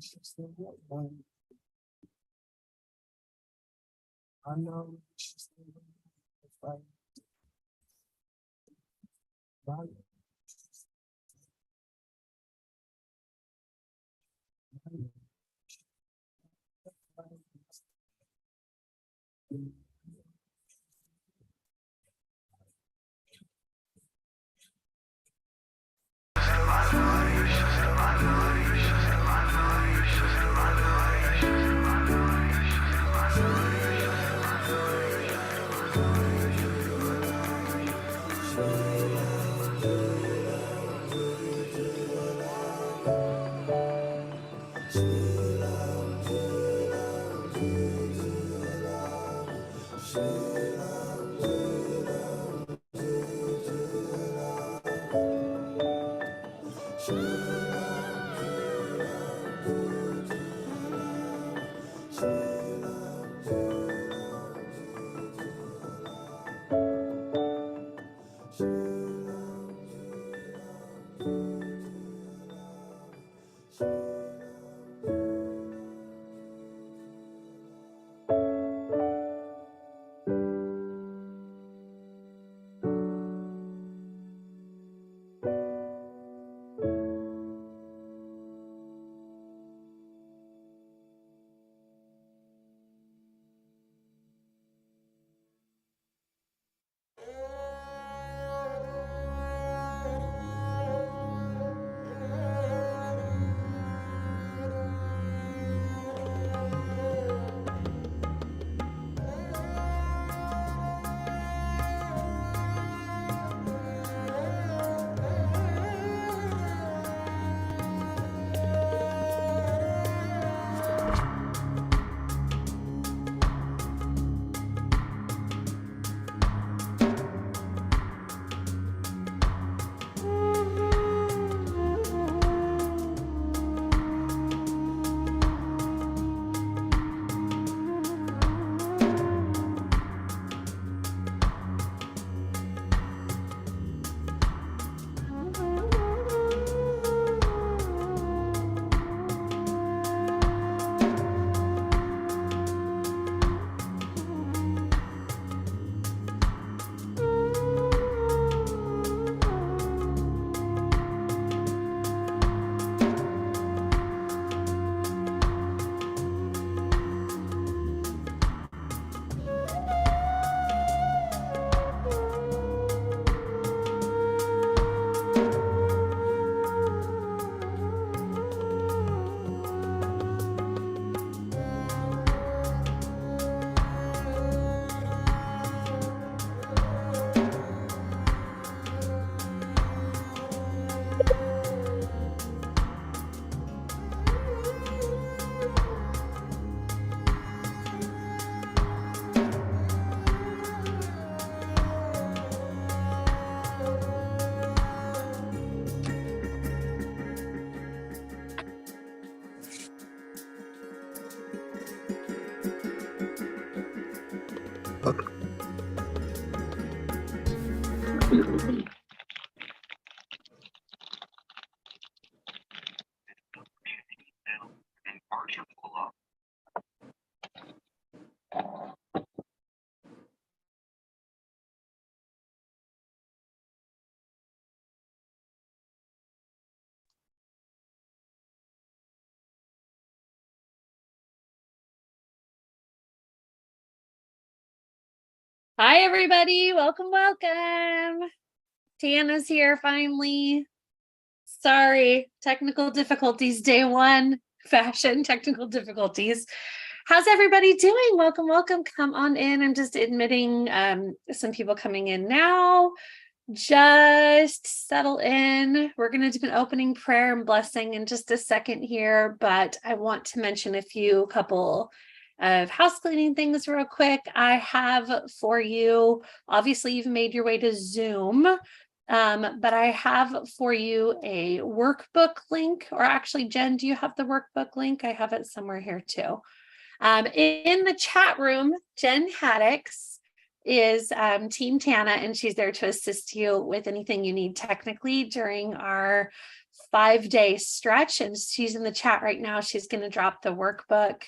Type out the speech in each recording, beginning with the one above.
She's the one. I know she's the one. Right. Hi, everybody. Welcome, welcome. Tana's here finally. Sorry, technical difficulties, day one, fashion technical difficulties. How's everybody doing? Welcome, welcome. Come on in. I'm just admitting some people coming in now. Just settle in. We're going to do an opening prayer and blessing in just a second here, but I want to mention a couple of house cleaning things real quick. I have for you, obviously you've made your way to Zoom, but I have for you a workbook link, or actually, Jen, do you have the workbook link? I have it somewhere here too. In the chat room, Jen Haddix is Team Tana, and she's there to assist you with anything you need technically during our 5-day stretch, and she's in the chat right now. She's going to drop the workbook.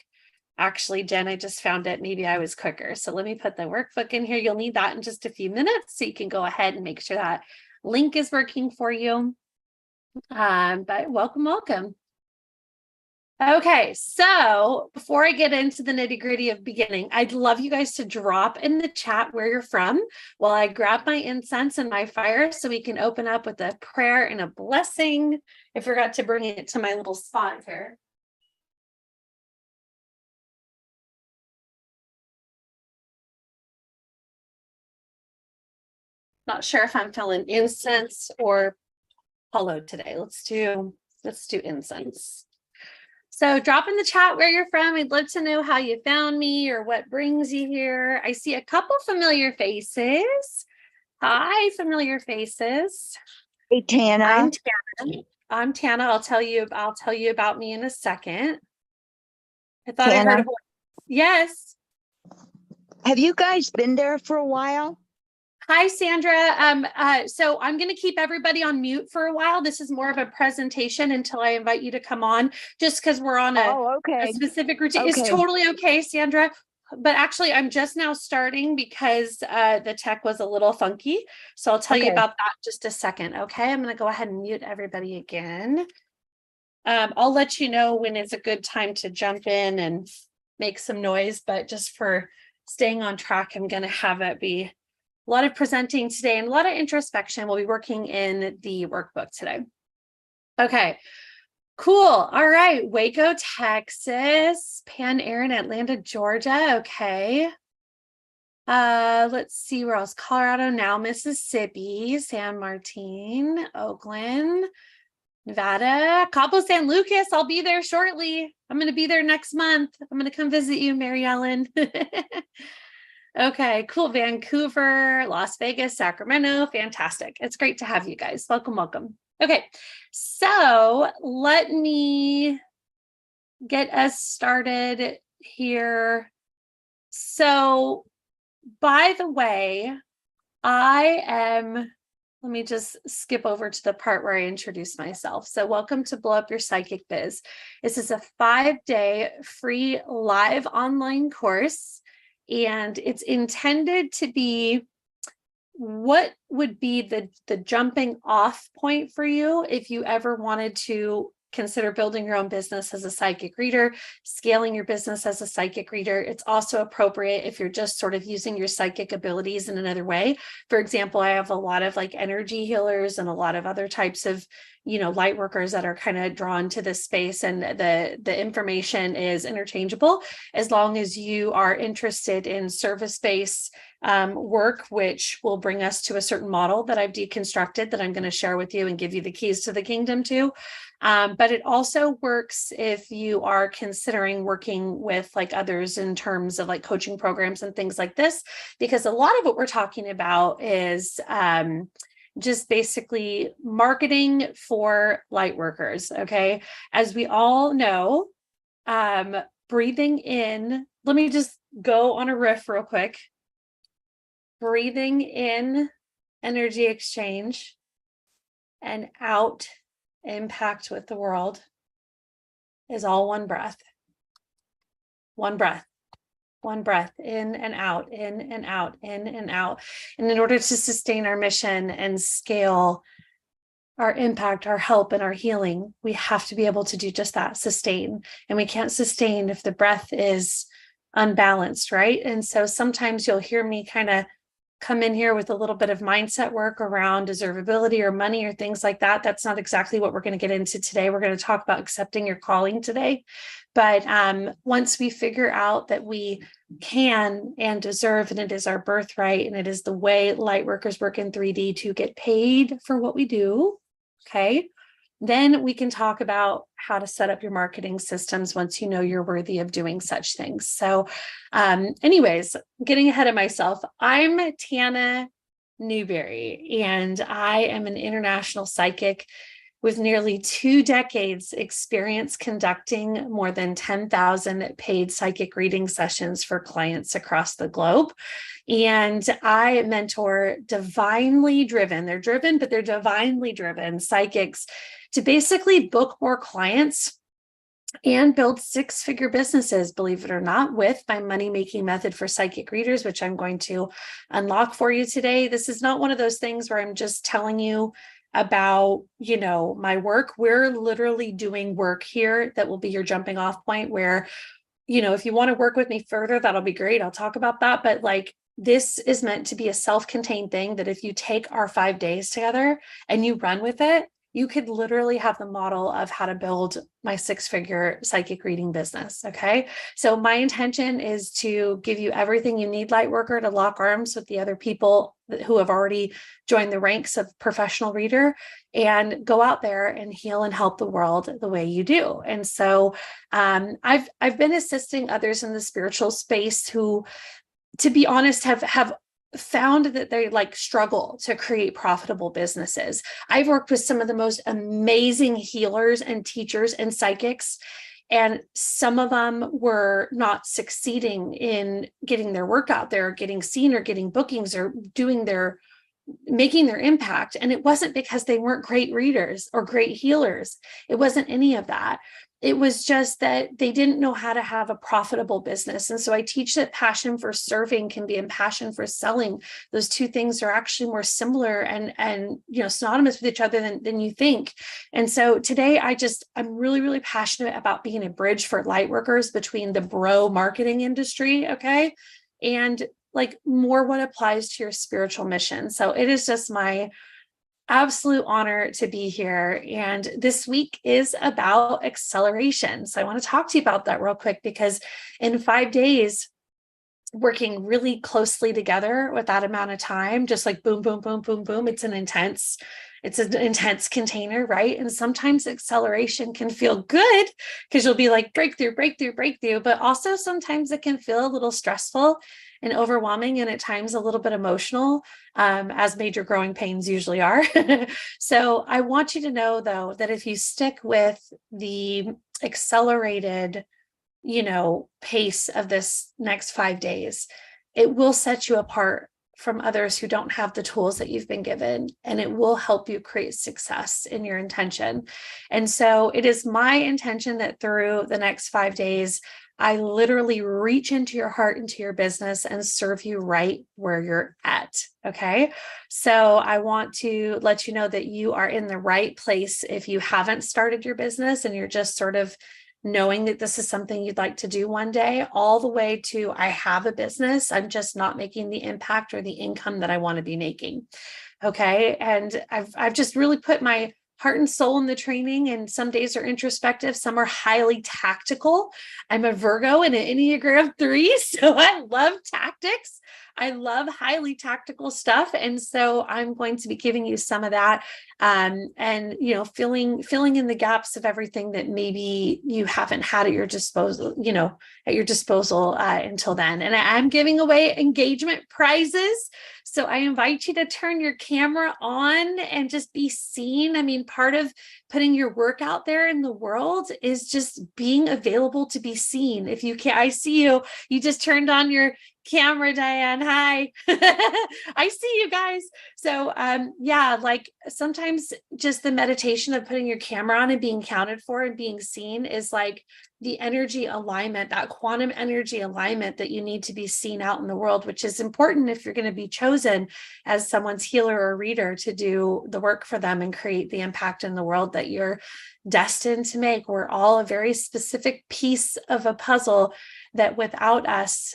Actually, Jen, I just found it. Maybe I was quicker. So let me put the workbook in here. You'll need that in just a few minutes. So you can go ahead and make sure that link is working for you. But welcome. Okay, so before I get into the nitty-gritty of beginning, I'd love you guys to drop in the chat where you're from while I grab my incense and my fire so we can open up with a prayer and a blessing. I forgot to bring it to my little spot here. Not sure if I'm feeling incense or hollow today. Let's do incense. So drop in the chat where you're from. I'd love to know how you found me or what brings you here. I see a couple familiar faces. Hi, familiar faces. Hey, Tana. I'm Tana. I'll tell you about me in a second. I thought Tana? I heard a voice. Yes. Have you guys been there for a while? Hi, Sandra. So I'm going to keep everybody on mute for a while. This is more of a presentation until I invite you to come on, just because we're on a specific routine. Okay. It's totally okay, Sandra. But actually, I'm just now starting because the tech was a little funky. So I'll tell you about that in just a second. Okay, I'm going to go ahead and mute everybody again. I'll let you know when it's a good time to jump in and make some noise. But just for staying on track, I'm going to have it be a lot of presenting today and a lot of introspection. We'll be working in the workbook today. Okay, cool. All right, Waco, Texas, Pan Aaron, Atlanta, Georgia. Okay. Let's see where else. Colorado, now Mississippi, San Martin, Oakland, Nevada, Cabo San Lucas. I'll be there shortly. I'm going to be there next month. I'm going to come visit you, Mary Ellen. Okay, cool. Vancouver, Las Vegas, Sacramento. Fantastic. It's great to have you guys. Welcome. Okay, so let me get us started here. So, by the way, let me just skip over to the part where I introduce myself. So welcome to Blow Up Your Psychic Biz. This is a 5-day free live online course. And it's intended to be what would be the jumping off point for you if you ever wanted to consider building your own business as a psychic reader, scaling your business as a psychic reader. It's also appropriate if you're just sort of using your psychic abilities in another way. For example, I have a lot of like energy healers and a lot of other types of, light workers that are kind of drawn to this space, and the information is interchangeable as long as you are interested in service-based work, which will bring us to a certain model that I've deconstructed that I'm going to share with you and give you the keys to the kingdom to. But it also works if you are considering working with like others in terms of like coaching programs and things like this, because a lot of what we're talking about is just basically marketing for light workers. Okay. As we all know, breathing in, let me just go on a riff real quick. Breathing in energy exchange and out impact with the world is all one breath. One breath. One breath, in and out, in and out, in and out. And in order to sustain our mission and scale our impact, our help, and our healing, we have to be able to do just that, sustain. And we can't sustain if the breath is unbalanced, right? And so sometimes you'll hear me kind of come in here with a little bit of mindset work around deservability or money or things like that. That's not exactly what we're going to get into today. We're going to talk about accepting your calling today. But once we figure out that we can and deserve, and it is our birthright, and it is the way light workers work in 3D to get paid for what we do, okay, then we can talk about how to set up your marketing systems once you know you're worthy of doing such things. So anyways, getting ahead of myself, I'm Tana Newberry, and I am an international psychic with nearly 2 decades experience conducting more than 10,000 paid psychic reading sessions for clients across the globe. And I mentor divinely driven, they're driven, but they're divinely driven psychics to basically book more clients and build six-figure businesses, believe it or not, with my money-making method for psychic readers, which I'm going to unlock for you today. This is not one of those things where I'm just telling you about, my work. We're literally doing work here that will be your jumping off point where, if you want to work with me further, that'll be great. I'll talk about that. But this is meant to be a self-contained thing that if you take our 5 days together and you run with it, you could literally have the model of how to build my six-figure psychic reading business. Okay. So my intention is to give you everything you need, Lightworker, to lock arms with the other people who have already joined the ranks of professional reader and go out there and heal and help the world the way you do. And so I've been assisting others in the spiritual space who, to be honest, have found that they struggle to create profitable businesses. I've worked with some of the most amazing healers and teachers and psychics, and some of them were not succeeding in getting their work out there, getting seen or getting bookings or making their impact. And it wasn't because they weren't great readers or great healers. It wasn't any of that. It was just that they didn't know how to have a profitable business. And so I teach that passion for serving can be in passion for selling. Those two things are actually more similar and synonymous with each other than you think. And so today I'm really, really passionate about being a bridge for light workers between the bro marketing industry, okay, and more what applies to your spiritual mission. So it is just my absolute honor to be here. And this week is about acceleration. So I want to talk to you about that real quick, because in 5 days, working really closely together with that amount of time, just boom, boom, boom, boom, boom. It's an intense container, right? And sometimes acceleration can feel good because you'll be breakthrough, breakthrough, breakthrough. But also sometimes it can feel a little stressful and overwhelming, and at times a little bit emotional, as major growing pains usually are. So I want you to know, though, that if you stick with the accelerated, pace of this next 5 days, it will set you apart from others who don't have the tools that you've been given, and it will help you create success in your intention. And so it is my intention that through the next 5 days, I literally reach into your heart, into your business, and serve you right where you're at. Okay. So I want to let you know that you are in the right place if you haven't started your business and you're just sort of knowing that this is something you'd like to do one day, all the way to I have a business, I'm just not making the impact or the income that I want to be making. Okay. And I've just really put my heart and soul in the training, and some days are introspective, some are highly tactical. I'm a Virgo and an Enneagram 3, so I love tactics. I love highly tactical stuff. And so I'm going to be giving you some of that, and filling in the gaps of everything that maybe you haven't had at your disposal, until then. And I'm giving away engagement prizes. So I invite you to turn your camera on and just be seen. I mean, part of putting your work out there in the world is just being available to be seen. If you can't, I see you just turned on your camera, Diane. Hi. I see you guys. So sometimes just the meditation of putting your camera on and being counted for and being seen is the energy alignment, that quantum energy alignment that you need to be seen out in the world, which is important if you're going to be chosen as someone's healer or reader to do the work for them and create the impact in the world that you're destined to make. We're all a very specific piece of a puzzle that without us,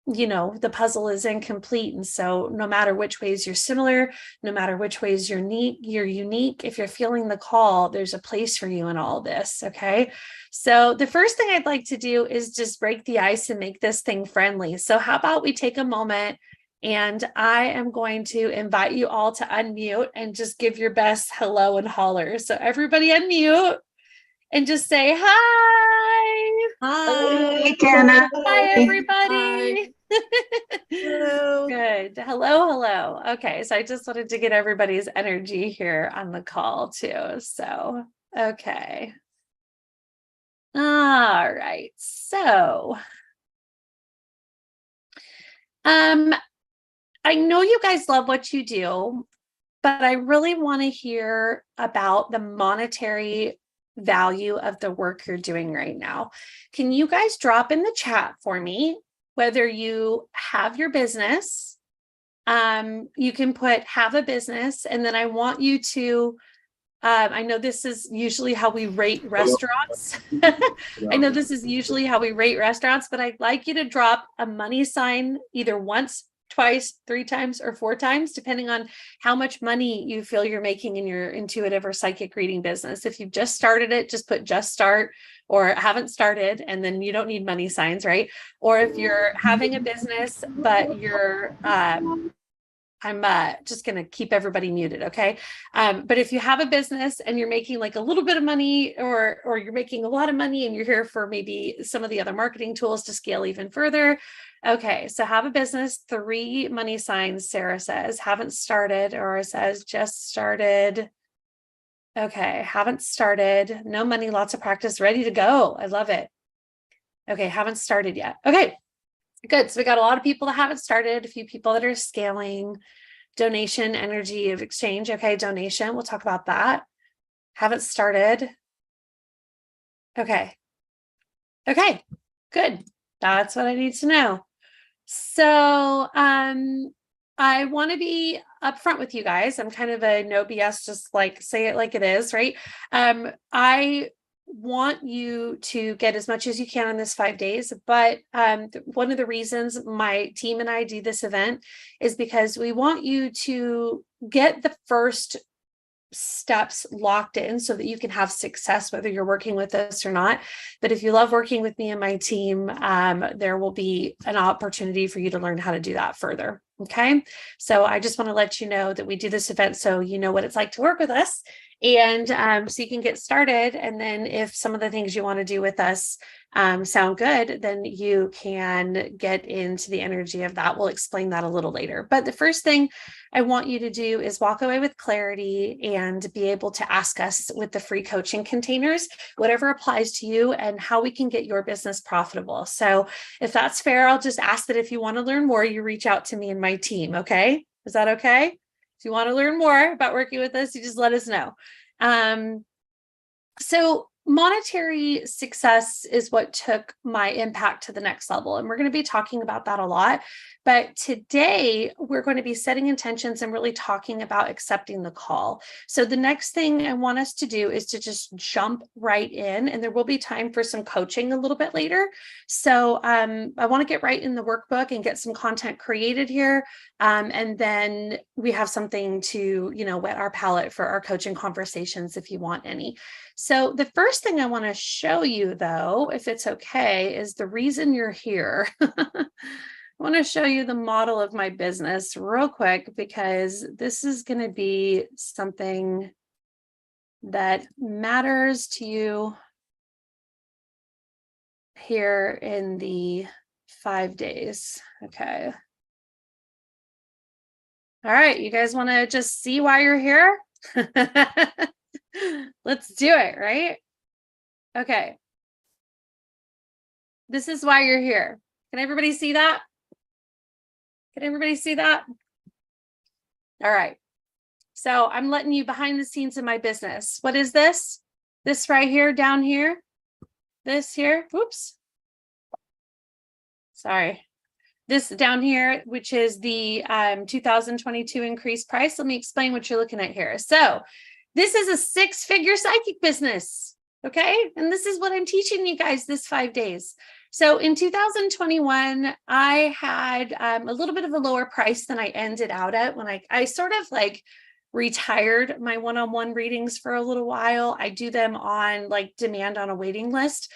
the puzzle is incomplete. And so no matter which ways you're similar, no matter which ways you're unique, if you're feeling the call, there's a place for you in all this. Okay. So the first thing I'd like to do is just break the ice and make this thing friendly. So how about we take a moment, and I am going to invite you all to unmute and just give your best hello and holler. So everybody unmute and just say hi. Hi, Tana. Hi, everybody. Hello. Good. Hello. Okay. So I just wanted to get everybody's energy here on the call too. So, okay. All right. So, I know you guys love what you do. but I really want to hear about the monetary value of the work you're doing right now. Can you guys drop in the chat for me whether you have your business? You can put have a business, and then I want you to I know this is usually how we rate restaurants. I know this is usually how we rate restaurants, but I'd like you to drop a money sign either once, twice, 3 times, or 4 times, depending on how much money you feel you're making in your intuitive or psychic reading business. If you've just started it, just put just start, or haven't started, and then you don't need money signs, right? Or if you're having a business, but you're I'm just going to keep everybody muted. Okay. But if you have a business and you're making like a little bit of money, or you're making a lot of money and you're here for maybe some of the other marketing tools to scale even further. Okay. So have a business, 3 money signs. Sarah says, haven't started, or it says just started. Okay. Haven't started. No money, lots of practice, ready to go. I love it. Okay. Haven't started yet. Okay. Good. So we got a lot of people that haven't started, a few people that are scaling. Donation, energy of exchange. Okay, donation. We'll talk about that. Haven't started. Okay. Okay, good. That's what I need to know. So I want to be upfront with you guys. I'm kind of a no BS, just like say it like it is, right? I want you to get as much as you can in this 5 days. But one of the reasons my team and I do this event is because we want you to get the first steps locked in so that you can have success, whether you're working with us or not. But if you love working with me and my team, there will be an opportunity for you to learn how to do that further. Okay. So I just want to let you know that we do this event so you know what it's like to work with us, and so you can get started. And then if some of the things you want to do with us sound good, then you can get into the energy of that. We'll explain that a little later. But the first thing I want you to do is walk away with clarity and be able to ask us with the free coaching containers, whatever applies to you and how we can get your business profitable. So if that's fair, I'll just ask that if you want to learn more, you reach out to me and my team. Okay. Is that okay? If you want to learn more about working with us, you just let us know. So monetary success is what took my impact to the next level. And we're going to be talking about that a lot. But today we're going to be setting intentions and really talking about accepting the call. So the next thing I want us to do is to just jump right in, and there will be time for some coaching a little bit later. So I want to get right in the workbook and get some content created here. And then we have something to, whet our palate for our coaching conversations if you want any. So the first thing I want to show you, though, if it's okay, is the reason you're here. I want to show you the model of my business real quick, because this is going to be something that matters to you here in the 5 days. Okay. All right. You guys want to just see why you're here? Let's do it, right? Okay. This is why you're here. Can everybody see that? Can everybody see that? All right. So I'm letting you behind the scenes in my business. What is this? This right here, down here? This here? Whoops. Sorry. This down here, which is the 2022 increased price. Let me explain what you're looking at here. So this is a 6-figure psychic business. Okay. And this is what I'm teaching you guys this 5 days. So in 2021, I had a little bit of a lower price than I ended out at when I sort of like retired my one-on-one readings for a little while. I do them on like demand on a waiting list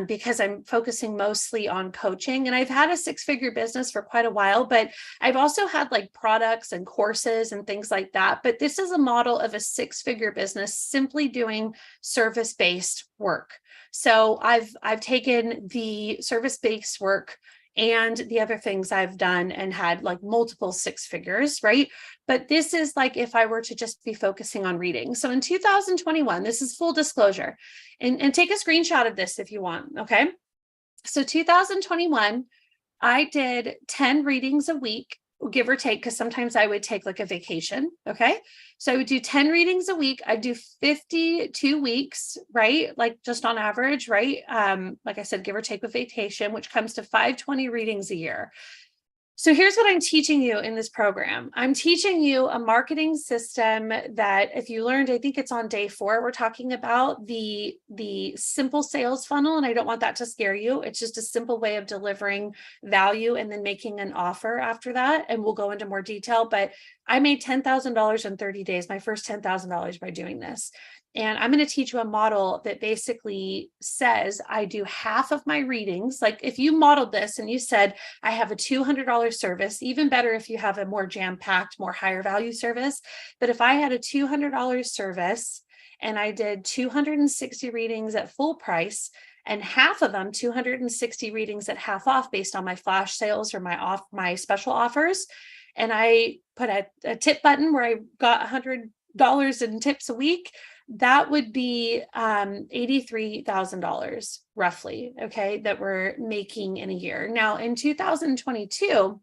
because I'm focusing mostly on coaching. And I've had a 6-figure business for quite a while, but I've also had like products and courses and things like that. But this is a model of a 6-figure business simply doing service-based work. So I've taken the service-based work and the other things I've done and had like multiple 6 figures, right? But this is like if I were to just be focusing on reading. So in 2021, this is full disclosure, and take a screenshot of this if you want, okay? So 2021, I did 10 readings a week give or take, because sometimes I would take like a vacation. Okay. So I would do 10 readings a week. I do 52 weeks, right? Like just on average, right? Like I said, give or take with vacation, which comes to 520 readings a year. So here's what I'm teaching you in this program. I'm teaching you a marketing system that, if you learned, I think it's on day 4, we're talking about the simple sales funnel. And I don't want that to scare you. It's just a simple way of delivering value and then making an offer after that. And we'll go into more detail, but I made $10,000 in 30 days, my first $10,000 by doing this. And I'm going to teach you a model that basically says I do half of my readings. Like if you modeled this and you said, I have a $200 service, even better if you have a more jam-packed, more higher value service. But if I had a $200 service and I did 260 readings at full price, and half of them, 260 readings at half off based on my flash sales or my special offers, and I put a tip button where I got $100 in tips a week, that would be $83,000 roughly, okay, that we're making in a year. Now in 2022,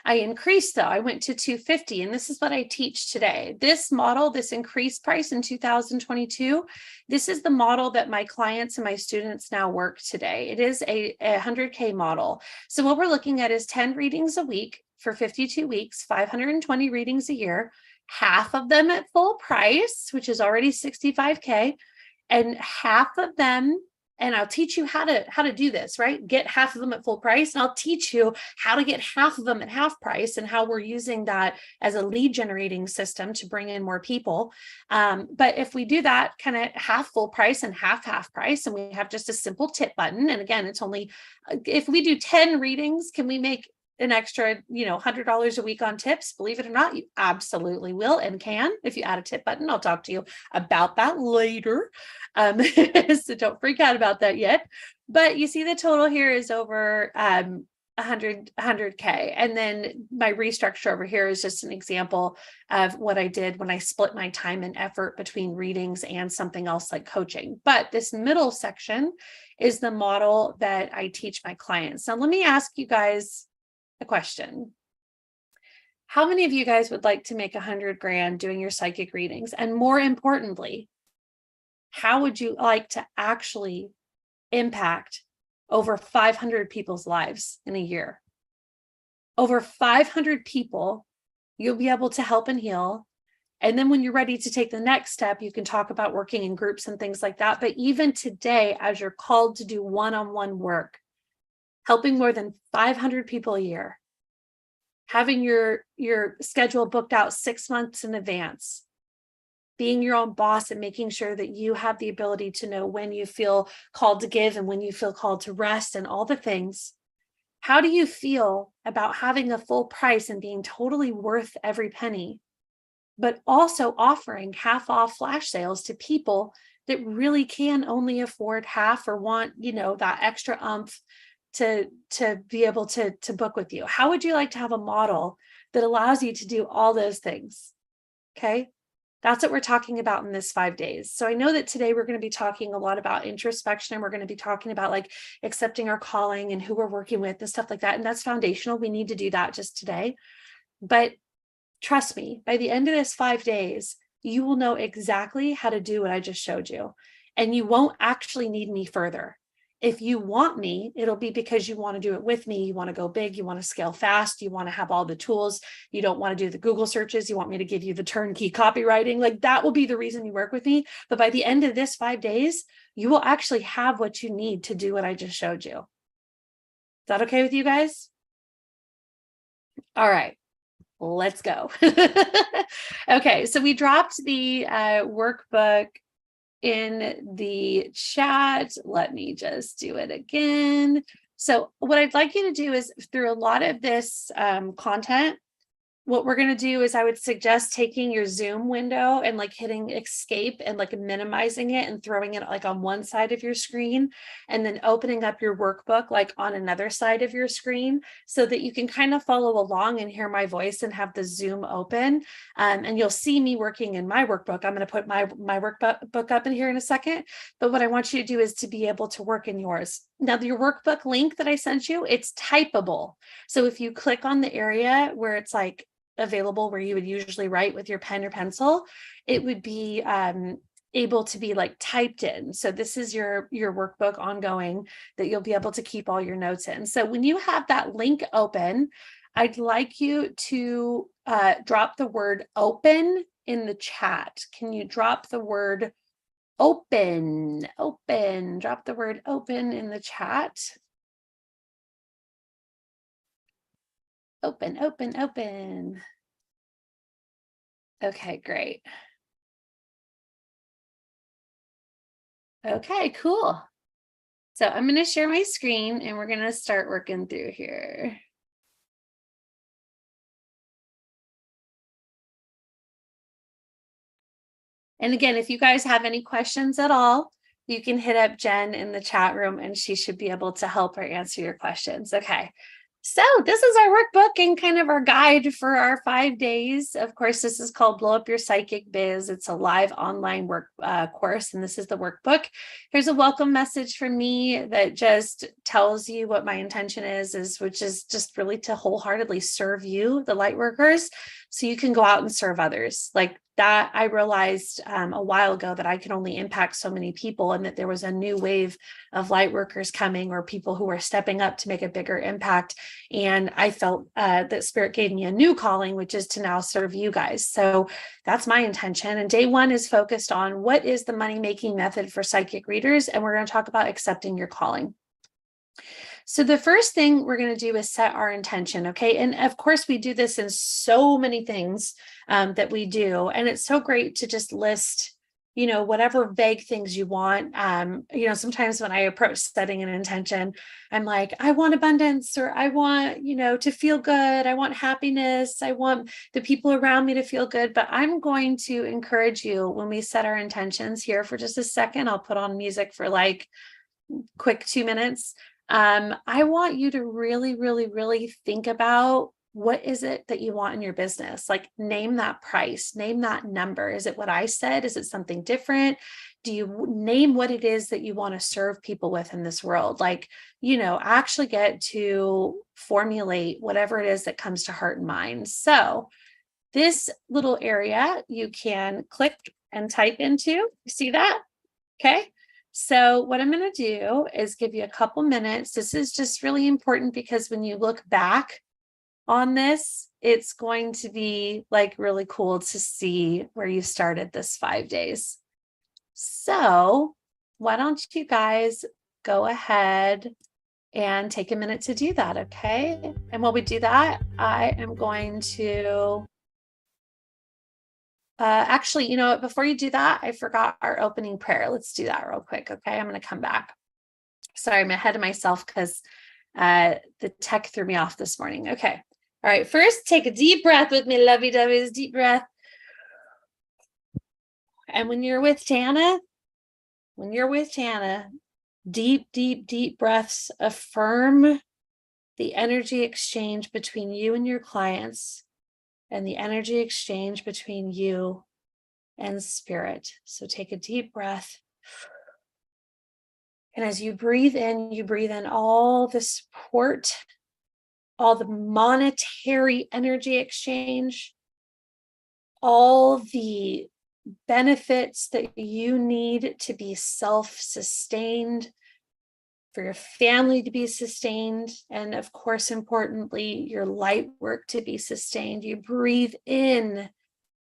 I increased though, I went to 250, and this is what I teach today. This model, this increased price in 2022, this is the model that my clients and my students now work today. It is a 100K model. So what we're looking at is 10 readings a week for 52 weeks, 520 readings a year, half of them at full price, which is already 65K, and half of them, and I'll teach you how to do this, right? Get half of them at full price. And I'll teach you how to get half of them at half price and how we're using that as a lead generating system to bring in more people. But if we do that kind of half full price and half price, and we have just a simple tip button, and again, it's only, if we do 10 readings, can we make an extra, $100 a week on tips? Believe it or not, you absolutely will and can. If you add a tip button, I'll talk to you about that later. So don't freak out about that yet. But you see the total here is over 100K. And then my restructure over here is just an example of what I did when I split my time and effort between readings and something else like coaching. But this middle section is the model that I teach my clients. Now, let me ask you guys a question. How many of you guys would like to make 100 grand doing your psychic readings? And more importantly, how would you like to actually impact over 500 people's lives in a year? Over 500 people you'll be able to help and heal. And then when you're ready to take the next step, you can talk about working in groups and things like that. But even today, as you're called to do one-on-one work, helping more than 500 people a year, having your schedule booked out 6 months in advance, being your own boss and making sure that you have the ability to know when you feel called to give and when you feel called to rest and all the things. How do you feel about having a full price and being totally worth every penny, but also offering half off flash sales to people that really can only afford half or want, that extra umph to be able to book with you? How would you like to have a model that allows you to do all those things? Okay. That's what we're talking about in this 5 days. So I know that today we're going to be talking a lot about introspection, and we're going to be talking about like accepting our calling and who we're working with and stuff like that. And that's foundational. We need to do that just today. But trust me, by the end of this 5 days, you will know exactly how to do what I just showed you. And you won't actually need me further. If you want me, it'll be because you want to do it with me. You want to go big. You want to scale fast. You want to have all the tools. You don't want to do the Google searches. You want me to give you the turnkey copywriting. Like that will be the reason you work with me. But by the end of this 5 days, you will actually have what you need to do what I just showed you. Is that okay with you guys? All right, let's go. Okay, so we dropped the workbook in the chat. Let me just do it again. So what I'd like you to do is, through a lot of this content, what we're going to do is I would suggest taking your Zoom window and like hitting escape and like minimizing it and throwing it like on one side of your screen, and then opening up your workbook like on another side of your screen so that you can kind of follow along and hear my voice and have the Zoom open. And you'll see me working in my workbook. I'm going to put my workbook up in here in a second. But what I want you to do is to be able to work in yours. Now, your workbook link that I sent you, it's typable. So if you click on the area where it's like available where you would usually write with your pen or pencil, it would be able to be like typed in. So this is your workbook ongoing that you'll be able to keep all your notes in. So when you have that link open, I'd like you to drop the word open in the chat. Can you drop the word open? Drop the word open in the chat. Open. Okay, great. Okay, cool. So I'm going to share my screen and we're going to start working through here. And again, if you guys have any questions at all, you can hit up Jen in the chat room and she should be able to help or answer your questions. Okay. So this is our workbook and kind of our guide for our 5 days. Of course, this is called Blow Up Your Psychic Biz. It's a live online work course, and this is the workbook. Here's a welcome message from me that just tells you what my intention is which is just really to wholeheartedly serve you, the light workers, so you can go out and serve others. Like that, I realized a while ago that I could only impact so many people, and that there was a new wave of light workers coming, or people who were stepping up to make a bigger impact. And I felt that Spirit gave me a new calling, which is to now serve you guys. So that's my intention. And day 1 is focused on what is the money-making method for psychic readers. And we're going to talk about accepting your calling. So the first thing we're going to do is set our intention. Okay. And of course, we do this in so many things that we do. And it's so great to just list, whatever vague things you want. Sometimes when I approach setting an intention, I'm like, I want abundance, or I want, to feel good. I want happiness. I want the people around me to feel good. But I'm going to encourage you, when we set our intentions here for just a second, I'll put on music for like quick 2 minutes. I want you to really, really, really think about, what is it that you want in your business? Like, name that price, name that number. Is it what I said? Is it something different? Do you name what it is that you want to serve people with in this world? Like, actually get to formulate whatever it is that comes to heart and mind. So this little area you can click and type into. You see that? Okay. So what I'm going to do is give you a couple minutes. This is just really important because when you look back on this, it's going to be like really cool to see where you started this 5 days. So why don't you guys go ahead and take a minute to do that, okay? And while we do that, I am going to actually, before you do that, I forgot our opening prayer. Let's do that real quick. Okay. I'm going to come back. Sorry, I'm ahead of myself because the tech threw me off this morning. Okay. All right. First, take a deep breath with me, lovey-dovey's. Deep breath. And when you're with Tana, deep, deep, deep breaths affirm the energy exchange between you and your clients, and the energy exchange between you and spirit. So take a deep breath. And as you breathe in all the support, all the monetary energy exchange, all the benefits that you need to be self-sustained, for your family to be sustained, and of course, importantly, your light work to be sustained. You breathe in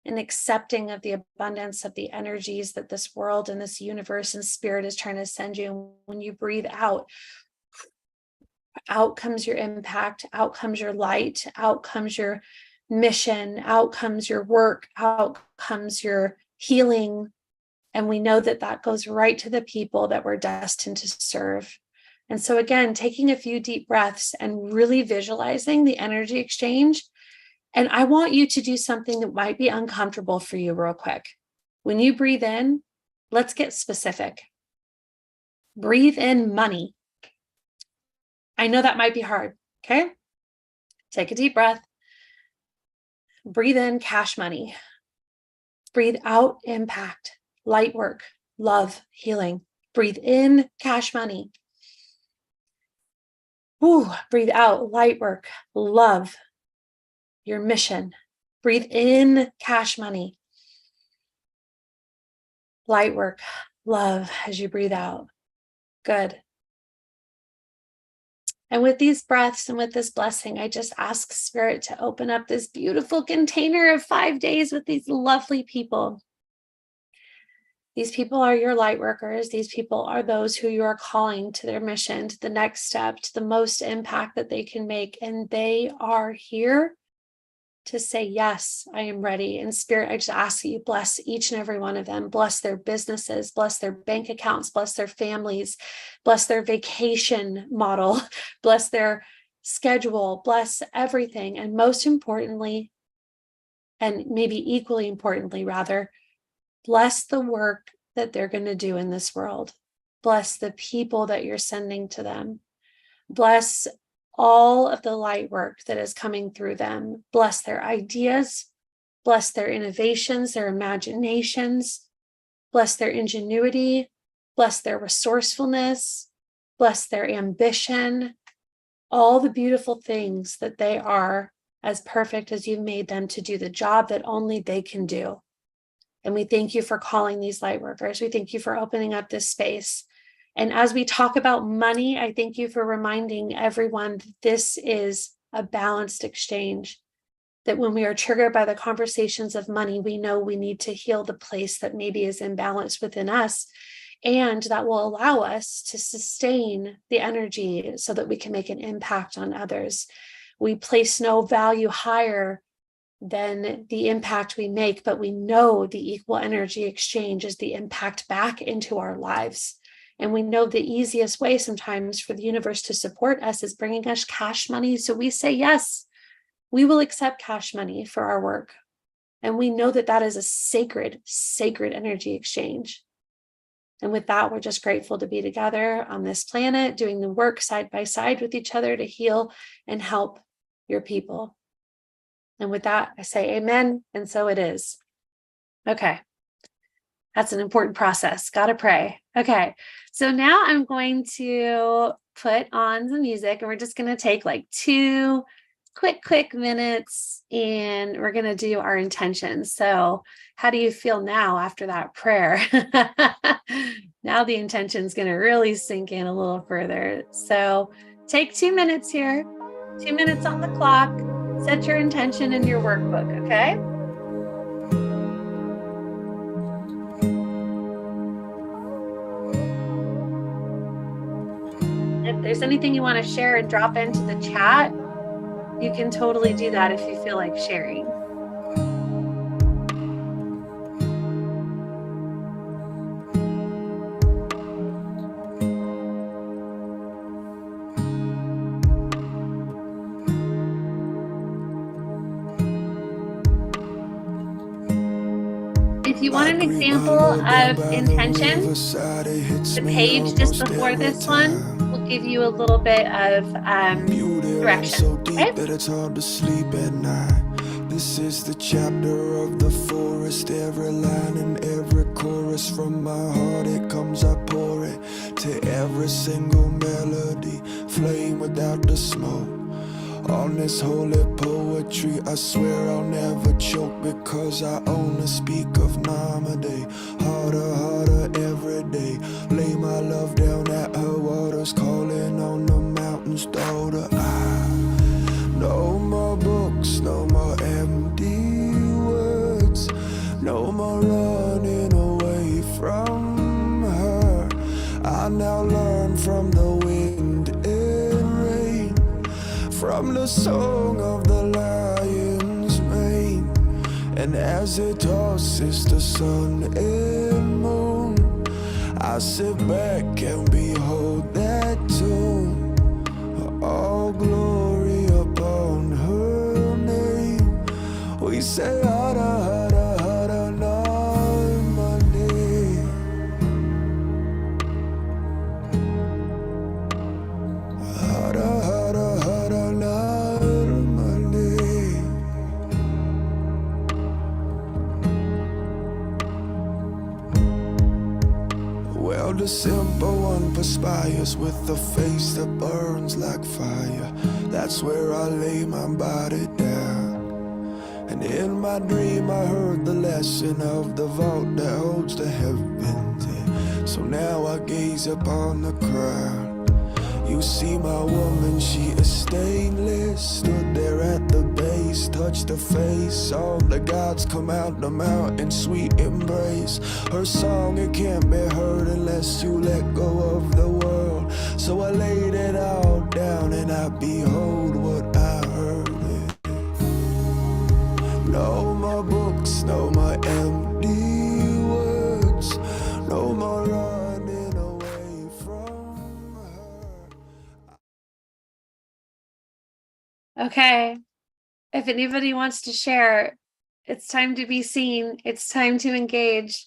an accepting of the abundance of the energies that this world and this universe and spirit is trying to send you. When you breathe out comes your impact, out comes your light, out comes your mission, out comes your work, out comes your healing. And we know that that goes right to the people that we're destined to serve. And so again, taking a few deep breaths and really visualizing the energy exchange And I want you to do something that might be uncomfortable for you real quick. When you breathe in, let's get specific. Breathe in money. I know that might be hard, okay? Take a deep breath. Breathe in cash money. Breathe out impact, light work, love, healing. Breathe in cash money. Ooh, breathe out light work, love, your mission. Breathe in cash money. Light work, love as you breathe out. Good. And with these breaths and with this blessing, I just ask Spirit to open up this beautiful container of 5 days with these lovely people. These people are your light workers. These people are those who you are calling to their mission, to the next step, to the most impact that they can make. And they are here to say, yes, I am ready. And Spirit, I just ask that you bless each and every one of them, bless their businesses, bless their bank accounts, bless their families, bless their vacation model, bless their schedule, bless everything. And most importantly, and maybe equally importantly, rather, bless the work that they're going to do in this world. Bless the people that you're sending to them. Bless all of the light work that is coming through them. Bless their ideas. Bless their innovations, their imaginations. Bless their ingenuity. Bless their resourcefulness. Bless their ambition. All the beautiful things that they are, as perfect as you've made them to do the job that only they can do. And we thank you for calling these light workers. We thank you for opening up this space. And as we talk about money, I thank you for reminding everyone that this is a balanced exchange. That when we are triggered by the conversations of money, we know we need to heal the place that maybe is imbalanced within us. And that will allow us to sustain the energy so that we can make an impact on others. We place no value higher than the impact we make, but we know the equal energy exchange is the impact back into our lives. And we know the easiest way sometimes for the universe to support us is bringing us cash money. So we say, yes, we will accept cash money for our work. And we know that that is a sacred, sacred energy exchange. And with that, we're just grateful to be together on this planet, doing the work side by side with each other to heal and help your people. And with that, I say amen. And so it is. Okay. That's an important process. Gotta pray. Okay. So now I'm going to put on some music and we're just going to take like 2 quick minutes and we're going to do our intentions. So how do you feel now after that prayer? Now the intention is going to really sink in a little further. So take 2 minutes here, 2 minutes on the clock. Set your intention in your workbook, okay? If there's anything you want to share and drop into the chat, you can totally do that if you feel like sharing. If you want an example of intention, the page just before this one will give you a little bit of direction. Okay? That it's hard to sleep at night. This is the chapter of the forest. Every line and every chorus from my heart, it comes, I pour it to every single melody. Flame without the smoke. On this holy poetry, I swear I'll never choke, because I only speak of Namaste. Harder, harder every day. Lay my love down at her waters, calling on the mountain's daughter. No more books, no more empty words, no more running away from her. I now learn from the wind and rain, from the song of the lion's mane. And as it tosses the sun and moon, I sit back and behold that tune. All glory upon her name. the simple one perspires with a face that burns like fire. That's where I lay my body down. And in my dream I heard the lesson of the vault that holds the heavens. So now I gaze upon the crowd. You see my woman, she is stainless. Stood there at the base, touched her face. All the gods come out the mountain, sweet embrace. Her song, it can't be heard unless you let go of the world. So I laid it all down and I behold what I heard. No more books, no more empty words. No more running away from her. Okay, if anybody wants to share, it's time to be seen. It's time to engage.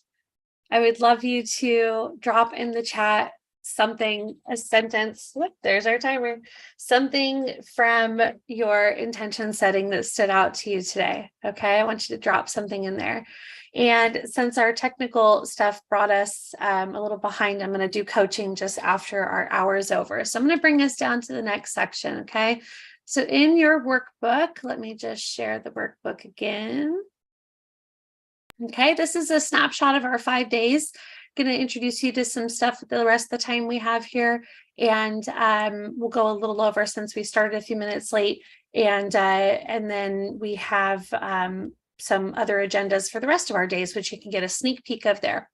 I would love you to drop in the chat something, a sentence. Look, there's our timer. Something from your intention setting that stood out to you today. Okay, I want you to drop something in there. And since our technical stuff brought us a little behind, I'm going to do coaching just after our hour is over. So I'm going to bring us down to the next section. Okay. So in your workbook, let me just share the workbook again. Okay, this is a snapshot of our 5 days. Going to introduce you to some stuff the rest of the time we have here. And we'll go a little over since we started a few minutes late. And then we have some other agendas for the rest of our days, which you can get a sneak peek of there.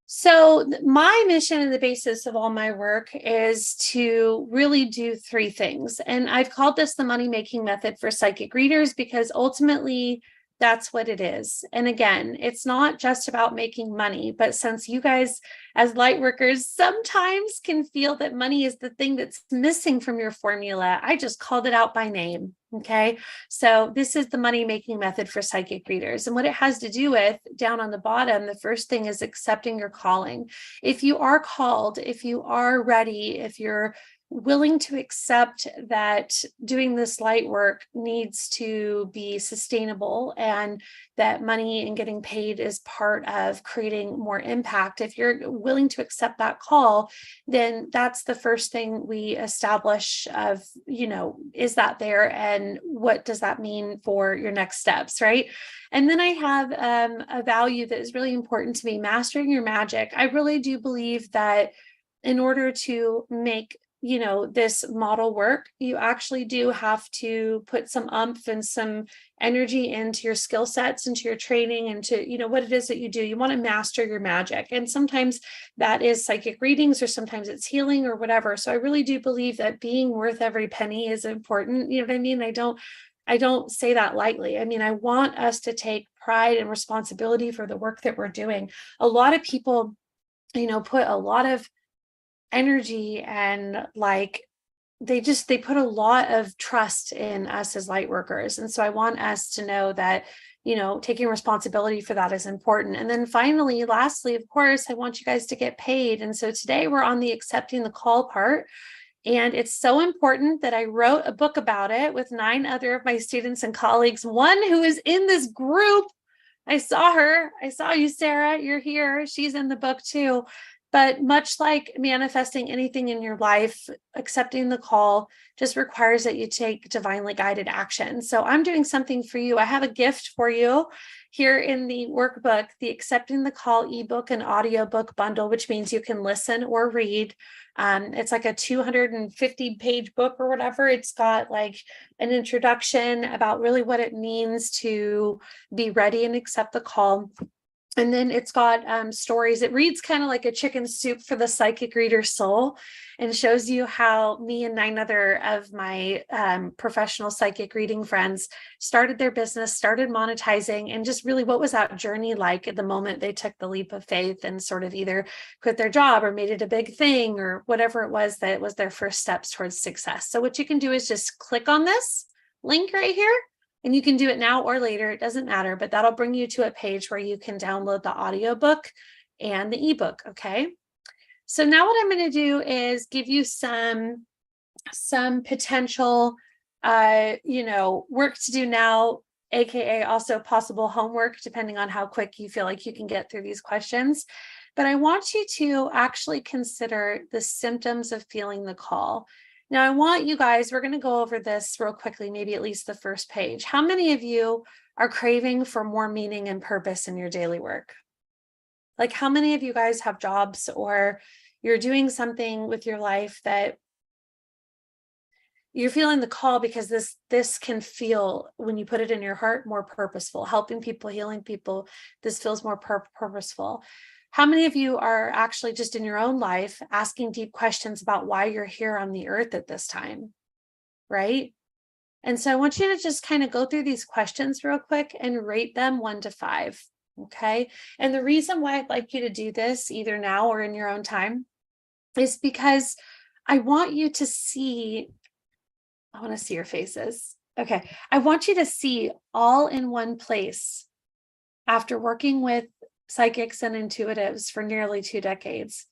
So my mission and the basis of all my work is to really do 3 things. And I've called this the money-making method for psychic readers because ultimately that's what it is. And again, it's not just about making money, but since you guys as light workers sometimes can feel that money is the thing that's missing from your formula, I just called it out by name. Okay. So this is the money-making method for psychic readers. And what it has to do with down on the bottom, the first thing is accepting your calling. If you are called, if you are ready, if you're willing to accept that doing this light work needs to be sustainable and that money and getting paid is part of creating more impact. If you're willing to accept that call, then that's the first thing we establish of, is that there and what does that mean for your next steps, right? And then I have a value that is really important to me, mastering your magic. I really do believe that in order to make this model work, you actually do have to put some oomph and some energy into your skill sets, into your training, into, what it is that you do. You want to master your magic. And sometimes that is psychic readings, or sometimes it's healing or whatever. So I really do believe that being worth every penny is important. You know what I mean? I don't say that lightly. I mean, I want us to take pride and responsibility for the work that we're doing. A lot of people, put a lot of energy and they put a lot of trust in us as light workers. And so I want us to know that, taking responsibility for that is important. And then finally, lastly, of course, I want you guys to get paid. And so today we're on the accepting the call part. And it's so important that I wrote a book about it with 9 other of my students and colleagues, one who is in this group. I saw her. I saw you, Sarah. You're here. She's in the book too. But much like manifesting anything in your life, accepting the call just requires that you take divinely guided action. So I'm doing something for you. I have a gift for you here in the workbook, the Accepting the Call ebook and audiobook bundle, which means you can listen or read. It's like a 250-page book or whatever. It's got like an introduction about really what it means to be ready and accept the call. And then it's got stories. It reads kind of like a chicken soup for the psychic reader soul, and shows you how me and 9 other of my professional psychic reading friends started their business, started monetizing, and just really what was that journey like at the moment they took the leap of faith and sort of either quit their job or made it a big thing or whatever it was that was their first steps towards success. So what you can do is just click on this link right here. And you can do it now or later, it doesn't matter, but that'll bring you to a page where you can download the audiobook and the ebook, okay? So now what I'm going to do is give you some potential, work to do now, AKA also possible homework, depending on how quick you feel like you can get through these questions. but I want you to actually consider the symptoms of feeling the call. Now, I want you guys, we're going to go over this real quickly, maybe at least the first page. How many of you are craving for more meaning and purpose in your daily work? Like, how many of you guys have jobs or you're doing something with your life that you're feeling the call because this can feel, when you put it in your heart, more purposeful, helping people, healing people. This feels more purposeful. How many of you are actually just in your own life asking deep questions about why you're here on the earth at this time, right? And so I want you to just kind of go through these questions real quick and rate them 1 to 5, okay? And the reason why I'd like you to do this, either now or in your own time, is because I want you to see, I want to see your faces. Okay, I want you to see all in one place, after working with psychics and intuitives for nearly 2 decades.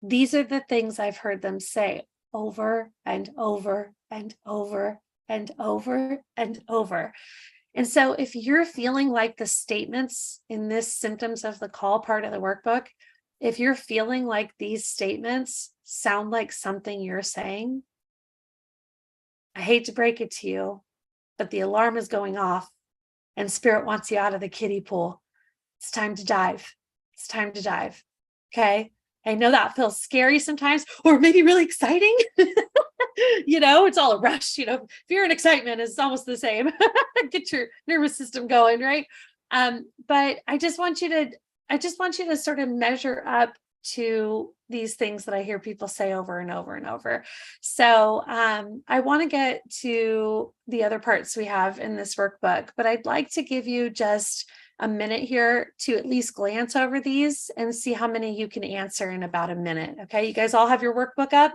These are the things I've heard them say over and over and over and over and over. And so if you're feeling like the statements in this symptoms of the call part of the workbook, if you're feeling like these statements sound like something you're saying, I hate to break it to you, but the alarm is going off and spirit wants you out of the kiddie pool. It's time to dive. It's time to dive. Okay. I know that feels scary sometimes, or maybe really exciting. It's all a rush, fear and excitement is almost the same. Get your nervous system going, right? But I just want you to sort of measure up to these things that I hear people say over and over and over. So I want to get to the other parts we have in this workbook, but I'd like to give you just a minute here to at least glance over these and see how many you can answer in about a minute. Okay, you guys all have your workbook up?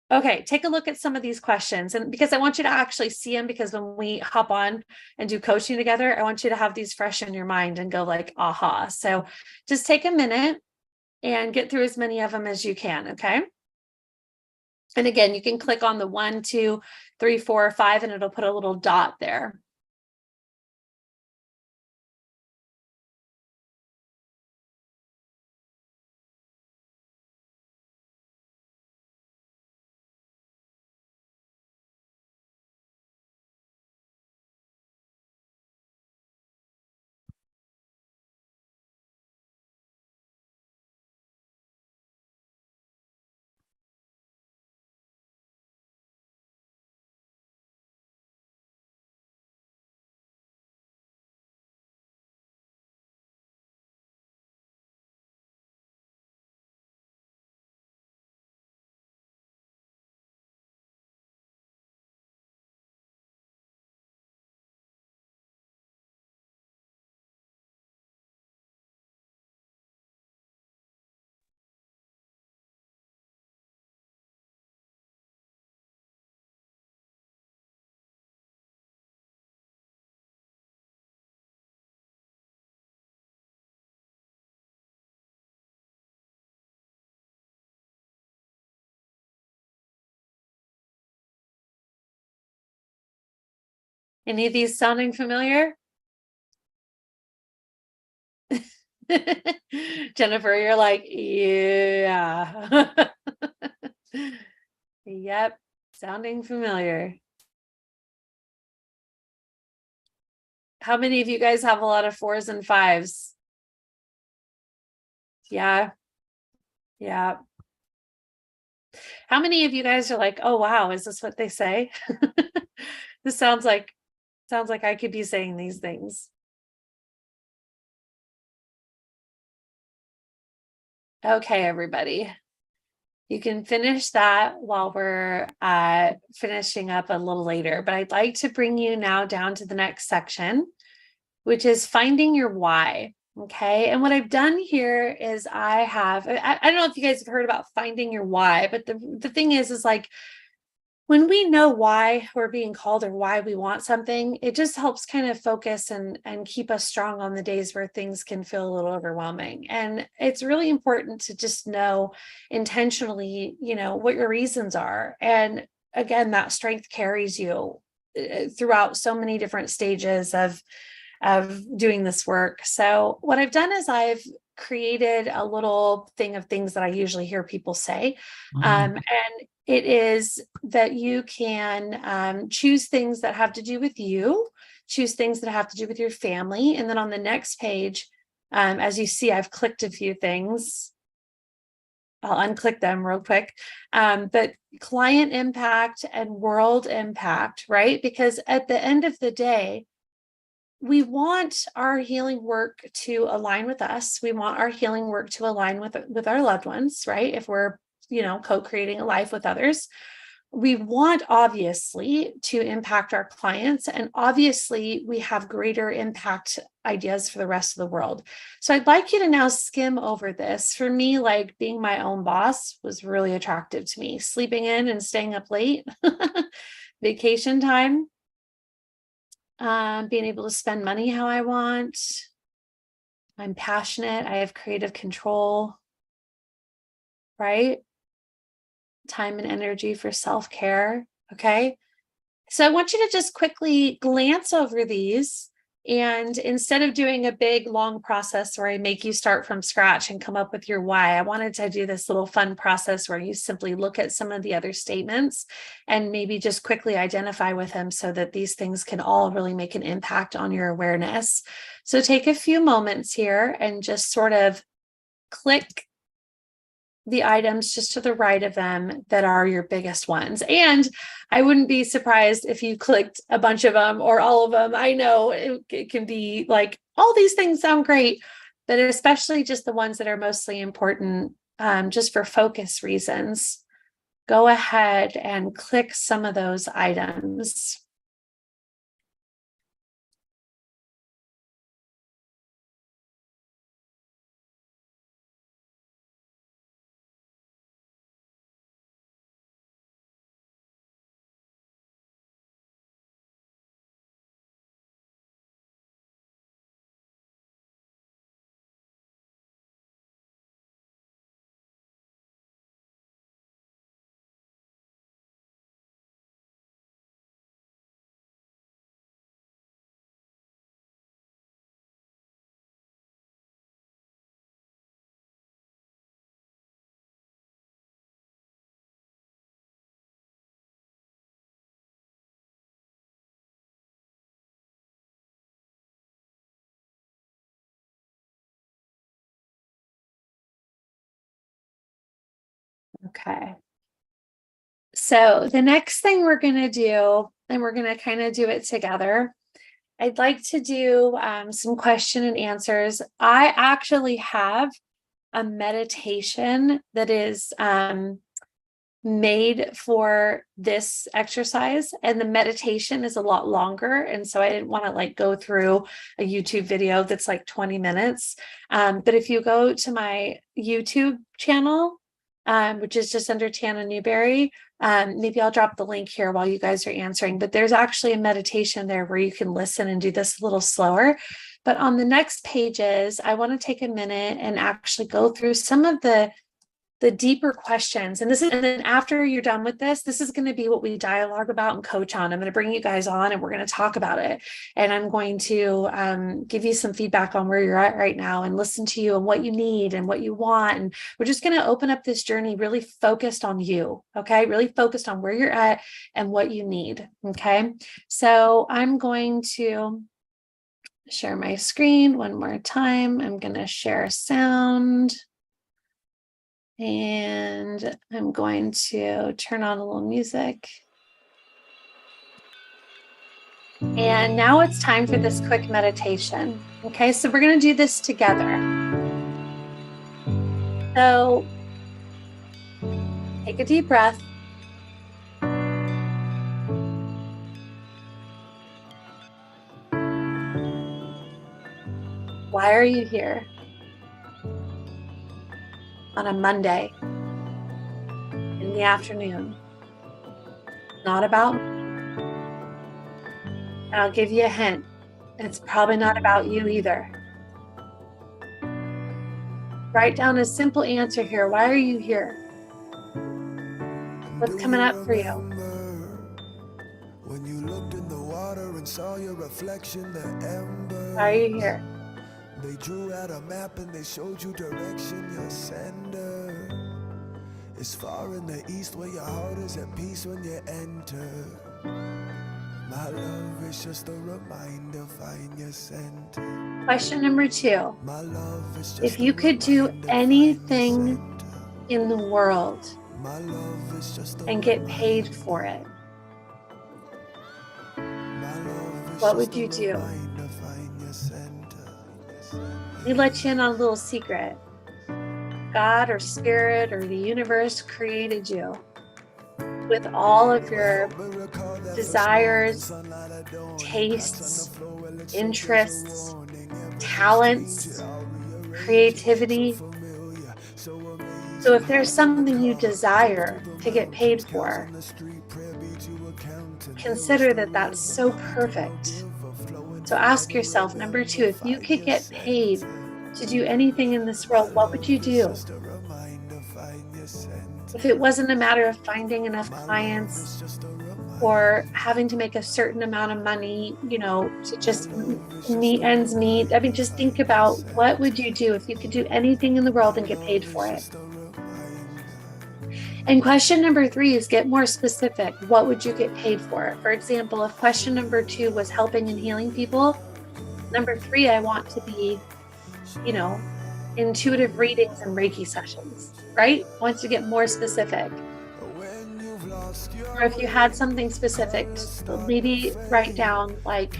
Okay, take a look at some of these questions. And because I want you to actually see them, because when we hop on and do coaching together, I want you to have these fresh in your mind and go like, aha. So just take a minute and get through as many of them as you can, okay? And again, you can click on the 1, 2, 3, 4, 5, and it'll put a little dot there. Any of these sounding familiar? Jennifer, you're like, yeah. Yep, sounding familiar. How many of you guys have a lot of 4s and 5s? Yeah. Yeah. How many of you guys are like, oh, wow, is this what they say? This sounds like I could be saying these things. Okay, everybody. You can finish that while we're finishing up a little later, but I'd like to bring you now down to the next section, which is finding your why. Okay. And what I've done here is I don't know if you guys have heard about finding your why, but the thing is like, when we know why we're being called or why we want something, it just helps kind of focus and keep us strong on the days where things can feel a little overwhelming. And it's really important to just know intentionally, what your reasons are. And again, that strength carries you throughout so many different stages of doing this work. So what I've done is I've created a little thing of things that I usually hear people say. And it is that you can choose things that have to do with you, choose things that have to do with your family. And then on the next page, as you see, I've clicked a few things. I'll unclick them real quick. But client impact and world impact, right? Because at the end of the day, we want our healing work to align with us. We want our healing work to align with our loved ones, right? If we're, co-creating a life with others, we want obviously to impact our clients, and obviously we have greater impact ideas for the rest of the world. So I'd like you to now skim over this. For me, like being my own boss was really attractive to me. Sleeping in and staying up late, vacation time, being able to spend money how I want. I'm passionate. I have creative control, right? Time and energy for self-care. Okay. So I want you to just quickly glance over these. And instead of doing a big, long process where I make you start from scratch and come up with your why, I wanted to do this little fun process where you simply look at some of the other statements and maybe just quickly identify with them so that these things can all really make an impact on your awareness. So take a few moments here and just sort of click the items just to the right of them that are your biggest ones. And I wouldn't be surprised if you clicked a bunch of them or all of them. I know it can be like, all these things sound great, but especially just the ones that are mostly important, just for focus reasons. Go ahead and click some of those items. Okay. So the next thing we're going to do, and we're going to kind of do it together, I'd like to do some question and answers. I actually have a meditation that is made for this exercise, and the meditation is a lot longer. And so I didn't want to like go through a YouTube video that's like 20 minutes. But if you go to my YouTube channel, which is just under Tana Newberry, maybe I'll drop the link here while you guys are answering, but there's actually a meditation there where you can listen and do this a little slower. But on the next pages, I want to take a minute and actually go through some of the deeper questions. And then after you're done with this is going to be what we dialogue about and coach on. I'm going to bring you guys on and we're going to talk about it. And I'm going to give you some feedback on where you're at right now and listen to you and what you need and what you want. And we're just going to open up this journey really focused on you. Okay. Really focused on where you're at and what you need. Okay. So I'm going to share my screen one more time. I'm going to share sound. And I'm going to turn on a little music. And now it's time for this quick meditation. Okay, so we're going to do this together. So take a deep breath. Why are you here? On a Monday in the afternoon. Not about me. And I'll give you a hint. It's probably not about you either. Write down a simple answer here. Why are you here? What's coming up for you? When you looked in the water and saw your reflection, the embers. Why are you here? They drew out a map and they showed you direction, your sender. It's far in the east where your heart is at peace when you enter. My love is just a reminder, find your center. Question number 2. My love is just If you could do anything in the world my love is just a and get paid for it, my love is what would just you a do? reminder, find your center. Let me let you in on a little secret. God or spirit or the universe created you with all of your desires, tastes, interests, talents, creativity. So if there's something you desire to get paid for, consider that that's so perfect. So ask yourself, number 2, if you could get paid to do anything in this world, what would you do? If it wasn't a matter of finding enough clients or having to make a certain amount of money, to just meet ends meet. I mean, just think about, what would you do if you could do anything in the world and get paid for it? And question number 3 is get more specific. What would you get paid for? For example, if question number 2 was helping and healing people, number 3, I want to be, intuitive readings and Reiki sessions, right? I want to get more specific. Or if you had something specific, maybe write down like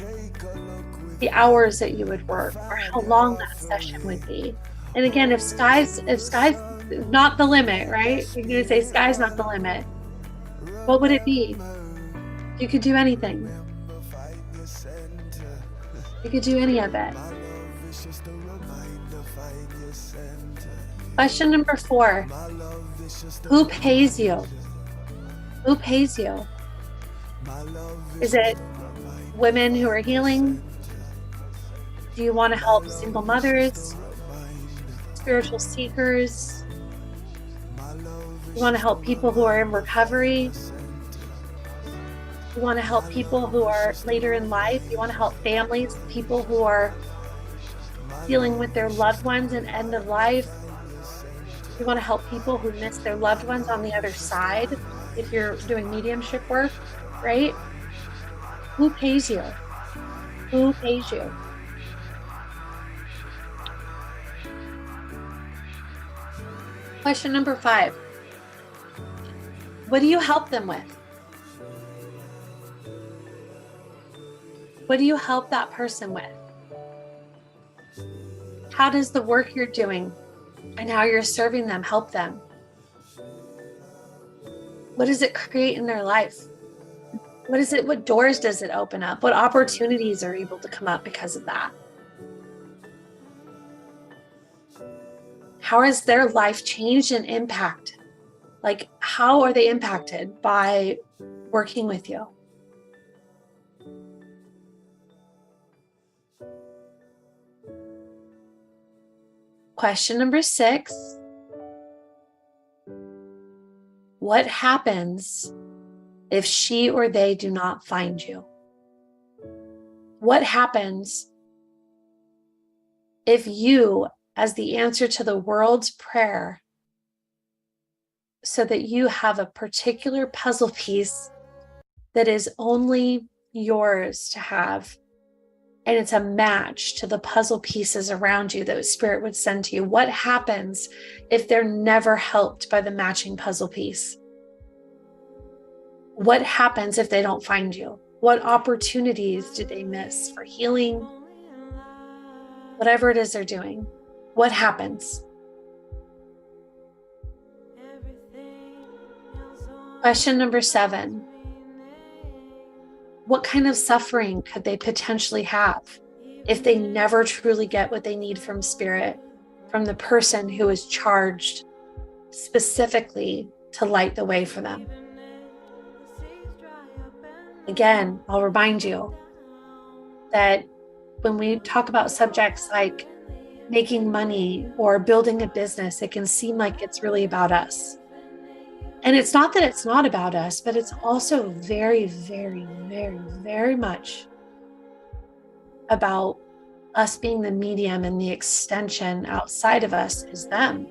the hours that you would work or how long that session would be. And again, if sky's not the limit, right? You're going to say sky's not the limit. What would it be? You could do anything. You could do any of it. Question number 4. Who pays you? Who pays you? Is it women who are healing? Do you want to help single mothers, spiritual seekers? You want to help people who are in recovery? You want to help people who are later in life? You want to help families, people who are dealing with their loved ones and end of life? You want to help people who miss their loved ones on the other side, if you're doing mediumship work, right? Who pays you? Who pays you? Question number 5. What do you help them with? What do you help that person with? How does the work you're doing and how you're serving them help them? What does it create in their life? What doors does it open up? What opportunities are able to come up because of that? How has their life changed and impacted? Like, how are they impacted by working with you? Question number 6. What happens if she or they do not find you? What happens if you, as the answer to the world's prayer, so that you have a particular puzzle piece that is only yours to have, and it's a match to the puzzle pieces around you that Spirit would send to you? What happens if they're never helped by the matching puzzle piece? What happens if they don't find you? What opportunities do they miss for healing? Whatever it is they're doing, what happens? Question number 7. What kind of suffering could they potentially have if they never truly get what they need from Spirit, from the person who is charged specifically to light the way for them? Again, I'll remind you that when we talk about subjects like making money or building a business, it can seem like it's really about us. And it's not that it's not about us, but it's also very, very, very, very much about Us being the medium and the extension outside of us is them.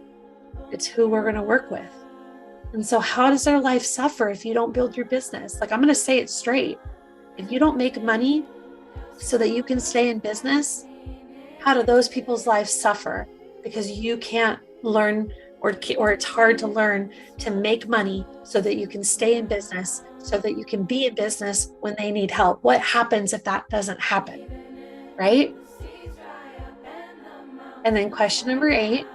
It's who we're going to work with. And so how does their life suffer if you don't build your business? Like, I'm going to say it straight. If you don't make money so that you can stay in business, how do those people's lives suffer? Because you can't learn, or it's hard to learn to make money so that you can stay in business, so that you can be in business when they need help. What happens if that doesn't happen, right? And then question number 8,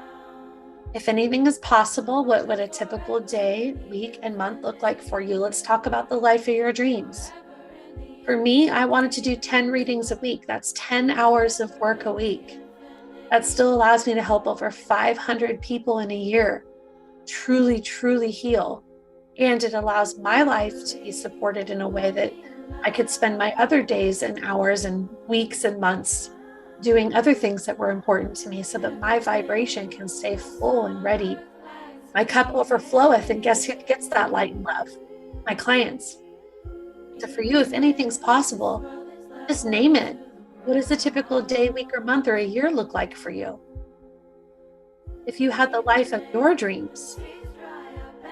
if anything is possible, what would a typical day, week, and month look like for you? Let's talk about the life of your dreams. For me, I wanted to do 10 readings a week. That's 10 hours of work a week. That still allows me to help over 500 people in a year truly, truly heal. And it allows my life to be supported in a way that I could spend my other days and hours and weeks and months doing other things that were important to me so that my vibration can stay full and ready. My cup overfloweth, and guess who gets that light and love? My clients. So for you, if anything's possible, just name it. What does a typical day, week, or month, or a year look like for you? If you had the life of your dreams,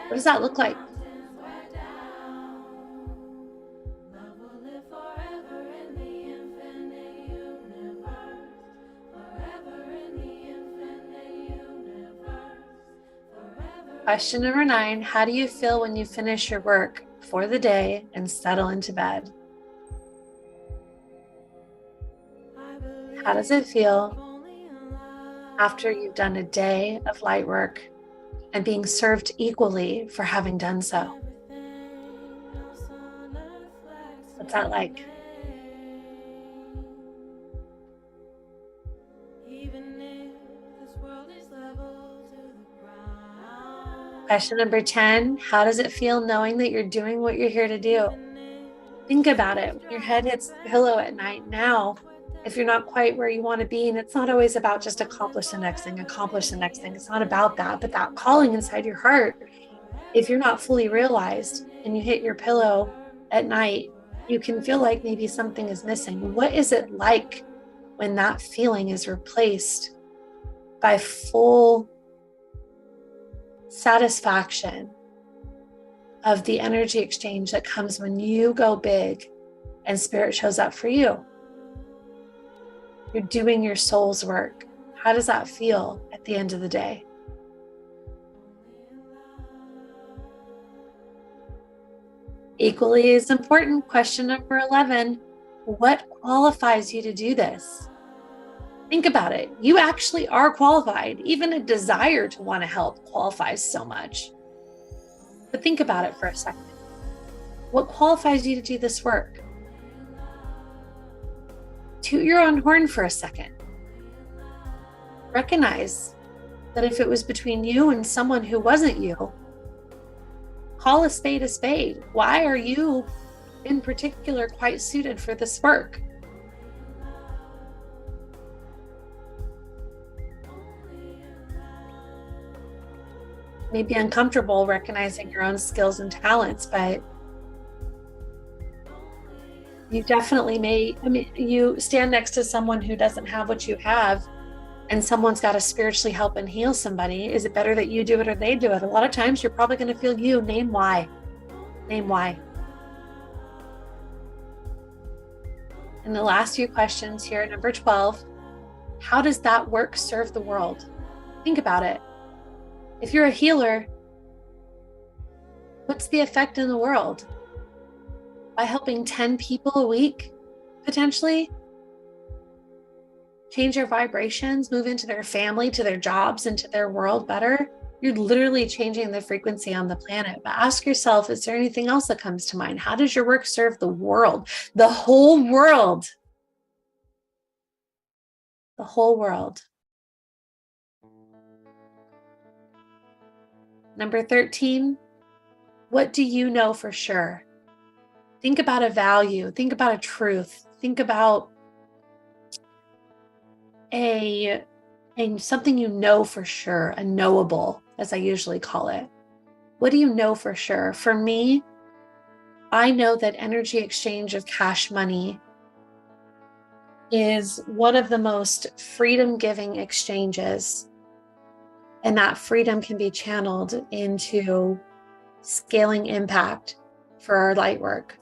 what does that look like? Question number 9, how do you feel when you finish your work for the day and settle into bed? How does it feel after you've done a day of light work and being served equally for having done so? What's that like? Question number 10, how does it feel knowing that you're doing what you're here to do? Think about it. When your head hits the pillow at night now, if you're not quite where you want to be, and it's not always about just accomplish the next thing. It's not about that, but that calling inside your heart, if you're not fully realized and you hit your pillow at night, you can feel like maybe something is missing. What is it like when that feeling is replaced by full satisfaction of the energy exchange that comes when you go big and spirit shows up for you? You're doing your soul's work. How does that feel at the end of the day? Equally as important, question number 11, what qualifies you to do this? Think about it. You actually are qualified. Even a desire to want to help qualifies so much. But think about it for a second. What qualifies you to do this work? Toot your own horn for a second. Recognize that if it was between you and someone who wasn't you, call a spade a spade. Why are you in particular quite suited for this work? Maybe uncomfortable recognizing your own skills and talents, but you definitely may. I mean, you stand next to someone who doesn't have what you have, and someone's got to spiritually help and heal somebody. Is it better that you do it or they do it? A lot of times you're probably going to feel you. Name why. Name why. And the last few questions here, number 12, how does that work serve the world? Think about it. If you're a healer, what's the effect in the world? By helping 10 people a week, potentially, change their vibrations, move into their family, to their jobs, into their world better, you're literally changing the frequency on the planet. But ask yourself, is there anything else that comes to mind? How does your work serve the world? The whole world. The whole world. Number 13, what do you know for sure? Think about a value. Think about a truth. Think about a something you know for sure, a knowable, as I usually call it. What do you know for sure? For me, I know that energy exchange of cash money is one of the most freedom-giving exchanges. And that freedom can be channeled into scaling impact for our light work.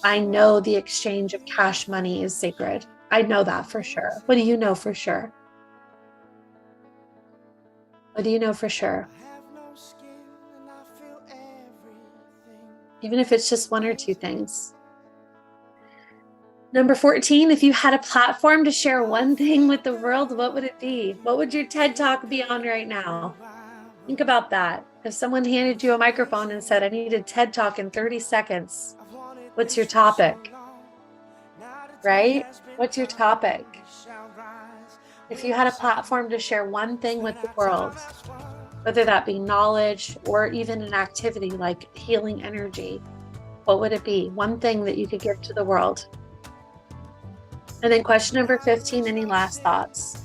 I know the exchange of cash money is sacred. I know that for sure. What do you know for sure? What do you know for sure? Even if it's just one or two things. Number 14, if you had a platform to share one thing with the world, what would it be? What would your TED Talk be on right now? Think about that. If someone handed you a microphone and said, I need a TED Talk in 30 seconds, what's your topic? Right? What's your topic? If you had a platform to share one thing with the world, whether that be knowledge or even an activity like healing energy, what would it be? One thing that you could give to the world. And then question number 15, any last thoughts?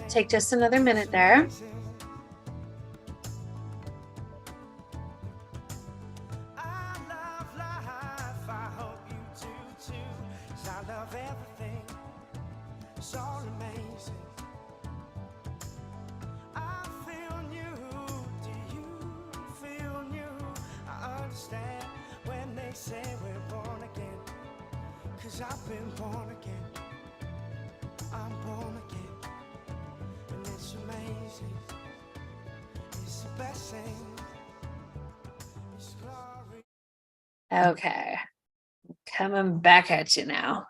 Take just another minute there. I've been born again. I'm born again. And it's amazing. It's the best thing. It's glory. Okay. Coming back at you now.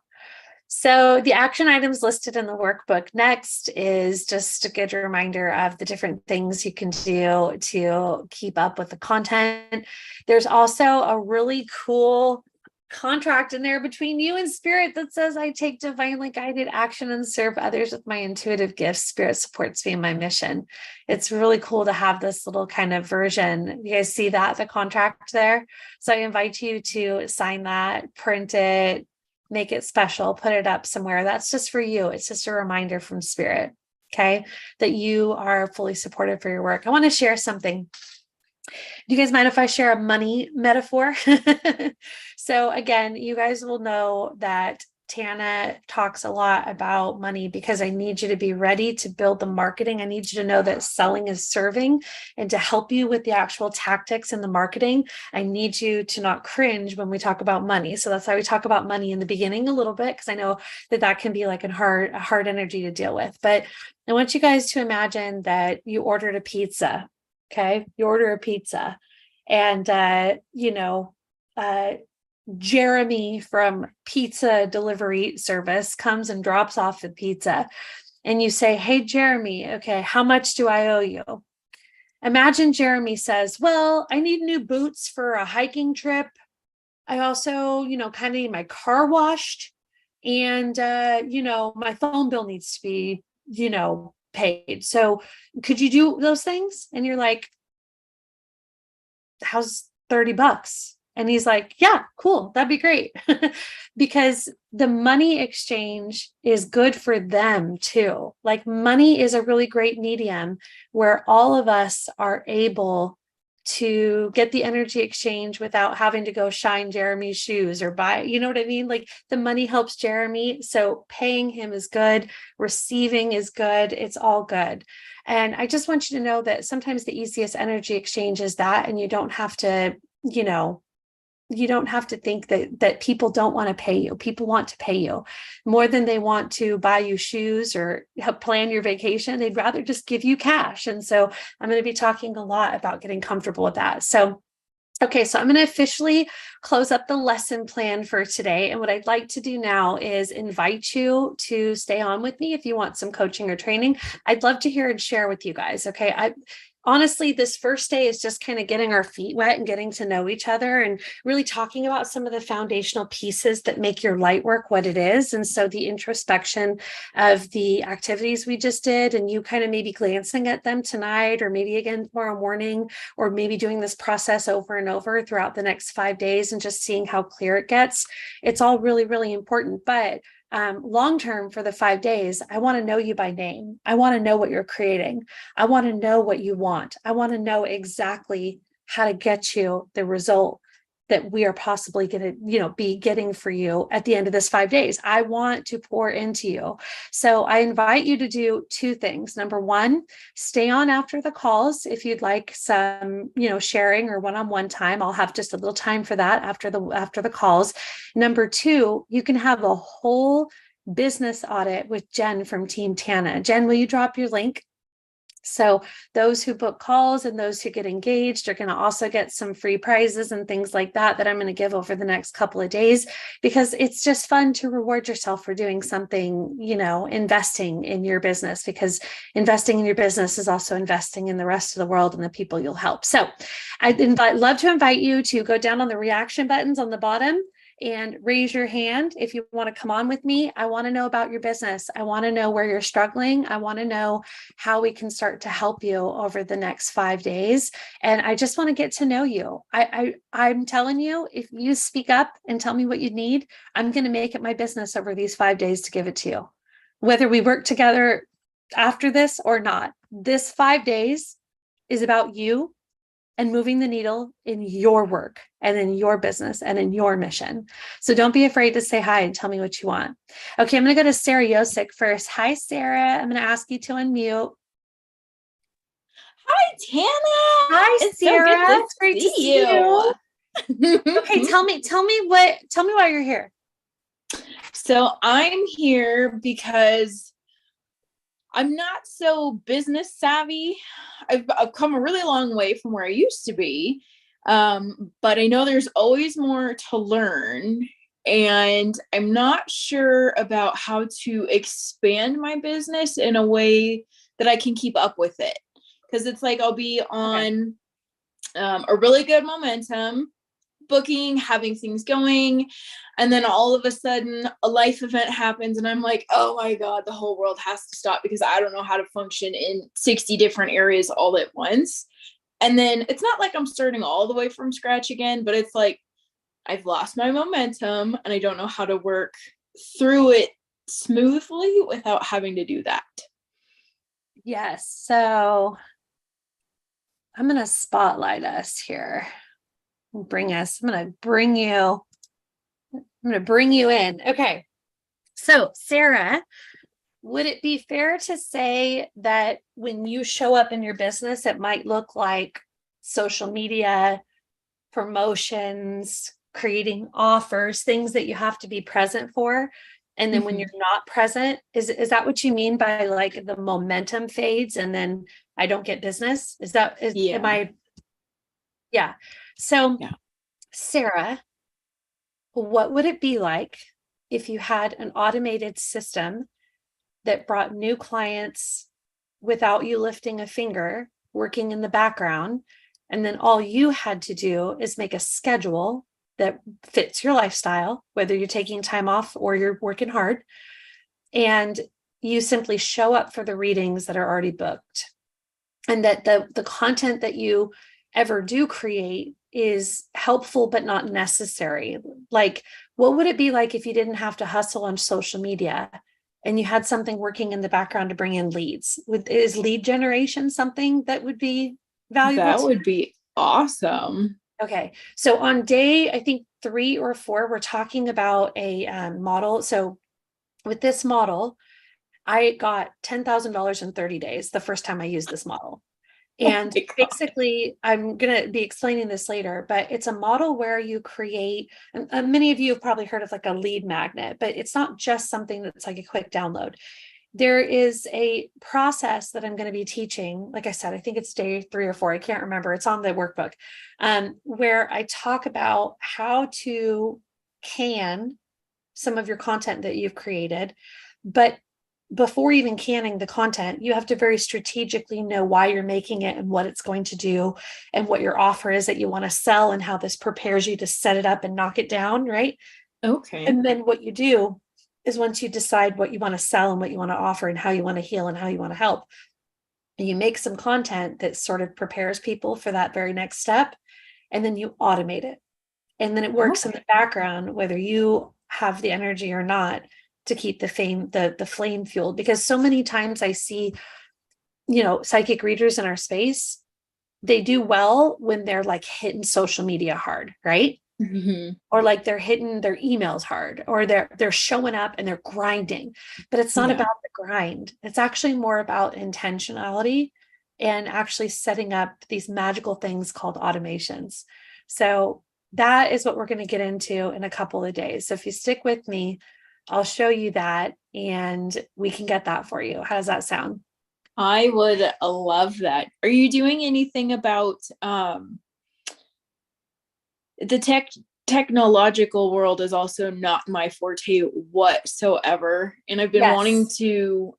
So the action items listed in the workbook next is just a good reminder of the different things you can do to keep up with the content. There's also a really cool contract in there between you and spirit that says, I take divinely guided action and serve others with my intuitive gifts. Spirit supports me in my mission. It's really cool to have this little kind of version. You guys see that, the contract there? So I invite you to sign that, print it, make it special, put it up somewhere. That's just for you. It's just a reminder from spirit, okay, that you are fully supported for your work. I want to share something. Do you guys mind if I share a money metaphor? So again, you guys will know that Tana talks a lot about money because I need you to be ready to build the marketing. I need you to know that selling is serving, and to help you with the actual tactics and the marketing, I need you to not cringe when we talk about money. So that's why we talk about money in the beginning a little bit, because I know that that can be like a hard energy to deal with. But I want you guys to imagine that you ordered a pizza. Okay, you order a pizza, and Jeremy from pizza delivery service comes and drops off the pizza, and you say, hey, Jeremy, okay, how much do I owe you? Imagine Jeremy says, well, I need new boots for a hiking trip. I also, kind of need my car washed, and, my phone bill needs to be, paid. So could you do those things? And you're like, how's $30? And he's like, yeah, cool. That'd be great. Because the money exchange is good for them too. Like, money is a really great medium where all of us are able to get the energy exchange without having to go shine Jeremy's shoes or buy, you know what I mean? Like, the money helps Jeremy. So paying him is good. Receiving is good. It's all good. And I just want you to know that sometimes the easiest energy exchange is that, and you don't have to, you don't have to think that people don't want to pay you. People want to pay you more than they want to buy you shoes or help plan your vacation. They'd rather just give you cash. And so I'm going to be talking a lot about getting comfortable with that. So, okay, so I'm going to officially close up the lesson plan for today. And what I'd like to do now is invite you to stay on with me if you want some coaching or training. I'd love to hear and share with you guys. Okay. Honestly, this first day is just kind of getting our feet wet and getting to know each other and really talking about some of the foundational pieces that make your light work what it is. And so the introspection of the activities we just did, and you kind of maybe glancing at them tonight, or maybe again tomorrow morning, or maybe doing this process over and over throughout the next 5 days and just seeing how clear it gets. It's all really, really important. But long term, for the 5 days, I want to know you by name. I want to know what you're creating. I want to know what you want. I want to know exactly how to get you the result that we are possibly going to, be getting for you at the end of this 5 days. I want to pour into you. So I invite you to do two things. Number one, stay on after the calls. If you'd like some, sharing or one-on-one time, I'll have just a little time for that after the calls. Number two, you can have a whole business audit with Jen from Team Tana. Jen, will you drop your link? So those who book calls and those who get engaged are going to also get some free prizes and things like that I'm going to give over the next couple of days, because it's just fun to reward yourself for doing something, investing in your business, because investing in your business is also investing in the rest of the world and the people you'll help. So I'd love to invite you to go down on the reaction buttons on the bottom and raise your hand if you want to come on with me. I want to know about your business. I want to know where you're struggling. I want to know how we can start to help you over the next 5 days. And I just want to get to know you. I'm telling you, if you speak up and tell me what you need, I'm going to make it my business over these 5 days to give it to you. Whether we work together after this or not, this 5 days is about you and moving the needle in your work and in your business and in your mission. So don't be afraid to say hi and tell me what you want. Okay, I'm going to go to Sarah Yosik first. Hi, Sarah. I'm going to ask you to unmute. Hi, Tana. Hi, it's Sarah. So good to it's great see to see you. Okay, tell me why you're here. So I'm here because I'm not so business savvy. I've come a really long way from where I used to be. But I know there's always more to learn, and I'm not sure about how to expand my business in a way that I can keep up with it. Because it's like I'll be on a really good momentum, booking, having things going, and then all of a sudden a life event happens and I'm like, oh my God, the whole world has to stop because I don't know how to function in 60 different areas all at once. And then it's not like I'm starting all the way from scratch again, but it's like I've lost my momentum and I don't know how to work through it smoothly without having to do that. Yes. So I'm going to spotlight us here. I'm going to bring you in. Okay. So Sarah, would it be fair to say that when you show up in your business, it might look like social media, promotions, creating offers, things that you have to be present for? And then when you're not present, is that what you mean by like the momentum fades and then I don't get business? Yeah. So yeah. Sarah, what would it be like if you had an automated system that brought new clients without you lifting a finger, working in the background, and then all you had to do is make a schedule that fits your lifestyle, whether you're taking time off or you're working hard, and you simply show up for the readings that are already booked, and that the content that you ever do create is helpful but not necessary? Like, what would it be like if you didn't have to hustle on social media and you had something working in the background to bring in leads? Is lead generation something that would be valuable? That would be awesome. Okay. So on day, I think 3 or 4, we're talking about a model. So with this model, I got $10,000 in 30 days the first time I used this model. And basically, I'm going to be explaining this later, but it's a model where you create, and many of you have probably heard of like a lead magnet, but it's not just something that's like a quick download. There is a process that I'm going to be teaching. Like I said, I think it's day 3 or 4. I can't remember. It's on the workbook, where I talk about how to can some of your content that you've created. But before even canning the content, you have to very strategically know why you're making it and what it's going to do and what your offer is that you want to sell and how this prepares you to set it up and knock it down, right? Okay. And then what you do is once you decide what you want to sell and what you want to offer and how you want to heal and how you want to help, you make some content that sort of prepares people for that very next step, and then you automate it. And then it works in the background, whether you have the energy or not, to keep the flame fueled. Because so many times I see, psychic readers in our space, they do well when they're like hitting social media hard, right? or like they're hitting their emails hard, or they're showing up and they're grinding. But it's not about the grind. It's actually more about intentionality and actually setting up these magical things called automations. So that is what we're going to get into in a couple of days. So if you stick with me, I'll show you that and we can get that for you. How does that sound? I would love that. Are you doing anything about the technological world is also not my forte whatsoever. And I've been wanting to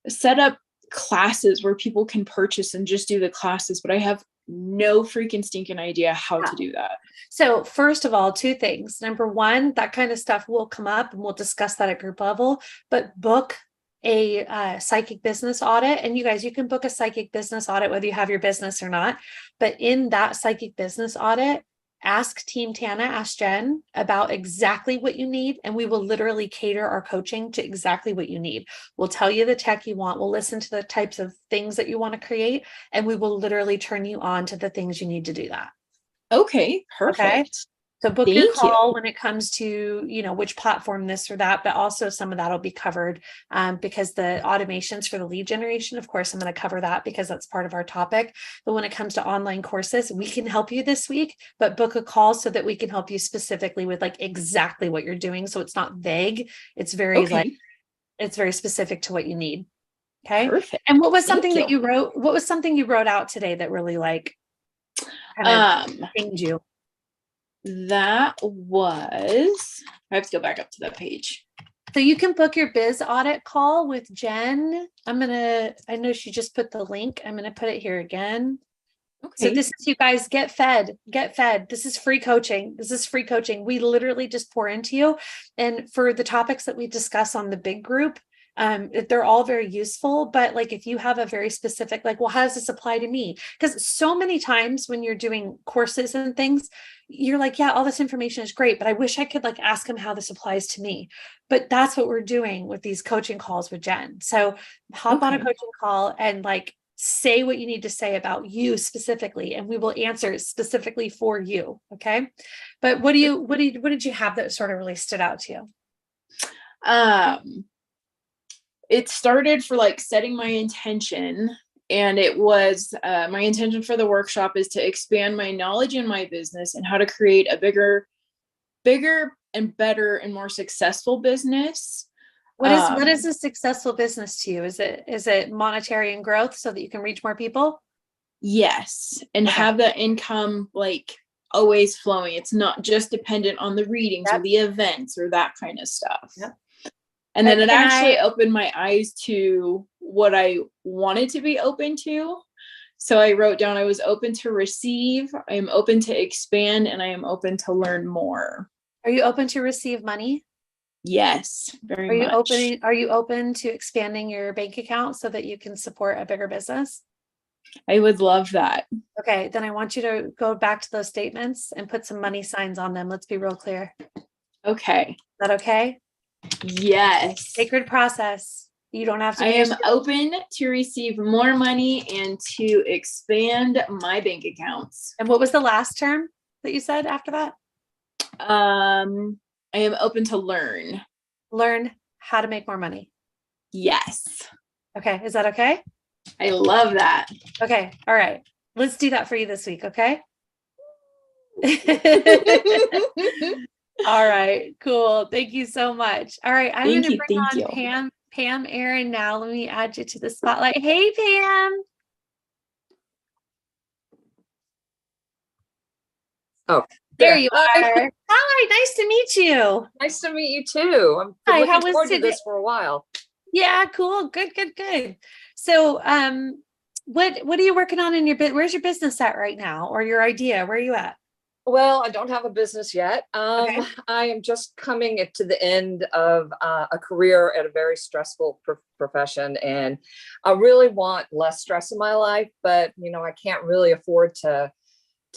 set up classes where people can purchase and just do the classes, but I have no freaking stinking idea how to do that. So first of all, two things. Number one, that kind of stuff will come up and we'll discuss that at group level, but book a psychic business audit. And you guys, you can book a psychic business audit, whether you have your business or not, but in that psychic business audit, ask Team Tana, ask Jen about exactly what you need. And we will literally cater our coaching to exactly what you need. We'll tell you the tech you want. We'll listen to the types of things that you want to create. And we will literally turn you on to the things you need to do that. Okay, perfect. Okay? So book your call when it comes to, which platform, this or that, but also some of that will be covered because the automations for the lead generation, of course, I'm going to cover that because that's part of our topic. But when it comes to online courses, we can help you this week, but book a call so that we can help you specifically with like exactly what you're doing. So it's not vague. It's very it's very specific to what you need. Okay. Perfect. And what was something that you wrote? What was something you wrote out today that really kind of pinged you? That was, I have to go back up to that page. So you can book your biz audit call with Jen. I know she just put the link. I'm going to put it here again. Okay. So this is, you guys, get fed. This is free coaching. We literally just pour into you. And for the topics that we discuss on the big group, they're all very useful, but like if you have a very specific, like, well, how does this apply to me? Because so many times when you're doing courses and things, you're like, yeah, all this information is great, but I wish I could like ask them how this applies to me. But that's what we're doing with these coaching calls with Jen. So hop on a coaching call and like say what you need to say about you specifically, and we will answer specifically for you. Okay. But what did you have that sort of really stood out to you? It started for like setting my intention, and it was my intention for the workshop is to expand my knowledge in my business and how to create a bigger and better and more successful business. What is a successful business to you? Is it monetary and growth so that you can reach more people? Yes. And have the income like always flowing. It's not just dependent on the readings or the events or that kind of stuff. Yep. And then it actually opened my eyes to what I wanted to be open to. So I wrote down, I was open to receive, I am open to expand, and I am open to learn more. Are you open to receive money? Yes, very much. Are you open to expanding your bank account so that you can support a bigger business? I would love that. Okay, then I want you to go back to those statements and put some money signs on them. Let's be real clear. Okay. Is that okay? Yes. Sacred process. You don't have to. I am open to receive more money and to expand my bank accounts. And what was the last term that you said after that? I am open to learn. Learn how to make more money. Yes. Okay. Is that okay? I love that. Okay. All right. Let's do that for you this week. Okay. All right, cool. Thank you so much. All right, I'm going to bring on Pam Aaron now. Let me add you to the spotlight. Hey, Pam. Oh, there you are. Hi, nice to meet you. Nice to meet you too. I'm looking forward to this for a while. Yeah, cool. Good. So, what are you working on in your business? Where's your business at right now, or your idea? Where are you at? Well, I don't have a business yet. I am just coming to the end of a career at a very stressful profession, and I really want less stress in my life, but I can't really afford to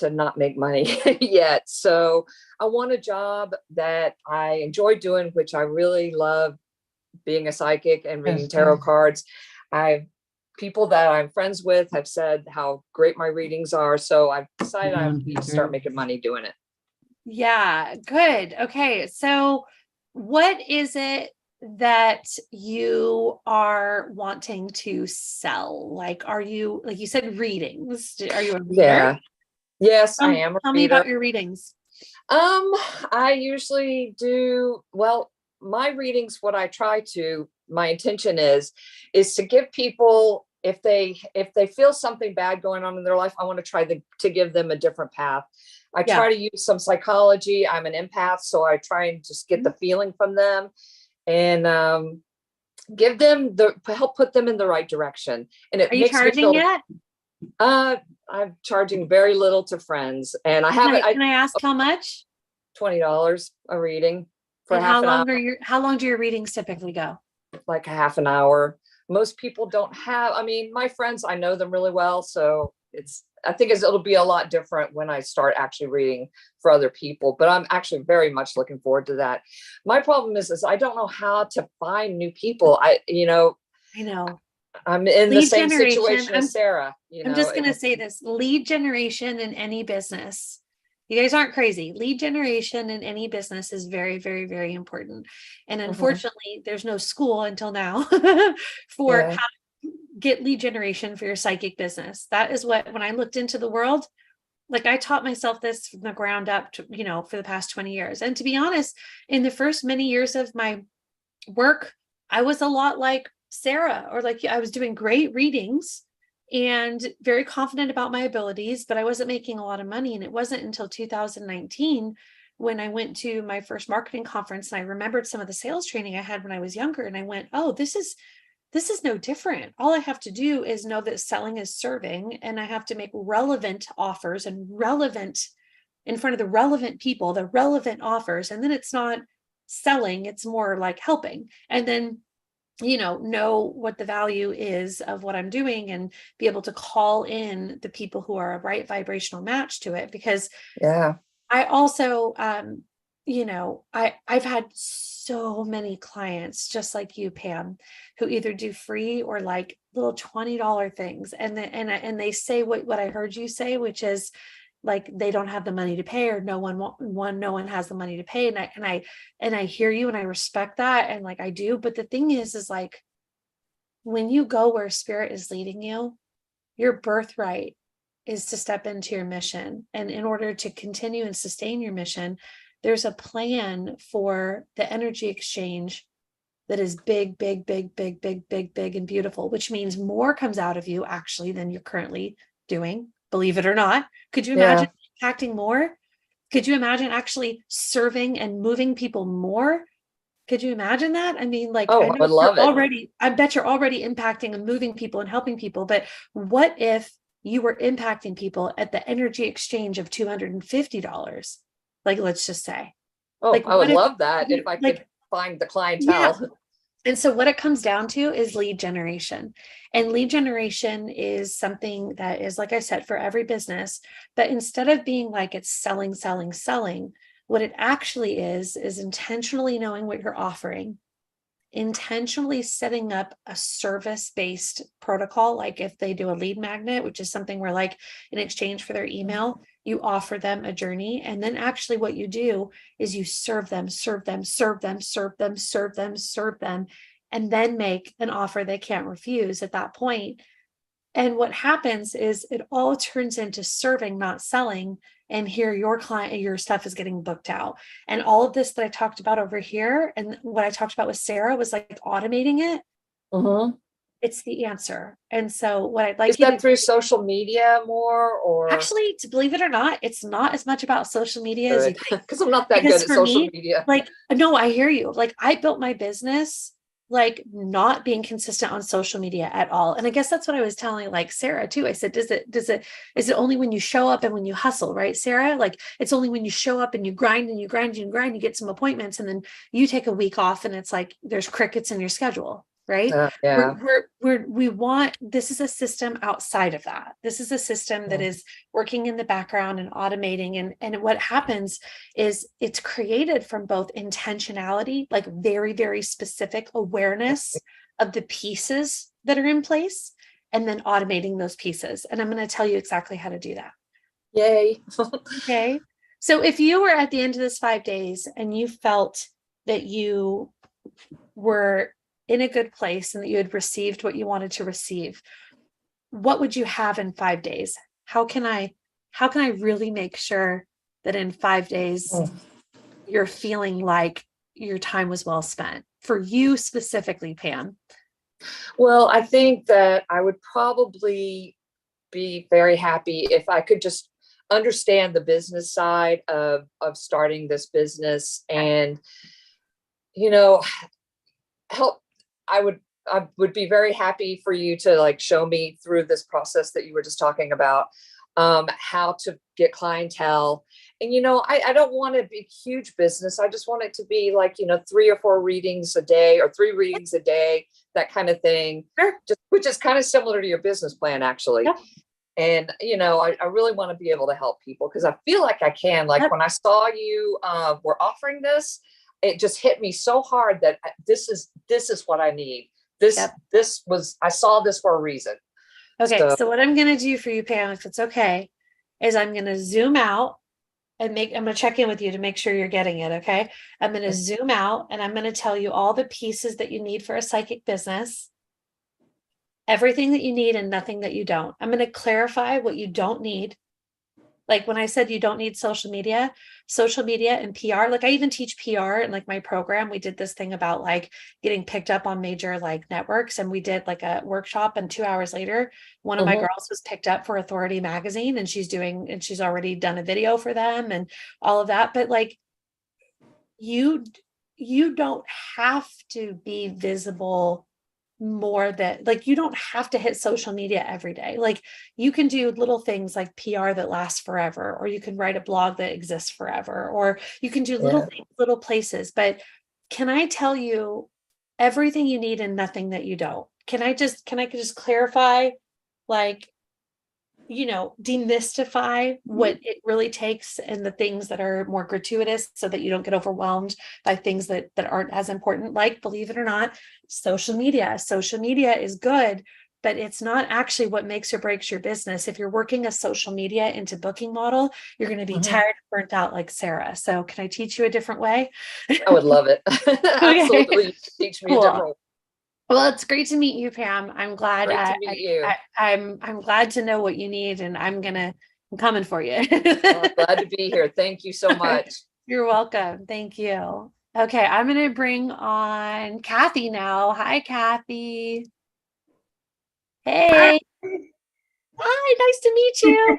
not make money yet. So I want a job that I enjoy doing, which I really love, being a psychic and reading tarot cards. People that I'm friends with have said how great my readings are. So I've decided I need to start making money doing it. Yeah, good. Okay. So what is it that you are wanting to sell? Like, are you, like you said, readings? Are you a reader? Yeah. Yes, I am a Tell me reader. about your readings. I usually do, well, my readings, what I try to, my intention is to give people, if they feel something bad going on in their life, I want to try to give them a different path. I Yeah. try to use some psychology. I'm an empath, so I try and just get the feeling from them and give them help put them in the right direction. And it Are you makes me charging feel, yet? I'm charging very little to friends, and I haven't, Can I ask how much? $20 a reading for And half an hour, how long do your readings typically go? like a half an hour. Most people don't have, I mean, my friends, I know them really well. So I think it'll be a lot different when I start actually reading for other people, but I'm actually very much looking forward to that. My problem is I don't know how to find new people. I know. I'm in the Lead same generation. situation as Sarah, I'm just going to say this: lead generation in any business. You guys aren't crazy. Lead generation in any business is very, very, very important. And unfortunately, there's no school until now for how to get lead generation for your psychic business. That is what, when I looked into the world, like I taught myself this from the ground up, for the past 20 years. And to be honest, in the first many years of my work, I was a lot like Sarah, or like I was doing great readings and very confident about my abilities, but I wasn't making a lot of money. And it wasn't until 2019 when I went to my first marketing conference and I remembered some of the sales training I had when I was younger. And I went, oh, this is no different. All I have to do is know that selling is serving, and I have to make relevant offers and relevant in front of the relevant people, the relevant offers. And then it's not selling, it's more like helping. And then know what the value is of what I'm doing and be able to call in the people who are a right vibrational match to it. Because I also, I've had so many clients just like you, Pam, who either do free or like little $20 things. And they say what I heard you say, which is like, they don't have the money to pay, or no one has the money to pay. And I hear you and I respect that. And like, I do. But the thing is like, when you go where spirit is leading you, your birthright is to step into your mission. And in order to continue and sustain your mission, there's a plan for the energy exchange that is big, big, big, big, big, big, big, and beautiful, which means more comes out of you actually than you're currently doing. Believe it or not. Could you imagine impacting more? Could you imagine actually serving and moving people more? Could you imagine that? I mean, like, I would love it. I bet you're already impacting and moving people and helping people. But what if you were impacting people at the energy exchange of $250? Like, let's just say. I would love that if I could find the clientele. Yeah. And so what it comes down to is lead generation. And lead generation is something that is, like I said, for every business. But instead of being like it's selling, selling, selling, what it actually is intentionally knowing what you're offering, intentionally setting up a service-based protocol. Like if they do a lead magnet, which is something where like in exchange for their email, you offer them a journey. And then actually what you do is you serve them, and then make an offer they can't refuse at that point. And what happens is it all turns into serving, not selling. And here your client, your stuff is getting booked out. And all of this that I talked about over here, and what I talked about with Sarah was like automating it. It's the answer. And so what I'd like is that through social media more, or actually, to believe it or not, it's not as much about social media as you think. Because I'm not that good at social media. Like, no, I hear you. Like I built my business like not being consistent on social media at all. And I guess that's what I was telling like Sarah too. I said, is it only when you show up and when you hustle, right, Sarah? Like it's only when you show up and you grind and you grind and you grind, you get some appointments, and then you take a week off and it's like there's crickets in your schedule, right? We want, this is a system outside of that. This is a system that is working in the background and automating. And what happens is it's created from both intentionality, like very, very specific awareness of the pieces that are in place, and then automating those pieces. And I'm going to tell you exactly how to do that. Yay. Okay. So if you were at the end of this 5 days and you felt that you were in a good place and that you had received what you wanted to receive, what would you have in 5 days? How can I really make sure that in 5 days you're feeling like your time was well spent for you specifically, Pam? Well, I think that I would probably be very happy if I could just understand the business side of starting this business, and help. I would be very happy for you to like show me through this process that you were just talking about, how to get clientele. And I don't want a big huge business. I just want it to be like 3 or 4 readings a day, or 3 readings a day, that kind of thing. Sure. Just, which is kind of similar to your business plan, actually. Yep. And I really want to be able to help people, because I feel like I can. Like, Yep. when I saw you were offering this, it just hit me so hard that this is what I need. Yep. I saw this for a reason. Okay, so what I'm going to do for you, Pam, if it's okay, is I'm going to zoom out and I'm going to check in with you to make sure you're getting it. Okay. I'm going to zoom out and I'm going to tell you all the pieces that you need for a psychic business, everything that you need and nothing that you don't. I'm going to clarify what you don't need. Like when I said you don't need social media and PR, like I even teach PR in like my program. We did this thing about like getting picked up on major like networks, and we did like a workshop, and 2 hours later, one of my girls was picked up for Authority magazine, and she's already done a video for them and all of that. But like you don't have to be visible more, that like you don't have to hit social media every day. Like you can do little things like PR that lasts forever, or you can write a blog that exists forever, or you can do little things, little places. But can I tell you everything you need and nothing that you don't? Can I just clarify, like, demystify what it really takes, and the things that are more gratuitous, so that you don't get overwhelmed by things that aren't as important. Like, believe it or not, social media is good, but it's not actually what makes or breaks your business. If you're working a social media into booking model, you're going to be tired and burnt out like Sarah. So can I teach you a different way? I would love it. Absolutely. You can teach me a different way. Well, it's great to meet you, Pam. I'm glad. Great to meet you. I'm glad to know what you need, and I'm coming for you. I'm glad to be here. Thank you so much. You're welcome. Thank you. Okay, I'm going to bring on Kathy now. Hi, Kathy. Hey. Hi, nice to meet you.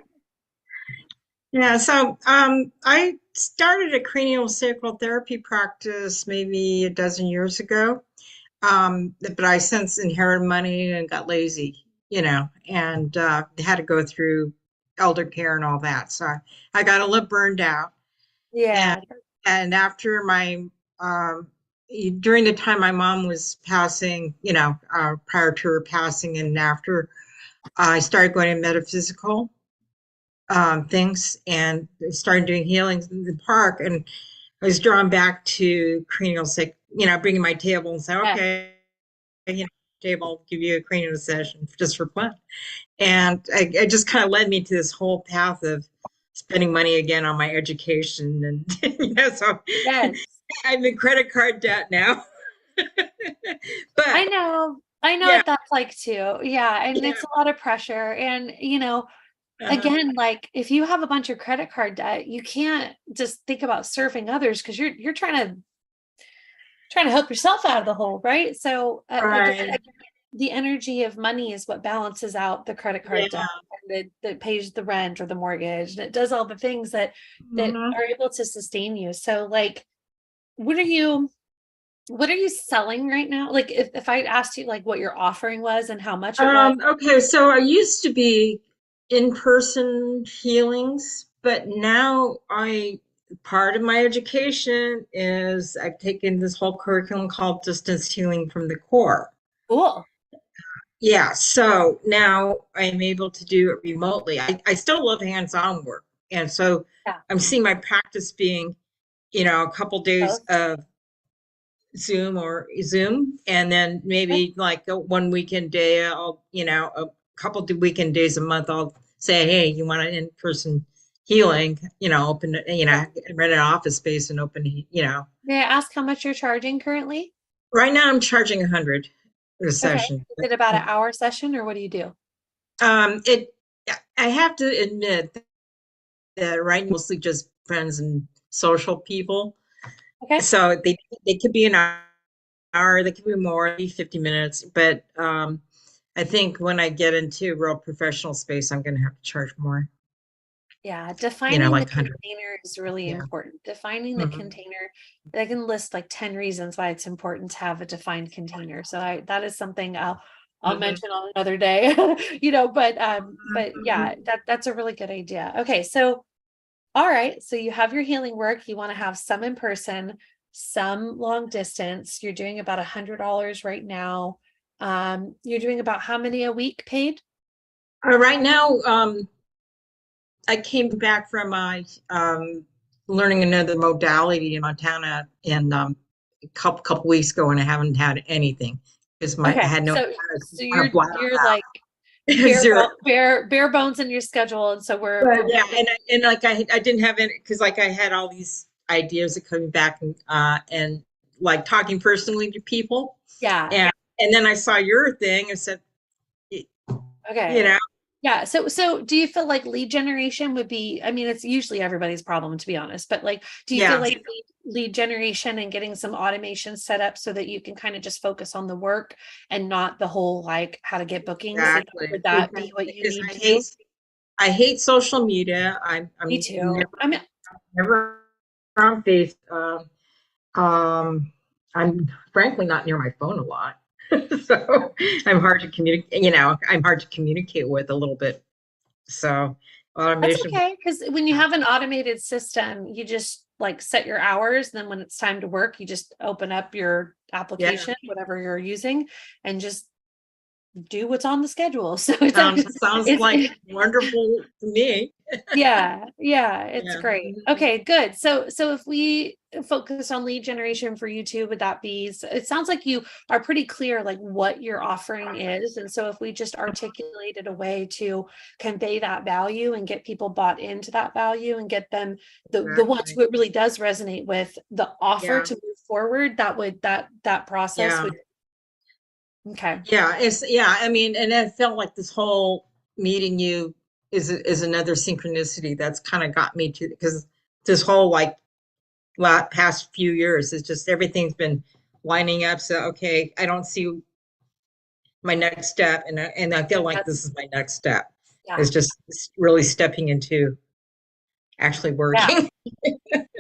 Yeah, so I started a cranial sacral therapy practice maybe a dozen years ago. But I since inherited money and got lazy, and had to go through elder care and all that. So I got a little burned out. Yeah. And after during the time my mom was passing, prior to her passing and after, I started going to metaphysical things and started doing healings in the park. And I was drawn back to cranial bringing my table and say, okay, table, give you a cranial session just for fun. And it just kind of led me to this whole path of spending money again on my education. And, so yes. I'm in credit card debt now. But I know what that's like too. Yeah. And it's a lot of pressure. And, again, like if you have a bunch of credit card debt, you can't just think about serving others, because you're trying to help yourself out of the hole, right? So again, the energy of money is what balances out the credit card debt, and that pays the rent or the mortgage, and it does all the things that are able to sustain you. So like, what are you selling right now? Like if I asked you like what your offering was and how much it was. Okay, so I used to be in-person healings, but now part of my education is I've taken this whole curriculum called distance healing from the core. Cool. Yeah, so now I'm able to do it remotely. I still love hands-on work. And so I'm seeing my practice being, a couple days of Zoom, and then maybe like one weekend day, I'll, a couple of weekend days a month, I'll say, hey, you want an in-person healing, open, rent an office space and open, May I ask how much you're charging currently? right now I'm charging 100 a Okay. session. Is it about an hour session or what do you do? It, I have to admit that right now, mostly just friends and social people. Okay. So they could be an hour, they could be more, maybe 50 minutes. But I think when I get into real professional space, I'm going to have to charge more, Yeah, defining the like 100. container is really Yeah. important. Defining the Mhm. container, I can list like 10 reasons why it's important to have a defined container. So that is something I'll Mhm. mention on another day, but yeah, that's a really good idea. Okay, so all right, so you have your healing work, you want to have some in person, some long distance. You're doing about $100 right now. You're doing about how many a week paid? Right now, I came back from learning another modality in Montana and a couple weeks ago, and I haven't had anything because I Okay, had no so kind of black you're out. like bare Zero. bare bones in your schedule, and so we're But yeah, and like I didn't have any because like I had all these ideas of coming back and like talking personally to people, yeah. and then I saw your thing and said, you Okay. know, Yeah. So do you feel like lead generation would be, I mean, it's usually everybody's problem, to be honest, but like, do you feel yeah, like lead generation and getting some automation set up so that you can kind of just focus on the work and not the whole like how to get bookings? Like, exactly. would that be what you Because need to do? I hate social media. Me I'm too. I mean, never on face. Um, I'm frankly not near my phone a lot, so I'm hard to communicate. I'm hard to communicate with a little bit. So that's automation, okay. Because when you have an automated system, you just like set your hours. Then when it's time to work, you just open up your yeah, application, whatever you're using, and just do what's on the schedule. So it's sounds like it's wonderful to me. yeah, it's Yeah. great. Okay, good. So if we focus on lead generation for you too, would that be, it sounds like you are pretty clear like what your offering is. And so if we just articulated a way to convey that value and get people bought into that value and get them the ones Exactly. who it really does resonate with the offer Yeah, to move forward, that process yeah, would okay. yeah. I mean, and I felt like this whole meeting you is another synchronicity that's kind of got me to because this whole like past few years is just everything's been lining up. So okay, I don't see my next step, and I feel like That's this is my next step. yeah. Is just really stepping into actually Yeah. working.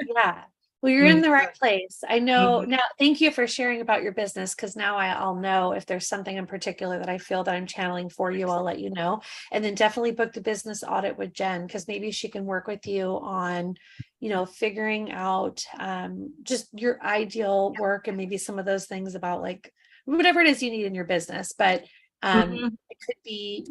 Yeah. Well, you're in Mhm. the right place. I know Mhm. now. Thank you for sharing about your business because now I'll know if there's something in particular that I feel that I'm channeling for you. I'll let you know. And then definitely book the business audit with Jen because maybe she can work with you on, figuring out just your ideal work and maybe some of those things about like whatever it is you need in your business. But Mhm. it could be,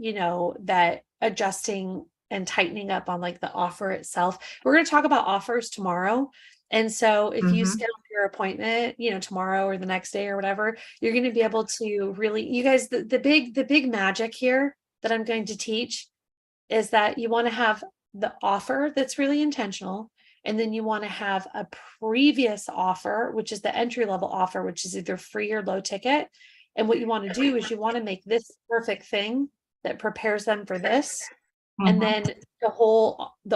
that adjusting and tightening up on like the offer itself. We're going to talk about offers tomorrow. And so if you Mhm. schedule your appointment, tomorrow or the next day or whatever, you're going to be able to really, you guys, the big magic here that I'm going to teach is that you want to have the offer that's really intentional. And then you want to have a previous offer, which is the entry level offer, which is either free or low ticket. And what you want to do is you want to make this perfect thing that prepares them for this, and Mhm. then the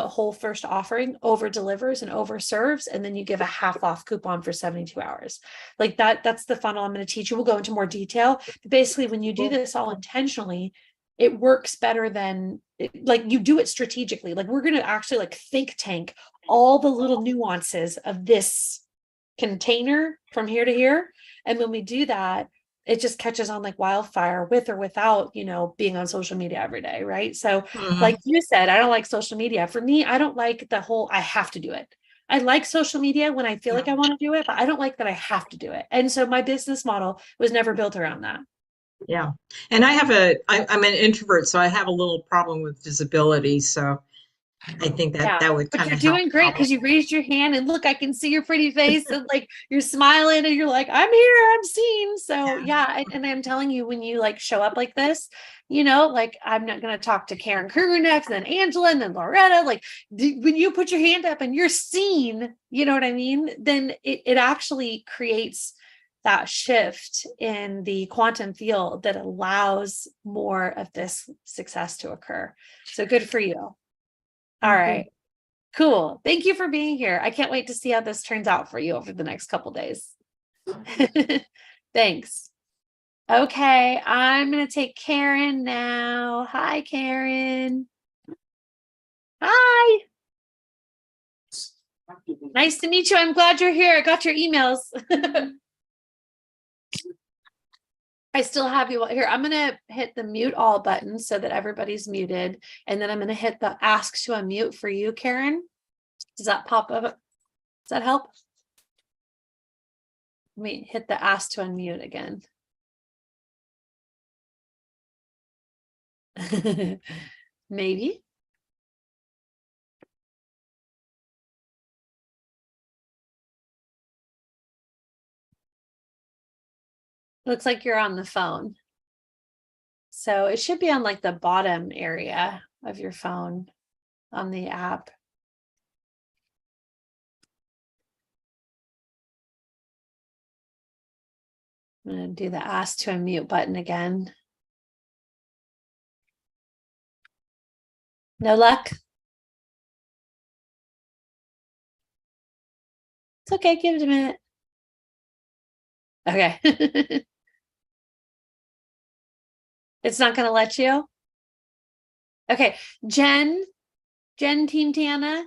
whole first offering over delivers and over serves, and then you give a half off coupon for 72 hours. Like that's the funnel I'm going to teach you. We'll go into more detail, but basically when you do this all intentionally, it works better than like you do it strategically. Like we're going to actually like think tank all the little nuances of this container from here to here, and when we do that, it just catches on like wildfire with or without, being on social media every day, right? So like Mhm. you said, I don't like social media. For me, I don't like the whole I have to do it. I like social media when I feel like I want to do it, but I don't like that I have to do it. And so my business model was never built around that. Yeah. And I'm an introvert, so I have a little problem with visibility. So I think that Yeah, that would but kind you're of help. doing great because you raised your hand and look, I can see your pretty face and like you're smiling and you're like, I'm here, I'm seen. So yeah, and I'm telling you, when you like show up like this, you know, like I'm not going to talk to Karen Kruger next, then Angela, and then Loretta. Like when you put your hand up and you're seen, you know what I mean? Then it actually creates that shift in the quantum field that allows more of this success to occur. So good for you. All right. Cool. Thank you for being here. I can't wait to see how this turns out for you over the next couple days. Thanks. Okay, I'm going to take Karen now. Hi, Karen. Hi. Nice to meet you. I'm glad you're here. I got your emails. I still have you here. I'm going to hit the mute all button so that everybody's muted. And then I'm going to hit the ask to unmute for you, Karen. Does that pop up? Does that help? Let me hit the ask to unmute again. Maybe. Looks like you're on the phone. So it should be on like the bottom area of your phone on the app. I'm going to do the ask to unmute button again. No luck. It's okay. Give it a minute. Okay. It's not going to let you. Okay. Jen, Team Tana,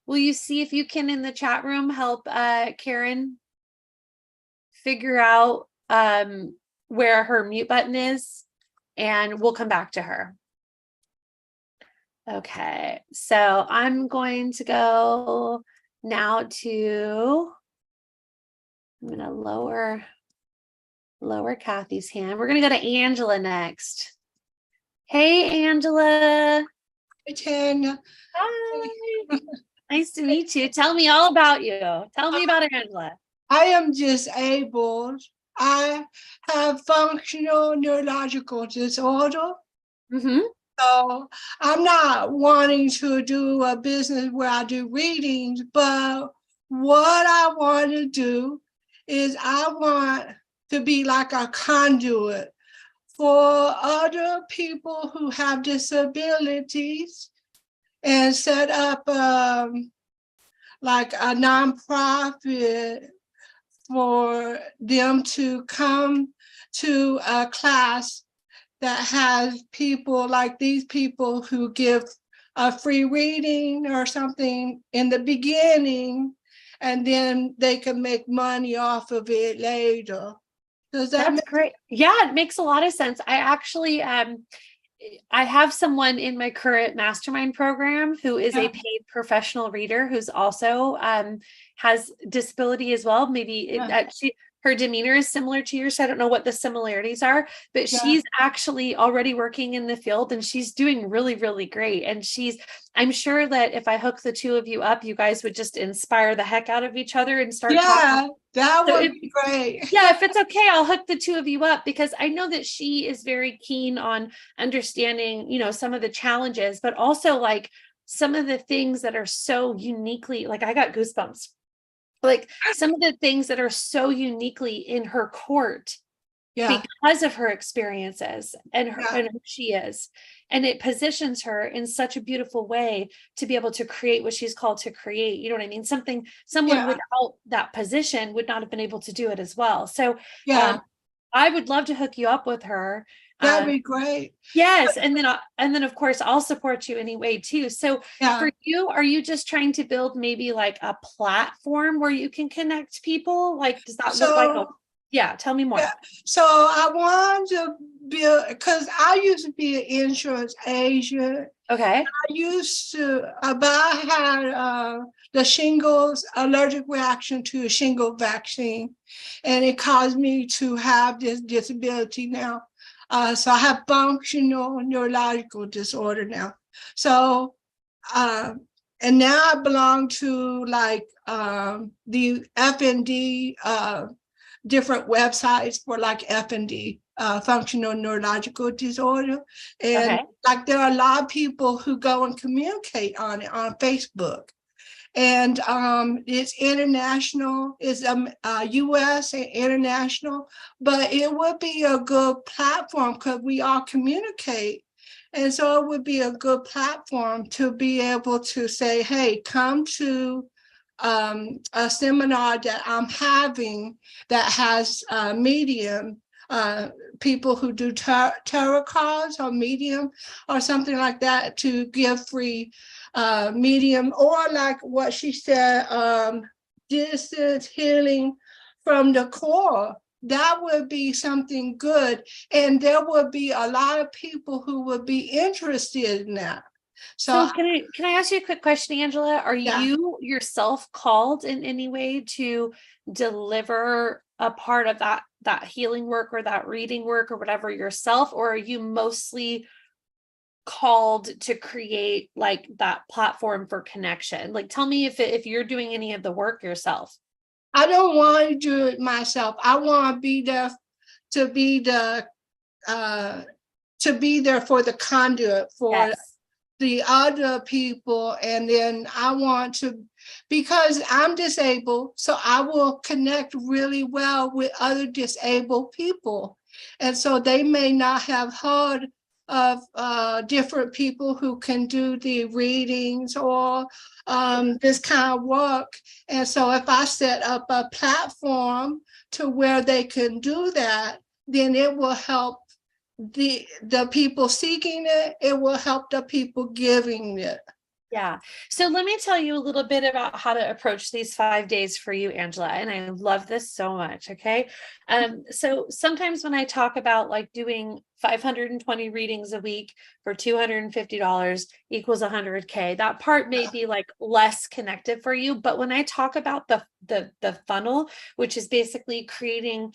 will you see if you can in the chat room help Karen figure out where her mute button is, and we'll come back to her. Okay, so I'm going to go now to, I'm going to lower Kathy's hand. We're going to go to Angela next. Hey, Angela. Hey, Tana. Hi. Nice to meet you. Tell me all about you. Tell me about Angela. I am disabled. I have functional neurological disorder. Mm-hmm. So I'm not wanting to do a business where I do readings, but what I want to do is I want to be like a conduit for other people who have disabilities and set up like a nonprofit for them to come to a class that has people like these people who give a free reading or something in the beginning, and then they can make money off of it later. Does that That's great. Yeah, it makes a lot of sense. I actually, I have someone in my current mastermind program who is a paid professional reader who's also has disability as well. Maybe her demeanor is similar to yours. So I don't know what the similarities are, but she's actually already working in the field and she's doing really, really great. And I'm sure that if I hook the two of you up, you guys would just inspire the heck out of each other and start talking. That would be great. Yeah, if it's okay, I'll hook the two of you up because I know that she is very keen on understanding, you know, some of the challenges, but also like some of the things that are so uniquely, like I got goosebumps, like some of the things that are so uniquely in her court because of her experiences and and who she is. And it positions her in such a beautiful way to be able to create what she's called to create. You know what I mean? Someone without that position would not have been able to do it as well. So I would love to hook you up with her. That'd be great. Yes. And then of course I'll support you anyway too. So for you, are you just trying to build maybe like a platform where you can connect people? Like, does that look like tell me more. So I want to build, because I used to be an insurance agent. Okay. I used to, but I had the shingles, allergic reaction to a shingle vaccine, and it caused me to have this disability now. So I have functional neurological disorder now. So and now I belong to like the FND, different websites for like FND, functional neurological disorder. And Okay. like there are a lot of people who go and communicate on it on Facebook. And it's international, it's US and international, but it would be a good platform because we all communicate. And so it would be a good platform to be able to say, hey, come to a seminar that I'm having that has medium, people who do tarot cards or medium or something like that to give free medium, or like what she said, distance healing from the core. That would be something good. And there would be a lot of people who would be interested in that. So can I ask you a quick question, Angela? Are Yeah. you yourself called in any way to deliver a part of that healing work or that reading work or whatever yourself, or are you mostly called to create like that platform for connection? Like, tell me if you're doing any of the work yourself. I don't want to do it myself. I want to be there to be the for the conduit for Yes. the other people. And then I want to, because I'm disabled, so I will connect really well with other disabled people. And so they may not have heard of different people who can do the readings or this kind of work. And so if I set up a platform to where they can do that, then it will help the people seeking it, it will help the people giving it. Yeah. So let me tell you a little bit about how to approach these 5 days for you, Angela. And I love this so much. Okay. So sometimes when I talk about like doing 520 readings a week for $250 equals 100K, that part may be like less connected for you. But when I talk about the funnel, which is basically creating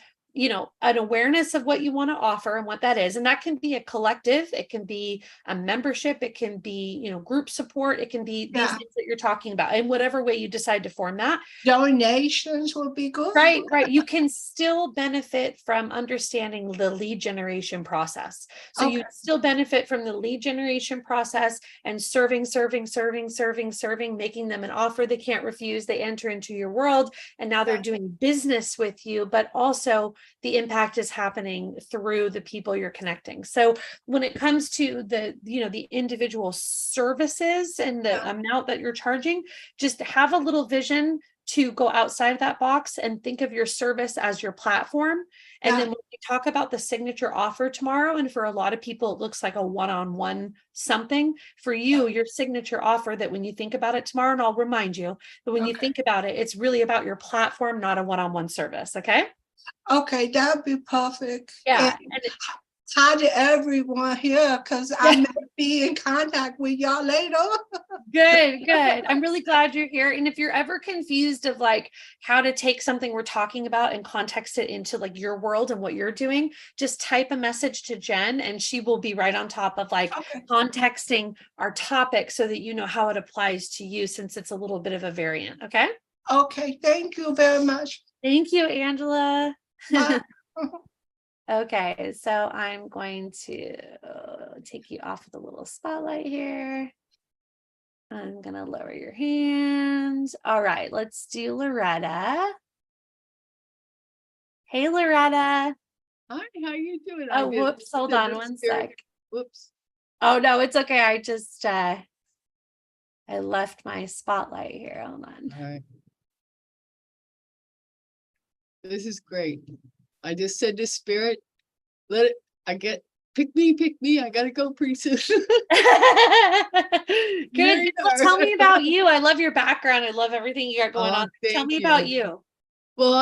an awareness of what you want to offer and what that is. And that can be a collective, it can be a membership, it can be, group support, it can be these things that you're talking about in whatever way you decide to form that. Donations would be good. Right. You can still benefit from understanding the lead generation process. So you still benefit from the lead generation process and serving, making them an offer they can't refuse. They enter into your world and now they're doing business with you, but also the impact is happening through the people you're connecting. So when it comes to the individual services and the amount that you're charging, just have a little vision to go outside of that box and think of your service as your platform. And then when we talk about the signature offer tomorrow, and for a lot of people, it looks like a one-on-one something. For you, your signature offer, that when you think about it tomorrow, and I'll remind you, but when you think about it, it's really about your platform, not a one-on-one service. Okay. Okay, that would be perfect. Yeah. And hi to everyone here, because I may be in contact with y'all later. Good. I'm really glad you're here. And if you're ever confused of like how to take something we're talking about and context it into like your world and what you're doing, just type a message to Jen and she will be right on top of like contexting our topic so that you know how it applies to you, since it's a little bit of a variant. Okay. Okay. Thank you very much. Thank you, Angela. Bye. Okay, so I'm going to take you off of the little spotlight here. I'm going to lower your hands. All right, let's do Loretta. Hey, Loretta. Hi, how you doing? Oh, whoops. Hold on one sec. Whoops. Oh, no, it's okay. I just, I left my spotlight here. Hold on. All right. This is great. I just said to Spirit, pick me. I gotta go pretty soon. Good. Well, tell me about you. I love your background. I love everything you got going on. Tell me about you. Well,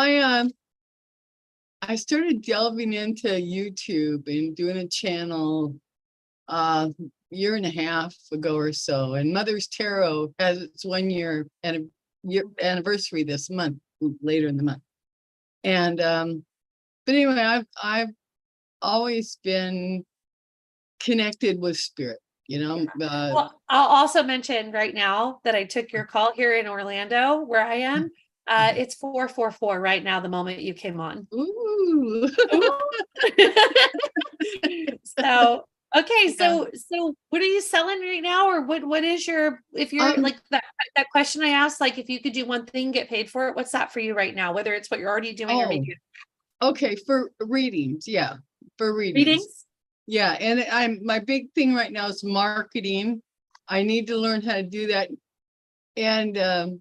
I started delving into YouTube and doing a channel year and a half ago or so. And Mother's Tarot has its 1 year anniversary this month, later in the month. And but anyway, I've always been connected with spirit, Well, I'll also mention right now that I took your call here in Orlando, where I am. It's 444 right now, the moment you came on. Ooh. So, okay. Yeah. So what are you selling right now? Or what is your, if you're like that question I asked, like if you could do one thing, get paid for it, what's that for you right now? Whether it's what you're already doing or maybe Okay, for readings. Yeah. For readings. Yeah. And my big thing right now is marketing. I need to learn how to do that. And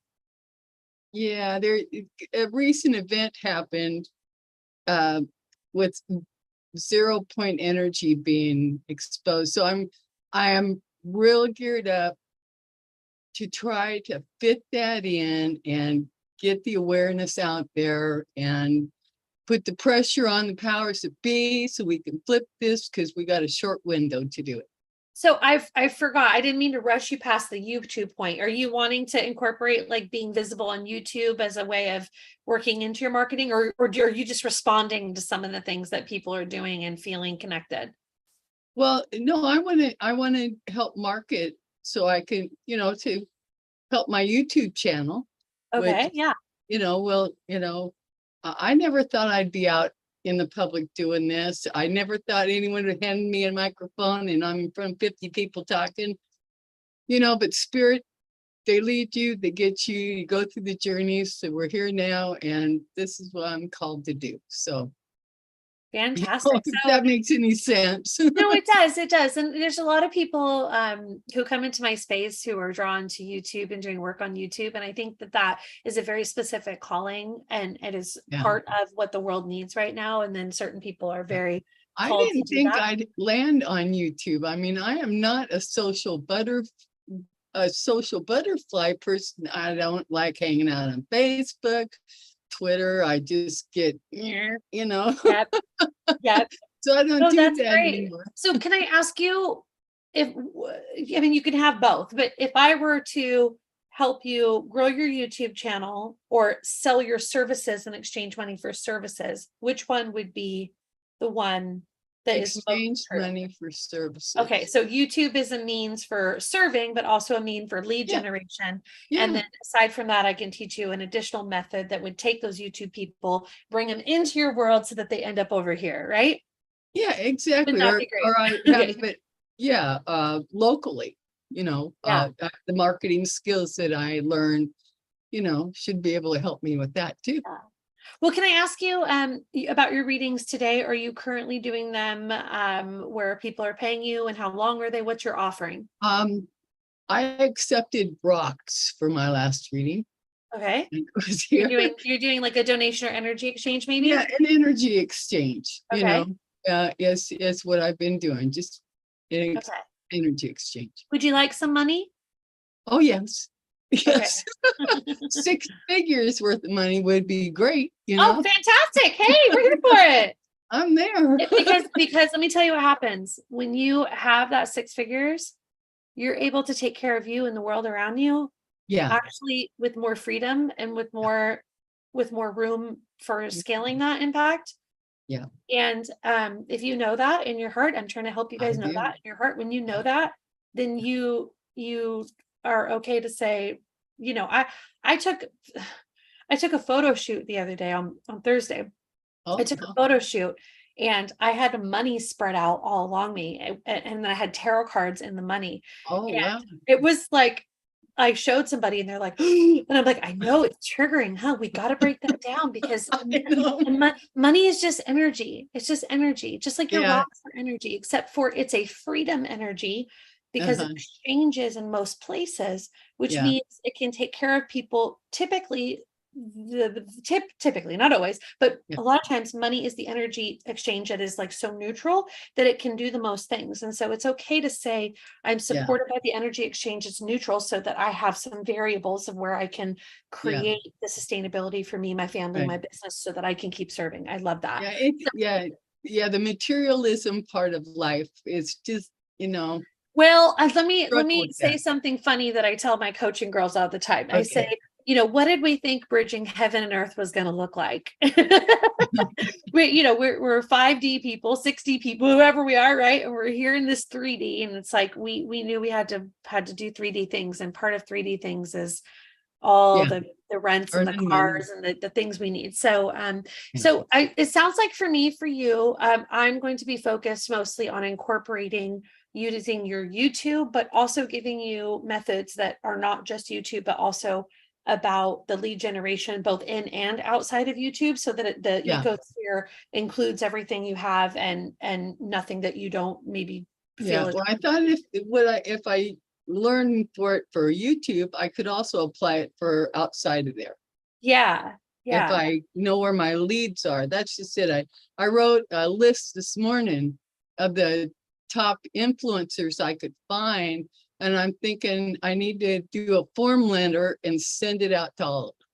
yeah, a recent event happened with 0 point energy being exposed. So I am real geared up to try to fit that in and get the awareness out there and put the pressure on the powers that be so we can flip this, because we got a short window to do it. So I forgot, I didn't mean to rush you past the YouTube point. Are you wanting to incorporate like being visible on YouTube as a way of working into your marketing, or are you just responding to some of the things that people are doing and feeling connected? Well, no, I want to help market so I can, to help my YouTube channel. Okay, which, yeah. I never thought I'd be out in the public doing this. I never thought anyone would hand me a microphone and I'm in front of 50 people talking, but spirit, they lead you, they get you, you go through the journeys. So we're here now, and this is what I'm called to do. So fantastic. if that makes any sense. No, it does. It does. And there's a lot of people who come into my space who are drawn to YouTube and doing work on YouTube. And I think that is a very specific calling, and it is part of what the world needs right now. And then certain people are very I didn't think I'd land on YouTube. I mean, I am not a social butterfly person. I don't like hanging out on Facebook, Twitter. I just get, Yep. So I don't do that anymore. So can I ask you you can have both, but if I were to help you grow your YouTube channel or sell your services and exchange money for services, which one would be the one that exchange money for services? Okay, so YouTube is a means for serving, but also a mean for lead generation. And then aside from that, I can teach you an additional method that would take those YouTube people, bring them into your world so that they end up over here, right? Yeah, exactly. Or I have it, locally, the marketing skills that I learned, should be able to help me with that too. Yeah. Well, can I ask you about your readings today? Are you currently doing them where people are paying you, and how long are they? What's your offering? I accepted rocks for my last reading. Okay. You're doing like a donation or energy exchange, maybe? Yeah, an energy exchange. Is what I've been doing. Just energy exchange. Would you like some money? Oh, yes. Yes. Okay. 6 figures worth of money would be great. Oh, fantastic. Hey, we're here for it. I'm there. because let me tell you what happens when you have that 6 figures. You're able to take care of you and the world around you. Yeah. Actually, with more freedom and with more room for scaling that impact. Yeah. And if you know that in your heart, I'm trying to help you guys know that in your heart. When you know that, then you are okay to say, I took a photo shoot the other day on Thursday. I took a photo shoot and I had money spread out all along me, and then I had tarot cards in the money. Oh, wow. It was like I showed somebody and they're like, and I'm like, I know it's triggering, huh? We got to break that down, because money is just energy. It's just energy, just like your rocks are energy, except for it's a freedom energy, because it exchanges in most places, which means it can take care of people. Typically, typically, not always, but a lot of times money is the energy exchange that is like so neutral that it can do the most things. And so it's okay to say, I'm supported by the energy exchange. It's neutral, so that I have some variables of where I can create the sustainability for me, my family, my business, so that I can keep serving. I love that. The materialism part of life is just, Well, let me say something funny that I tell my coaching girls all the time. I say, what did we think bridging heaven and earth was going to look like? We're 5D people, 6D people, whoever we are, right? And we're here in this 3D, and it's like we knew we had to do 3D things, and part of 3D things is all the rents and the cars and the things we need. So it sounds like for you, I'm going to be focused mostly on incorporating using your YouTube, but also giving you methods that are not just YouTube, but also about the lead generation, both in and outside of YouTube, so that the ecosphere includes everything you have and nothing that you don't maybe feel. Well, I thought if I learn for YouTube, I could also apply it for outside of there. If I know where my leads are. That's just it. I wrote a list this morning of the top influencers I could find, and I'm thinking I need to do a form letter and send it out to all of them.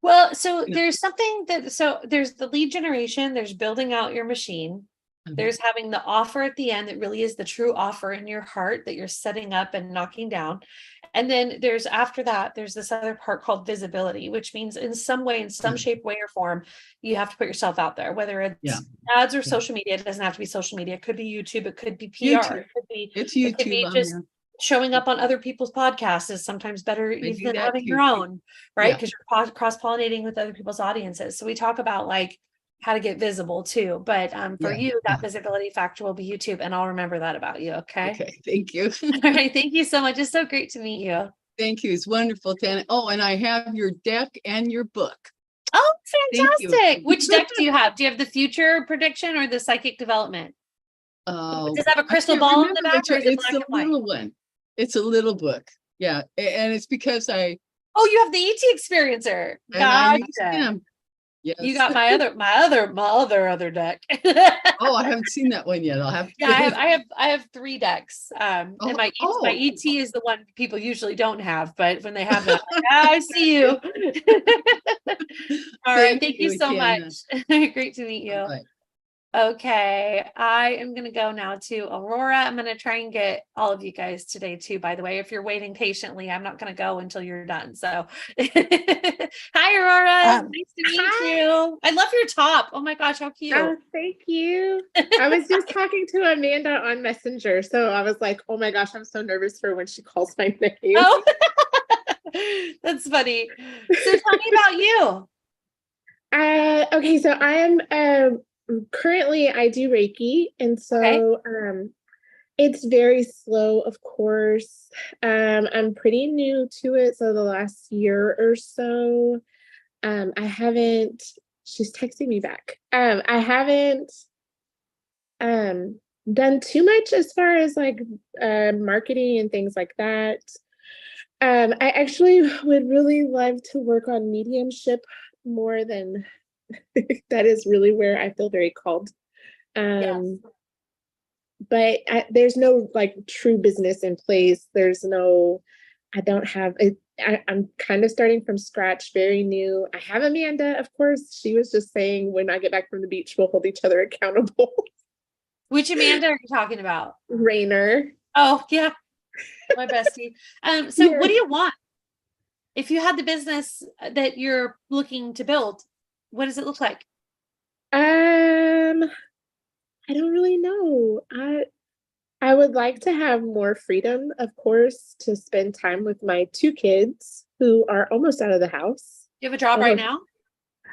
Well, so there's something there's the lead generation, there's building out your machine. There's having the offer at the end that really is the true offer in your heart that you're setting up and knocking down. And then there's after that, there's this other part called visibility, which means in some way, in some shape, way, or form, you have to put yourself out there, whether it's ads or social media. It doesn't have to be social media. It could be YouTube. It could be PR. It could be YouTube. It could be just showing up on other people's podcasts is sometimes better even than having your own, right? Because you're cross-pollinating with other people's audiences. So we talk about like how to get visible too. But for you, that visibility factor will be YouTube. And I'll remember that about you. Okay. Thank you. All right. Thank you so much. It's so great to meet you. Thank you. It's wonderful, Tana. Oh, and I have your deck and your book. Oh, fantastic. Which deck do you have? Do you have the future prediction or the psychic development? Does it have a crystal ball in the back? Or is it black and white? Little one. It's a little book. Yeah. And it's because you have the ET experiencer. Gotcha. Yes. You got my other deck. Oh, I haven't seen that one yet. I'll have to. I have 3 decks. And my ET is the one people usually don't have, but when they have that, I see you. All right. Thank you so much. Great to meet you. Right. Okay, I am going to go now to Aurora. I'm going to try and get all of you guys today too, by the way. If you're waiting patiently, I'm not going to go until you're done. So hi, Aurora. Nice to meet you. I love your top. Oh my gosh, how cute. Oh, thank you. I was just talking to Amanda on Messenger. So I was like, oh my gosh, I'm so nervous for when she calls my name. Oh, that's funny. So tell me about you. Okay, so I am currently I do Reiki, and so it's very slow, of course. I'm pretty new to it, so the last year or so, she's texting me back. I haven't done too much as far as like marketing and things like that. I actually would really love to work on mediumship more than that is really where I feel very called. But there's no like true business in place. I don't have it. I'm kind of starting from scratch, very new. I have Amanda, of course. She was just saying when I get back from the beach, we'll hold each other accountable. Which Amanda are you talking about? Rainer. Oh, yeah. My bestie. What do you want? If you had the business that you're looking to build, what does it look like? I don't really know. I would like to have more freedom, of course, to spend time with my 2 kids who are almost out of the house. You have a job right now?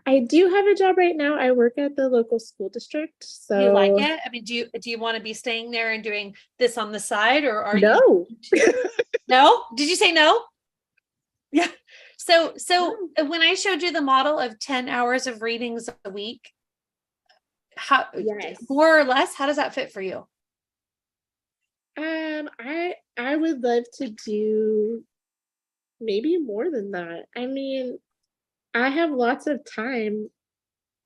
I do have a job right now. I work at the local school district. So you like it? I mean, do you want to be staying there and doing this on the side, or are you? No? Did you say no? Yeah. So when I showed you the model of 10 hours of readings a week, how more or less, how does that fit for you? I would love to do maybe more than that. I mean, I have lots of time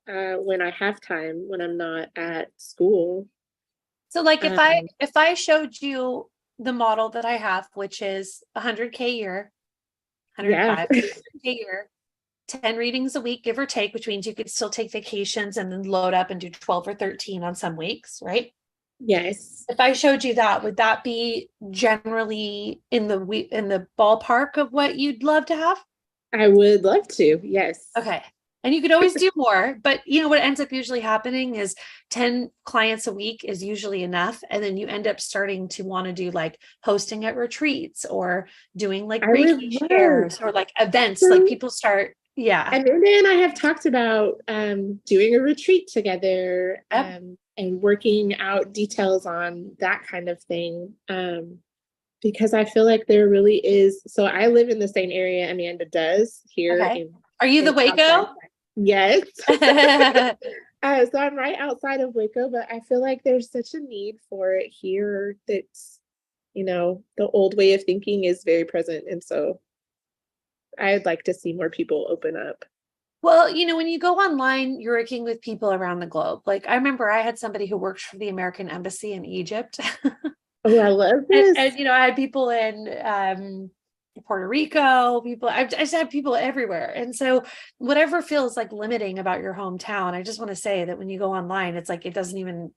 when I have time when I'm not at school. So like if I showed you the model that I have, which is 100K a year, 105K a year, 10 readings a week, give or take, which means you could still take vacations and then load up and do 12 or 13 on some weeks, right? Yes. If I showed you that, would that be generally in the ballpark of what you'd love to have? I would love to. Yes. Okay. And you could always do more, but you know what ends up usually happening is 10 clients a week is usually enough. And then you end up starting to want to do like hosting at retreats or doing like I would Reiki love. shares or like events, like people start. Yeah. And then I have talked about doing a retreat together Yep. and working out details on that kind of thing. Because I feel like there really is. So I live in the same area Amanda does here. Okay. Are you the Waco? Outside. Yes. So I'm right outside of Waco, but I feel like there's such a need for it here that's, you know, the old way of thinking is very present. And so I'd like to see more people open up. Well, you know, when you go online, you're working with people around the globe. Like I remember I had somebody who worked for the American Embassy in Egypt. Oh, I love this. And you know, I had people in Puerto Rico, I just have people everywhere. And so whatever feels like limiting about your hometown, I just want to say that when you go online, it's like it doesn't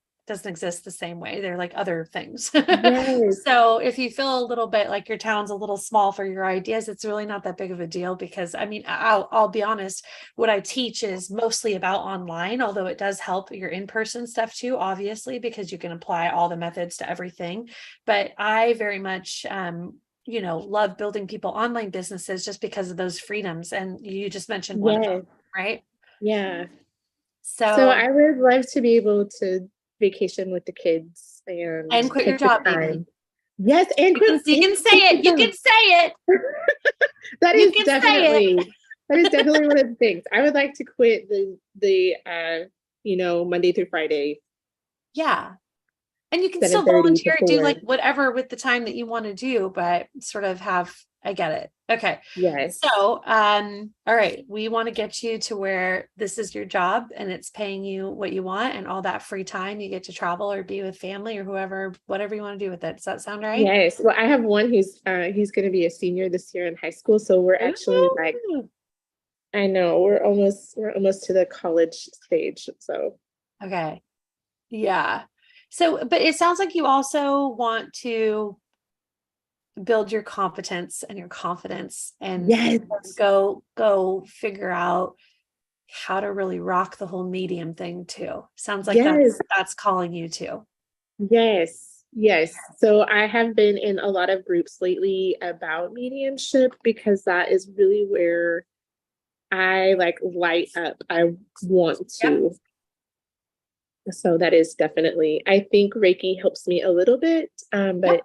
exist the same way. They're like other things. Yes. So if you feel a little bit like your town's a little small for your ideas, it's really not that big of a deal, because I mean, I'll be honest, what I teach is mostly about online, although it does help your in-person stuff too, obviously, because you can apply all the methods to everything. But I very much you know, love building people online businesses just because of those freedoms. And you just mentioned one of them, right? Yeah. So I would love to be able to vacation with the kids and quit your job, baby. Yes, and you can say it. You can say it. That is definitely one of the things. I would like to quit the you know, Monday through Friday. Yeah. And you can still volunteer, do like whatever with the time that you want to do, but sort of I get it. Okay. Yes. So, all right. We want to get you to where this is your job and it's paying you what you want, and all that free time you get to travel or be with family or whatever you want to do with it. Does that sound right? Yes. Well, I have one who's going to be a senior this year in high school. So we're actually like, I know we're almost to the college stage. So. Okay. Yeah. So, but it sounds like you also want to build your competence and your confidence and go figure out how to really rock the whole medium thing too. Sounds like that's calling you too. Yes. So I have been in a lot of groups lately about mediumship, because that is really where I like light up. I want to. So that is definitely, I think Reiki helps me a little bit, but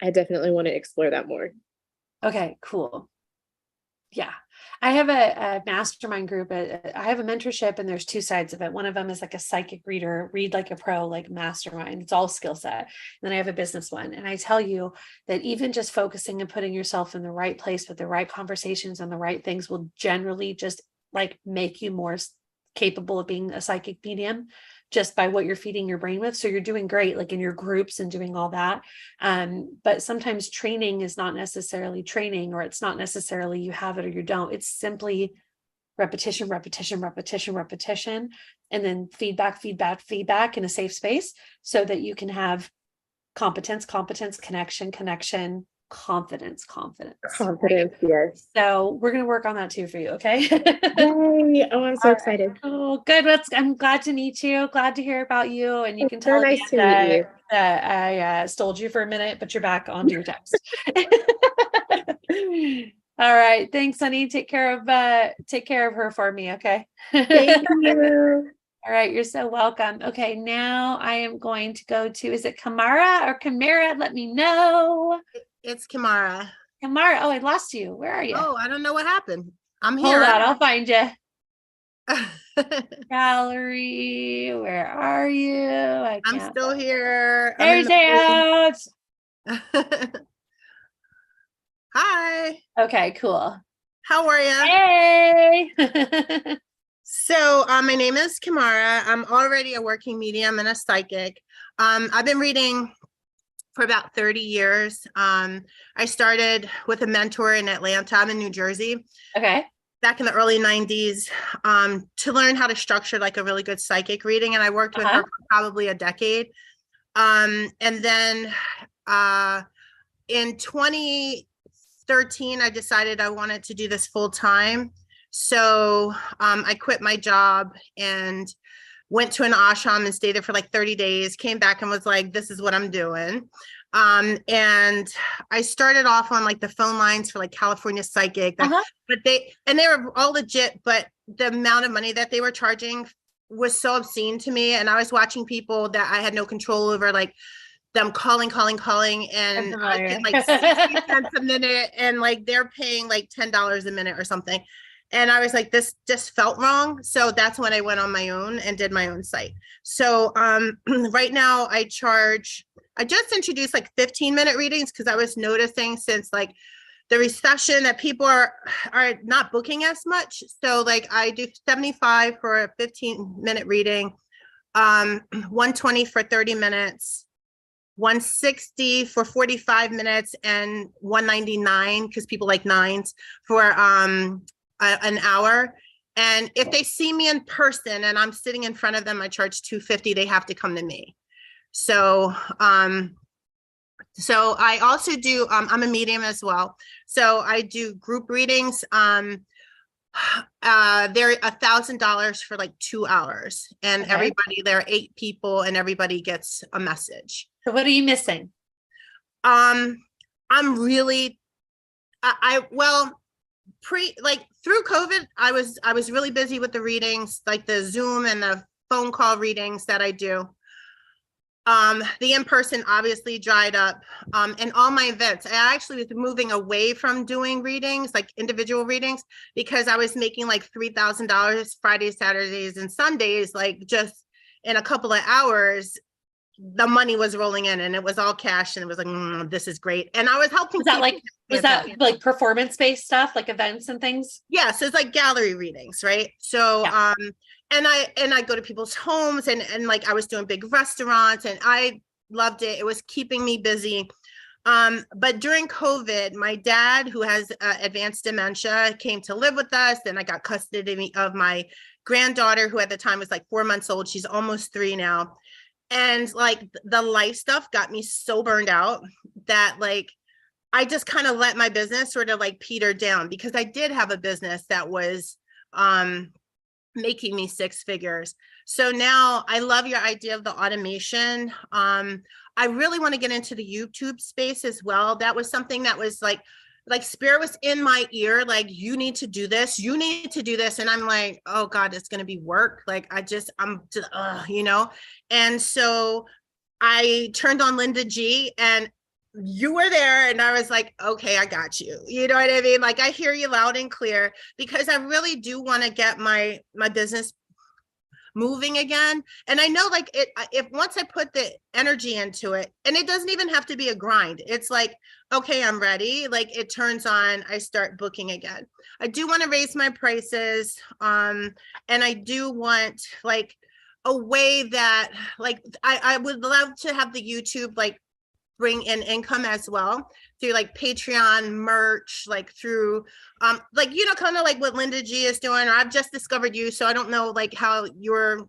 I definitely want to explore that more. Okay, cool. Yeah. I have a mastermind group. I have a mentorship, and there's two sides of it. One of them is like a psychic reader, read like a pro, like mastermind. It's all skill set. And then I have a business one. And I tell you that even just focusing and putting yourself in the right place with the right conversations and the right things will generally just like make you more capable of being a psychic medium just by what you're feeding your brain with. So you're doing great, like in your groups and doing all that. But sometimes training is not necessarily training, or it's not necessarily you have it or you don't. It's simply repetition, and then feedback in a safe space so that you can have competence, connection, confidence. Confidence, yes. So we're going to work on that too for you. Okay. Yay. Oh, I'm so excited. Oh, good. I'm glad to meet you. Glad to hear about you. And you can tell nice to meet you. That I stole you for a minute, but you're back onto your text. All right. Thanks, honey. Take care of her for me. Okay. Thank you. All right. You're so welcome. Okay. Now I am going to go to, is it Kamara or Kamara? Let me know. It's Kamara. Kamara. Oh, I lost you. Where are you? Oh, I don't know what happened. I'm here. Hold on. I'll find you. Gallery. Where are you? I'm still here. There's out. Hi. Okay, cool. How are you? Hey. So my name is Kamara. I'm already a working medium and a psychic. I've been reading for about 30 years. I started with a mentor in Atlanta. I'm in New Jersey. Okay. Back in the early 90s, to learn how to structure like a really good psychic reading. And I worked with her for probably a decade. And then in 2013, 13, I decided I wanted to do this full time. So I quit my job and went to an ashram and stayed there for like 30 days, came back and was like, this is what I'm doing. And I started off on like the phone lines for like California Psychic, but they were all legit, but the amount of money that they were charging was so obscene to me. And I was watching people that I had no control over, like them calling, and I get like 60 cents a minute, and like they're paying like $10 a minute or something. And I was like, this just felt wrong. So that's when I went on my own and did my own site. So right now I just introduced like 15-minute readings because I was noticing since like the recession that people are not booking as much. So like I do 75 for a 15-minute reading, 120 for 30 minutes, 160 for 45 minutes, and 199 because people like nines for an hour. And if they see me in person and I'm sitting in front of them, I charge $250. They have to come to me. So so I also do I'm a medium as well, so I do group readings. They're $1,000 for like 2 hours, and everybody, there are 8 people and everybody gets a message. So what are you missing? I'm really like through COVID, I was really busy with the readings, like the Zoom and the phone call readings that I do. The in-person obviously dried up, and all my events. I actually was moving away from doing readings, like individual readings, because I was making like $3,000 Fridays, Saturdays, and Sundays, like just in a couple of hours. The money was rolling in and it was all cash, and it was like, this is great. And I was helping. Was that like performance-based stuff, like events and things? Yeah, so it's like gallery readings, right? So and I go to people's homes, and like I was doing big restaurants, and I loved it. It was keeping me busy. But during COVID, my dad, who has advanced dementia, came to live with us, and I got custody of my granddaughter, who at the time was like 4 months old. She's almost 3 now. And like the life stuff got me so burned out that like I just kind of let my business sort of like peter down, because I did have a business that was making me 6 figures. So now I love your idea of the automation. I really want to get into the YouTube space as well. That was something that was like spirit was in my ear, like, you need to do this, you need to do this. And I'm like, oh God, it's going to be work. Like, you know? And so I turned on Linda G, and you were there, and I was like, okay, I got you. You know what I mean? Like, I hear you loud and clear, because I really do want to get my business moving again. And I know like if once I put the energy into it, and it doesn't even have to be a grind, it's like, okay, I'm ready. Like it turns on, I start booking again. I do want to raise my prices. And I do want like a way that like, I would love to have the YouTube like bring in income as well through like Patreon merch, like through like, you know, kind of like what Linda G is doing, or I've just discovered you, so I don't know like how you're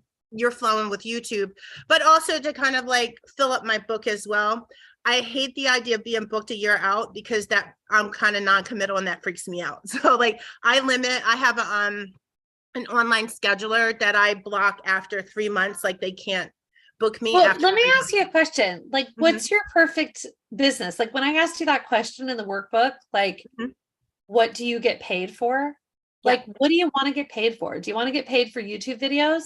flowing with YouTube, but also to kind of like fill up my book as well. I hate the idea of being booked a year out, because that I'm kind of non-committal, and that freaks me out. So like I have an online scheduler that I block after 3 months, like they can't book me. Well, let me ask you a question. Like, what's your perfect business? Like when I asked you that question in the workbook, like, what do you get paid for? Like, what do you want to get paid for? Do you want to get paid for YouTube videos?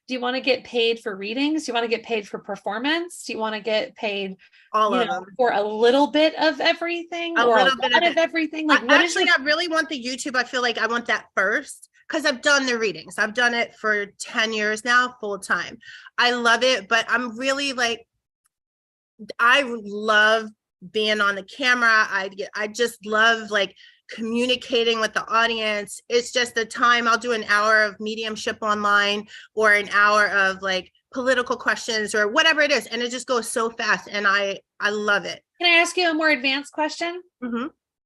Do you want to get paid for readings? Do you want to get paid for performance? Do you want to get paid for a little bit of everything, or a lot of everything? Like, what actually, I really want the YouTube. I feel like I want that first, because I've done the readings. I've done it for 10 years now, full time. I love it, but I'm really like, I love being on the camera. I just love like communicating with the audience. It's just the time I'll do an hour of mediumship online, or an hour of like political questions, or whatever it is, and it just goes so fast, and I love it. Can I ask you a more advanced question?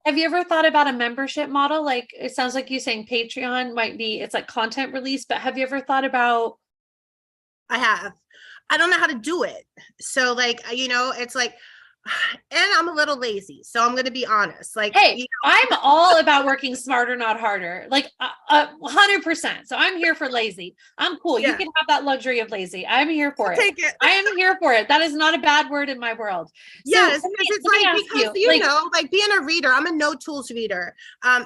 Have you ever thought about a membership model? Like, it sounds like you saying Patreon might be, it's like content release, but have you ever thought about? I have. I don't know how to do it. So like, you know, it's like, And I'm a little lazy, so I'm going to be honest. Like, Hey, you I'm all about working smarter, not harder. Like 100%. So I'm here for lazy. I'm cool. You Yeah. can have that luxury of lazy. I'm here for it. take it. I am here for it. That is not a bad word in my world. Yes, So because it's let me like, ask because you, like, like being a reader, I'm a no tools reader.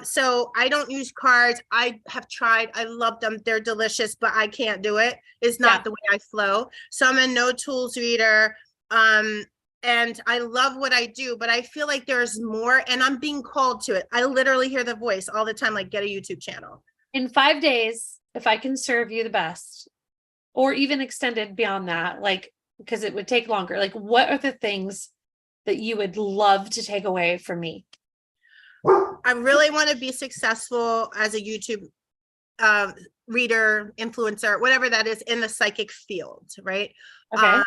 So I don't use cards. I have tried, I love them, they're delicious, but I can't do it. It's not the way I flow. So I'm a no tools reader. And I love what I do, but I feel like there's more, and I'm being called to it. I literally hear the voice all the time, like, get a YouTube channel. in 5 days, if I can serve you the best, or even extended beyond that, like, because it would take longer, like, what are the things that you would love to take away from me? I really want to be successful as a YouTube reader, influencer, whatever that is, in the psychic field, right? Okay.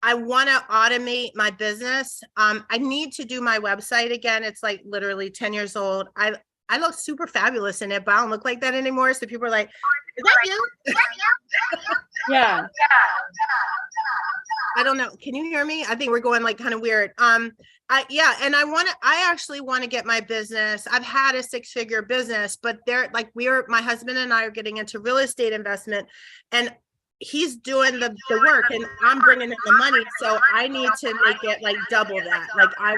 I want to automate my business. I need to do my website again. It's like literally 10 years old. I look super fabulous in it, but I don't look like that anymore. So people are like, is that you? Yeah. I don't know. Can you hear me? I think we're going like kind of weird. And I actually want to get my business. I've had a 6-figure business, but my husband and I are getting into real estate investment, and he's doing the work and I'm bringing in the money. So I need to make it like double that. Like I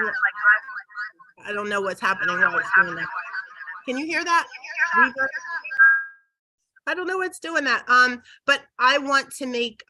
don't know what's happening while it's doing that. Can you hear that? I don't know what's doing that. But I want to make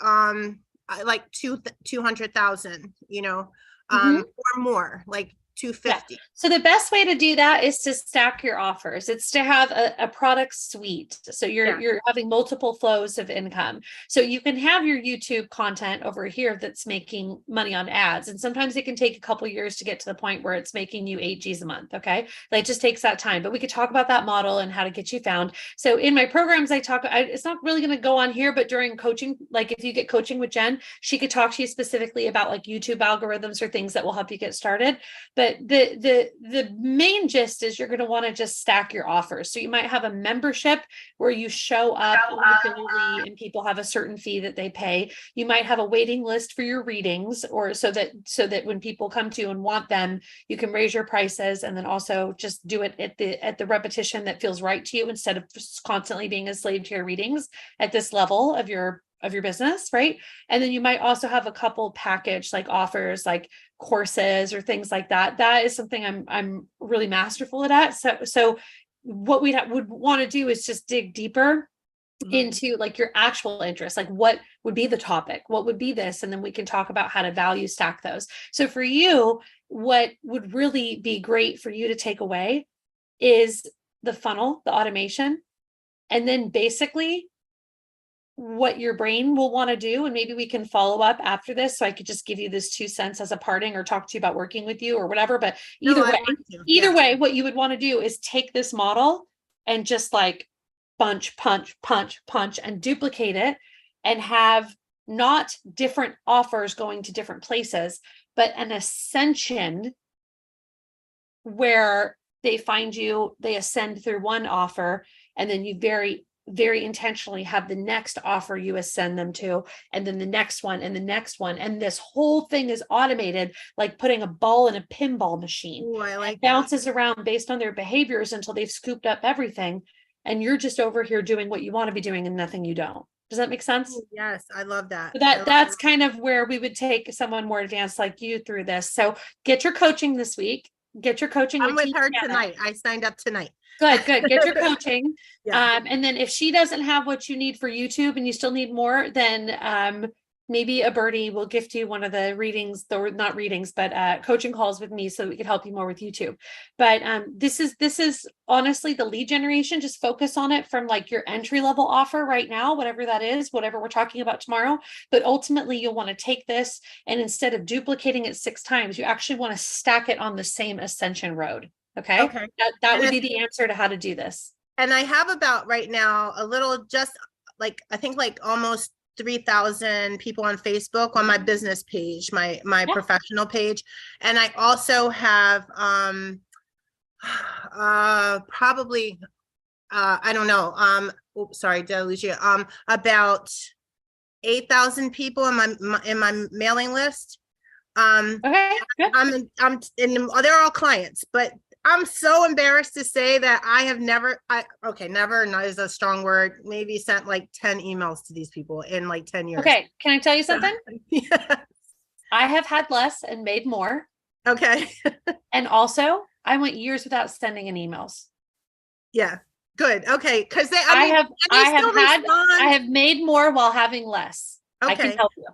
like 200,000, or more, like 250. Yeah. So the best way to do that is to stack your offers. It's to have a product suite. So you're having multiple flows of income. So you can have your YouTube content over here that's making money on ads. And sometimes it can take a couple years to get to the point where it's making you 8 G's a month. Okay. Like it just takes that time, but we could talk about that model and how to get you found. So in my programs, it's not really going to go on here, but during coaching, like if you get coaching with Jen, she could talk to you specifically about like YouTube algorithms or things that will help you get started. But the main gist is you're going to want to just stack your offers. So you might have a membership where you show up individually and people have a certain fee that they pay. You might have a waiting list for your readings, or so that when people come to you and want them, you can raise your prices, and then also just do it at the repetition that feels right to you, instead of just constantly being a slave to your readings at this level of your business, right? And then you might also have a couple package like offers, like courses or things like that. That is something I'm really masterful at. So what we would want to do is just dig deeper into like your actual interest, like what would be the topic, what would be this, and then we can talk about how to value stack those. So for you, what would really be great for you to take away is the funnel, the automation, and then basically what your brain will want to do. And maybe we can follow up after this, so I could just give you this 2 cents as a parting, or talk to you about working with you or whatever. But either way, what you would want to do is take this model and just like punch and duplicate it, and have not different offers going to different places, but an ascension where they find you, they ascend through one offer, and then you very intentionally have the next offer you ascend them to, and then the next one and the next one. And this whole thing is automated, like putting a ball in a pinball machine. Ooh, I like it bounces around based on their behaviors until they've scooped up everything. And you're just over here doing what you want to be doing and nothing you don't. Does that make sense? Yes, I love that. So that's kind of where we would take someone more advanced like you through this. So get your coaching this week. Get your coaching. I'm with her tonight. I signed up tonight. Good. Get your coaching. And then if she doesn't have what you need for YouTube and you still need more, then maybe a birdie will gift you one of the readings, or not readings, but coaching calls with me, so we could help you more with YouTube. But this is honestly the lead generation. Just focus on it from like your entry level offer right now, whatever that is, whatever we're talking about tomorrow. But ultimately you'll want to take this, and instead of duplicating it 6 times, you actually want to stack it on the same ascension road. Okay. That would be the answer to how to do this. And I have about right now a little, just like, I think like almost 3,000 people on Facebook on my business page, my professional page. And I also have probably I don't know, oops, sorry, did I lose you? About 8,000 people in my mailing list. Okay, good. And they're all clients, but I'm so embarrassed to say that I have never, never not is a strong word, maybe sent like 10 emails to these people in like 10 years. Okay, can I tell you something? Yeah. I have had less and made more. Okay. And also, I went years without sending in emails. Yeah. Good. Okay. Because I I have made more while having less. I can Okay. help you.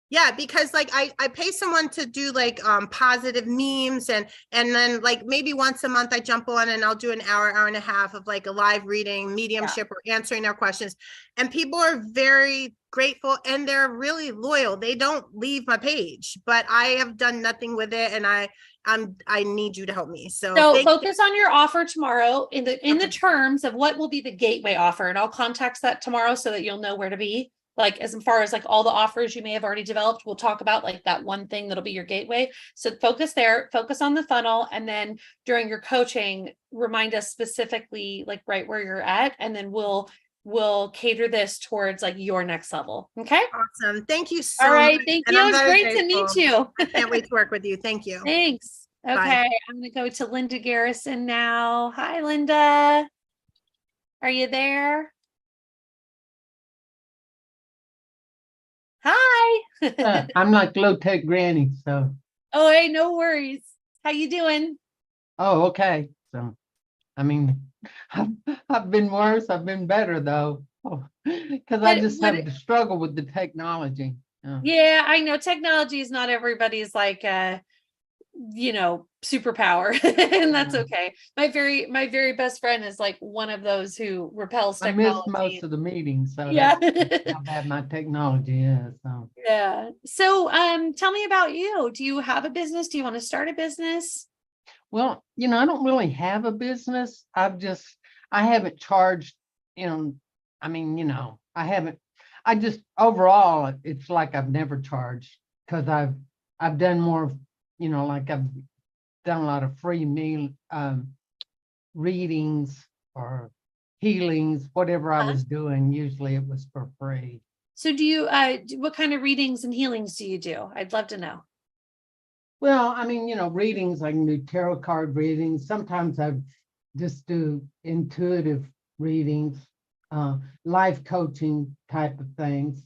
Yeah, because like I pay someone to do like positive memes and then like maybe once a month I jump on and I'll do an hour and a half of like a live reading, mediumship, or answering their questions. And people are very grateful and they're really loyal. They don't leave my page, but I have done nothing with it, and I need you to help me. So focus on your offer tomorrow in the terms of what will be the gateway offer, and I'll context that tomorrow so that you'll know where to be. Like as far as like all the offers you may have already developed, we'll talk about like that one thing that'll be your gateway. So focus there, focus on the funnel. And then during your coaching, remind us specifically like right where you're at. And then we'll cater this towards like your next level. Okay. Awesome. Thank you so much. All right. Thank you. It was great to meet you. I can't wait to work with you. Thank you. Thanks. Okay. Bye. I'm going to go to Linda Garrison now. Hi, Linda. Are you there? Hi. I'm like low-tech granny, so. Oh, hey, no worries. How you doing? Oh, okay. So, I mean, I've been worse. I've been better though, because I just have to struggle with the technology. Yeah, I know technology is not everybody's like superpower, and that's okay. My very best friend is like one of those who repels technology. I missed most of the meetings, so yeah, that's how bad my technology is. So yeah. So tell me about you. Do you have a business? Do you want to start a business? Well, I don't really have a business. I haven't charged, I mean, I just overall it's like I've never charged, because I've done more, like I've done a lot of free meal readings or healings, whatever I was doing. Usually it was for free. So do you what kind of readings and healings do you do? I'd love to know. Well, I mean, readings, I can do tarot card readings. Sometimes I just do intuitive readings, life coaching type of things.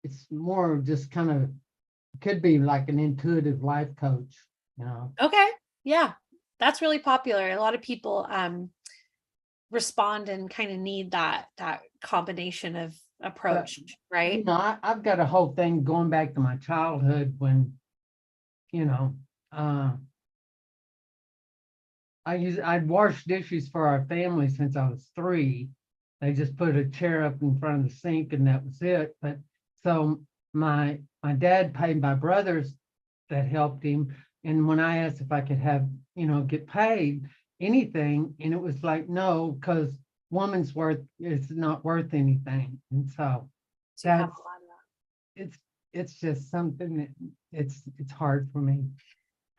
It's more just kind of, could be like an intuitive life coach, Okay. Yeah. That's really popular. A lot of people respond and kind of need that combination of approach, right? I've got a whole thing going back to my childhood when, I'd washed dishes for our family since I was 3. They just put a chair up in front of the sink and that was it. But so my dad paid my brothers that helped him. And when I asked if I could have, get paid anything, and it was like, no, because woman's worth is not worth anything. And so that's, it's just something that it's hard for me.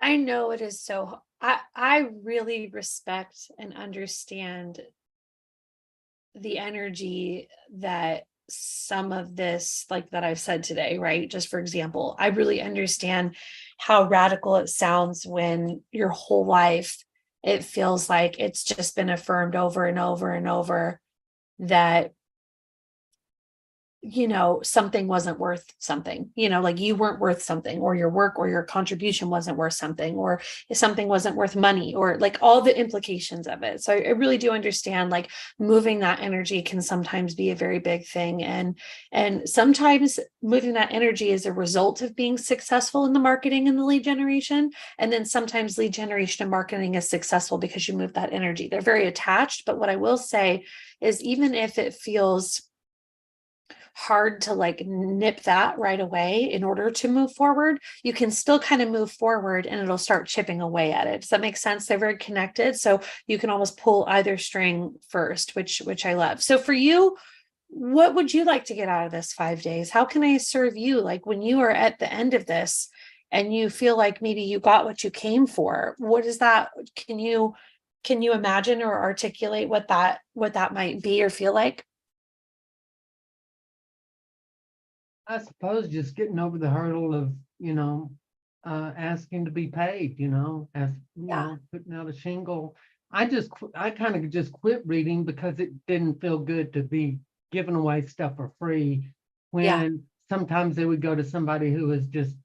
I know it is so. I really respect and understand the energy that some of this, like that I've said today, right? Just for example, I really understand how radical it sounds when your whole life it feels like it's just been affirmed over and over and over that something wasn't worth something, like you weren't worth something, or your work or your contribution wasn't worth something, or if something wasn't worth money, or like all the implications of it. So I really do understand like moving that energy can sometimes be a very big thing. And sometimes moving that energy is a result of being successful in the marketing and the lead generation. And then sometimes lead generation and marketing is successful because you move that energy. They're very attached. But what I will say is, even if it feels hard to like nip that right away in order to move forward, you can still kind of move forward and it'll start chipping away at it. Does that make sense? They're very connected. So you can almost pull either string first, which I love. So for you, what would you like to get out of this 5 days? How can I serve you? Like when you are at the end of this and you feel like maybe you got what you came for, what is that? Can you imagine or articulate what that might be or feel like? I suppose just getting over the hurdle of, asking to be paid, putting out a shingle. I kind of just quit reading because it didn't feel good to be giving away stuff for free when sometimes they would go to somebody who was just,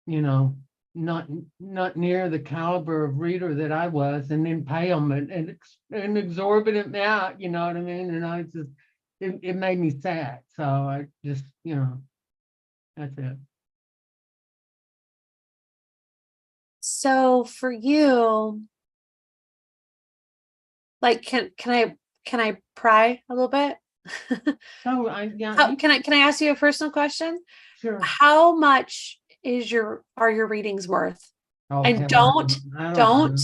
not near the caliber of reader that I was, and then pay them an exorbitant amount, you know what I mean? And I just, it made me sad. So I just, that's it. So for you, like, can I pry a little bit? So Can I ask you a personal question? Sure. How much are your readings worth? Oh, And hell, I don't know. don't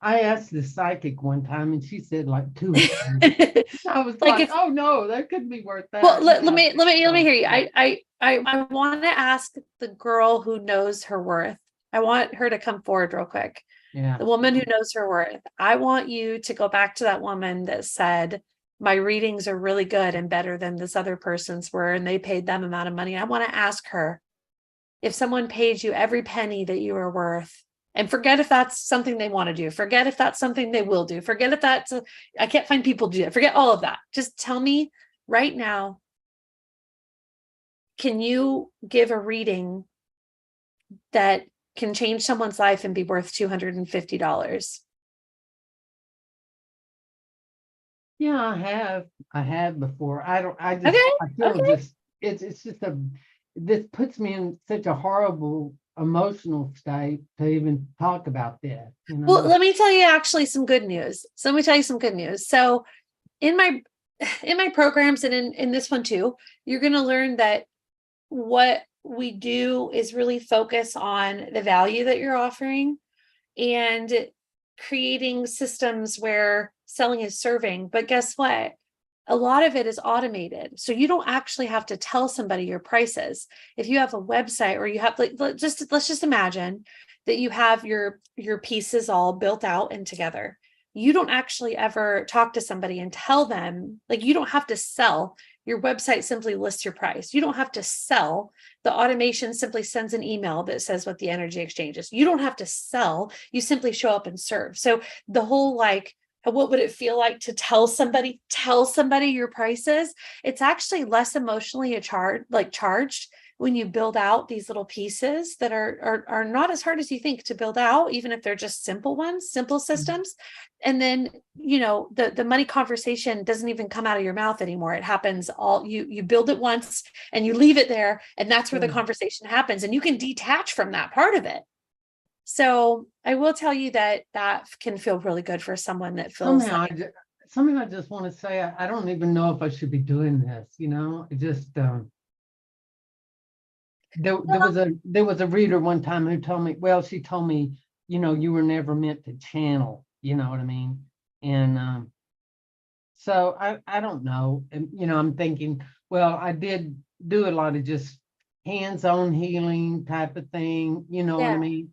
I asked the psychic one time and she said like 200. I was like, oh no, that couldn't be worth that. Well, let me hear you. I want to ask the girl who knows her worth. I want her to come forward real quick. Yeah. The woman who knows her worth. I want you to go back to that woman that said, my readings are really good and better than this other person's were, and they paid them amount of money. I want to ask her, if someone paid you every penny that you are worth, and forget if that's something they want to do, forget if that's something they will do, forget if I can't find people to do it, forget all of that. Just tell me right now, can you give a reading that can change someone's life and be worth $250? Yeah, I have before. I feel Okay. it's just this puts me in such a horrible emotional state to even talk about this. Well, let me tell you actually some good news. So let me tell you some good news. So in my programs and in this one too, you're going to learn that what we do is really focus on the value that you're offering and creating systems where selling is serving. But guess what? A lot of it is automated. So you don't actually have to tell somebody your prices. If you have a website or you have let's just imagine that you have your pieces all built out and together. You don't actually ever talk to somebody and tell them, like, you don't have to sell. Your website simply lists your price. You don't have to sell. The automation simply sends an email that says what the energy exchange is. You don't have to sell. You simply show up and serve. So the whole, like, what would it feel like to tell somebody your prices? It's actually less emotionally charged when you build out these little pieces that are not as hard as you think to build out, even if they're just simple ones, simple systems. And then, the money conversation doesn't even come out of your mouth anymore. It happens you build it once and you leave it there, and that's where the conversation happens, and you can detach from that part of it. So I will tell you that can feel really good for someone that feels something I just want to say, I don't even know if I should be doing this, it just there was a reader one time who told me, she told me, you were never meant to channel, you know what I mean? And so I don't know. And I'm thinking, I did do a lot of just hands-on healing type of thing, what I mean?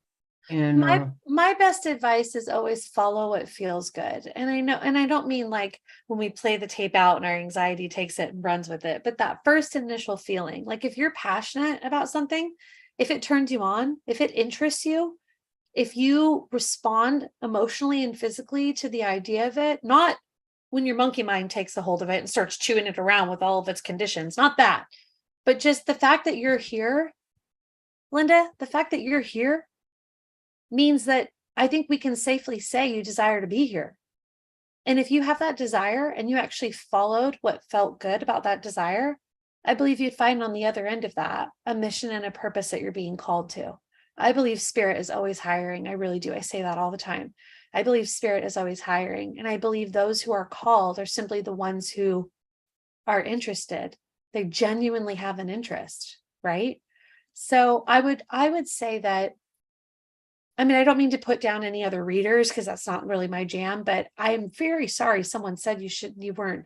And my best advice is always follow what feels good. And I don't mean like when we play the tape out and our anxiety takes it and runs with it, but that first initial feeling, like if you're passionate about something, if it turns you on, if it interests you, if you respond emotionally and physically to the idea of it, not when your monkey mind takes a hold of it and starts chewing it around with all of its conditions, not that, but just the fact that you're here, Linda, the fact that you're here means that I think we can safely say you desire to be here. And if you have that desire and you actually followed what felt good about that desire, I believe you'd find on the other end of that a mission and a purpose that you're being called to. I believe spirit is always hiring. I really do. I say that all the time. I believe spirit is always hiring. And I believe those who are called are simply the ones who are interested. They genuinely have an interest, right? So I would say that, I don't mean to put down any other readers because that's not really my jam, but I am very sorry someone said you weren't,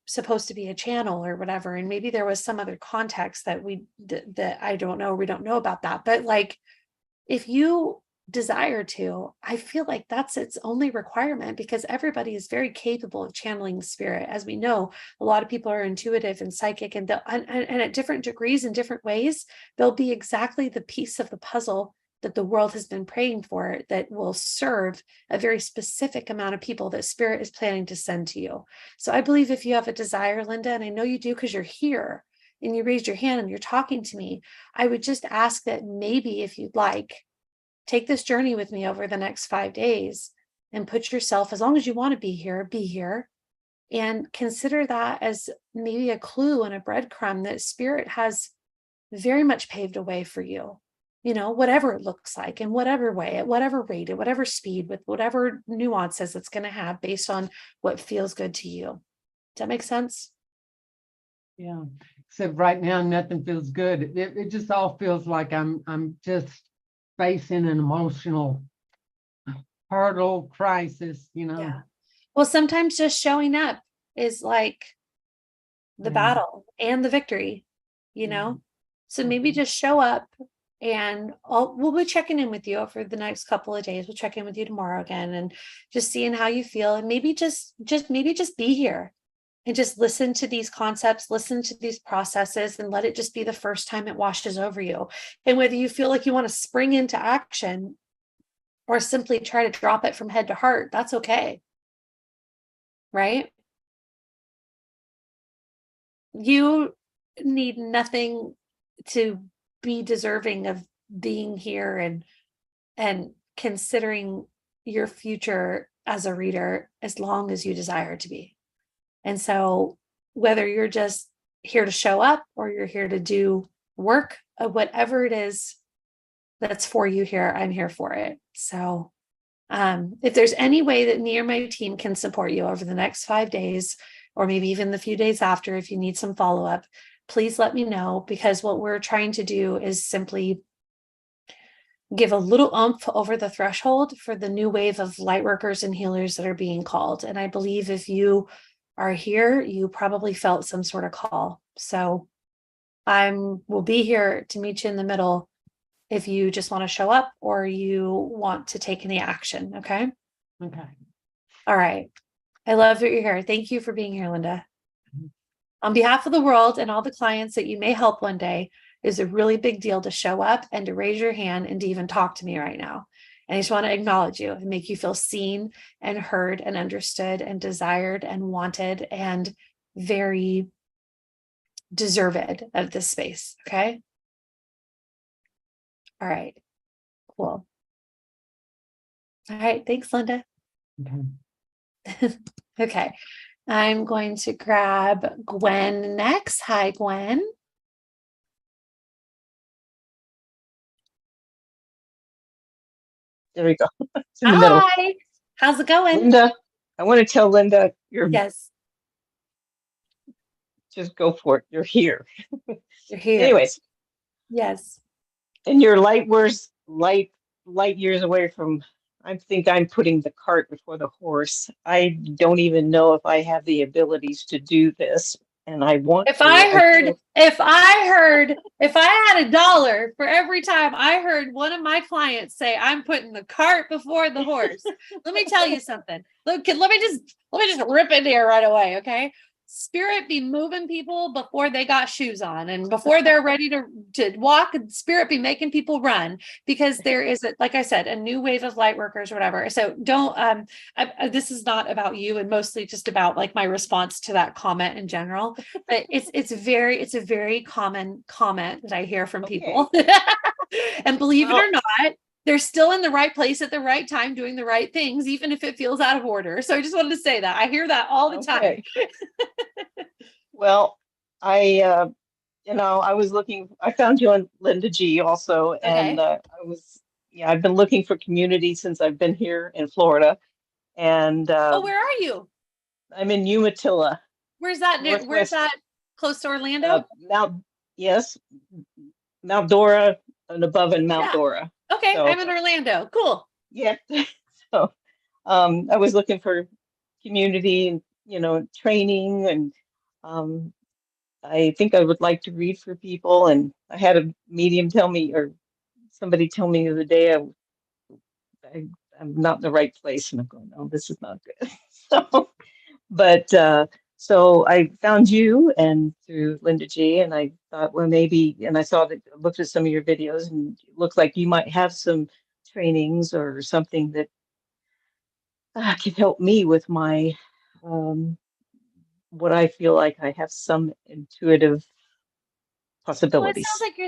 supposed to be a channel or whatever. And maybe there was some other context that I don't know, we don't know about that. But like, if you desire to, I feel like that's its only requirement, because everybody is very capable of channeling spirit. As we know, a lot of people are intuitive and psychic, and and at different degrees, in different ways, they'll be exactly the piece of the puzzle that the world has been praying for, that will serve a very specific amount of people that spirit is planning to send to you. So I believe if you have a desire, Linda, and I know you do because you're here and you raised your hand and you're talking to me, I would just ask that maybe, if you'd like, take this journey with me over the next 5 days and put yourself, as long as you want to be here, and consider that as maybe a clue and a breadcrumb that spirit has very much paved a way for you. Whatever it looks like, in whatever way, at whatever rate, at whatever speed, with whatever nuances it's going to have based on what feels good to you. Does that make sense? Yeah. Except right now, nothing feels good. It just all feels like I'm just facing an emotional hurdle crisis, Yeah. Well, sometimes just showing up is like the battle and the victory, So maybe just show up, and we'll be checking in with you over the next couple of days. We'll check in with you tomorrow again, and just seeing how you feel, and maybe just be here and just listen to these concepts, listen to these processes, and let it just be the first time it washes over you. And whether you feel like you want to spring into action or simply try to drop it from head to heart, that's okay. Right? You need nothing to be deserving of being here and considering your future as a reader, as long as you desire to be. And so whether you're just here to show up or you're here to do work, whatever it is that's for you here, I'm here for it. So if there's any way that me or my team can support you over the next 5 days, or maybe even the few days after, if you need some follow-up, please let me know, because what we're trying to do is simply give a little oomph over the threshold for the new wave of light workers and healers that are being called. And I believe if you are here, you probably felt some sort of call. So will be here to meet you in the middle if you just want to show up or you want to take any action. Okay. Okay. All right. I love that you're here. Thank you for being here, Linda. On behalf of the world and all the clients that you may help one day, is a really big deal to show up and to raise your hand and to even talk to me right now. And I just want to acknowledge you and make you feel seen and heard and understood and desired and wanted and very deserved of this space. Okay. All right. Cool. All right. Thanks, Linda. Okay. Okay. I'm going to grab Gwen next. Hi, Gwen. There we go. It's in the middle. Hi. How's it going? Linda, I want to tell Linda, Yes. Just go for it. You're here. You're here. Anyways. Yes. And your light years away from, I think I'm putting the cart before the horse. I don't even know if I have the abilities to do this. And I want if to. I had $1 for every time I heard one of my clients say, I'm putting the cart before the horse. Let me tell you something. Look, let me just rip in here right away. Okay. Spirit be moving people before they got shoes on, and before they're ready to walk, and spirit be making people run, because there is, like I said, a new wave of light workers or whatever. So don't, this is not about you, and mostly just about like my response to that comment in general. But it's a very common comment that I hear from people. And believe it or not, they're still in the right place at the right time, doing the right things, even if it feels out of order. So I just wanted to say that. I hear that all the time. Well, I was looking, I found you on Linda G also. And I've been looking for community since I've been here in Florida. And where are you? I'm in Umatilla. Where's that? Northwest, where's that? Close to Orlando? Mount Dora and above in Mount Dora. Okay, so, I'm in Orlando. Cool. Yeah. So I was looking for community and, training, and I think I would like to read for people. And I had a medium tell me, or somebody tell me the other day, I'm not in the right place, and I'm going, oh, this is not good. So, but so I found you and through Linda G, and I thought, well, maybe, and I saw that, looked at some of your videos, and it looked like you might have some trainings or something that could help me with my what I feel like I have some intuitive Well, it sounds possibilities. like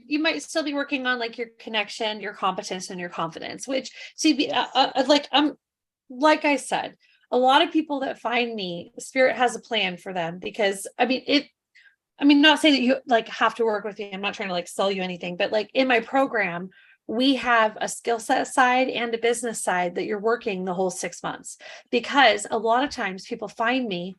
you might still be working on like your connection, your competence, and your confidence, which see, like I said, a lot of people that find me, Spirit has a plan for them because not saying that you like have to work with me. I'm not trying to like sell you anything, but like in my program, we have a skill set side and a business side that you're working the whole 6 months, because a lot of times people find me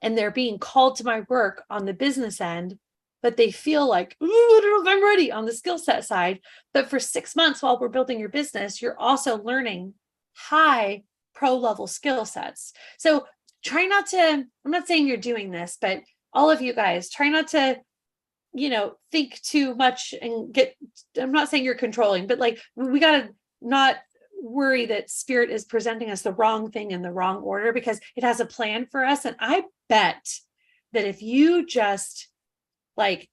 and they're being called to my work on the business end, but they feel like, ooh, I don't know if I'm ready on the skill set side. But for 6 months while we're building your business, you're also learning high pro level skill sets. So try not to, I'm not saying you're doing this, but all of you guys try not to, think too much and I'm not saying you're controlling, but like we got to not worry that Spirit is presenting us the wrong thing in the wrong order, because it has a plan for us. And I bet that if you just like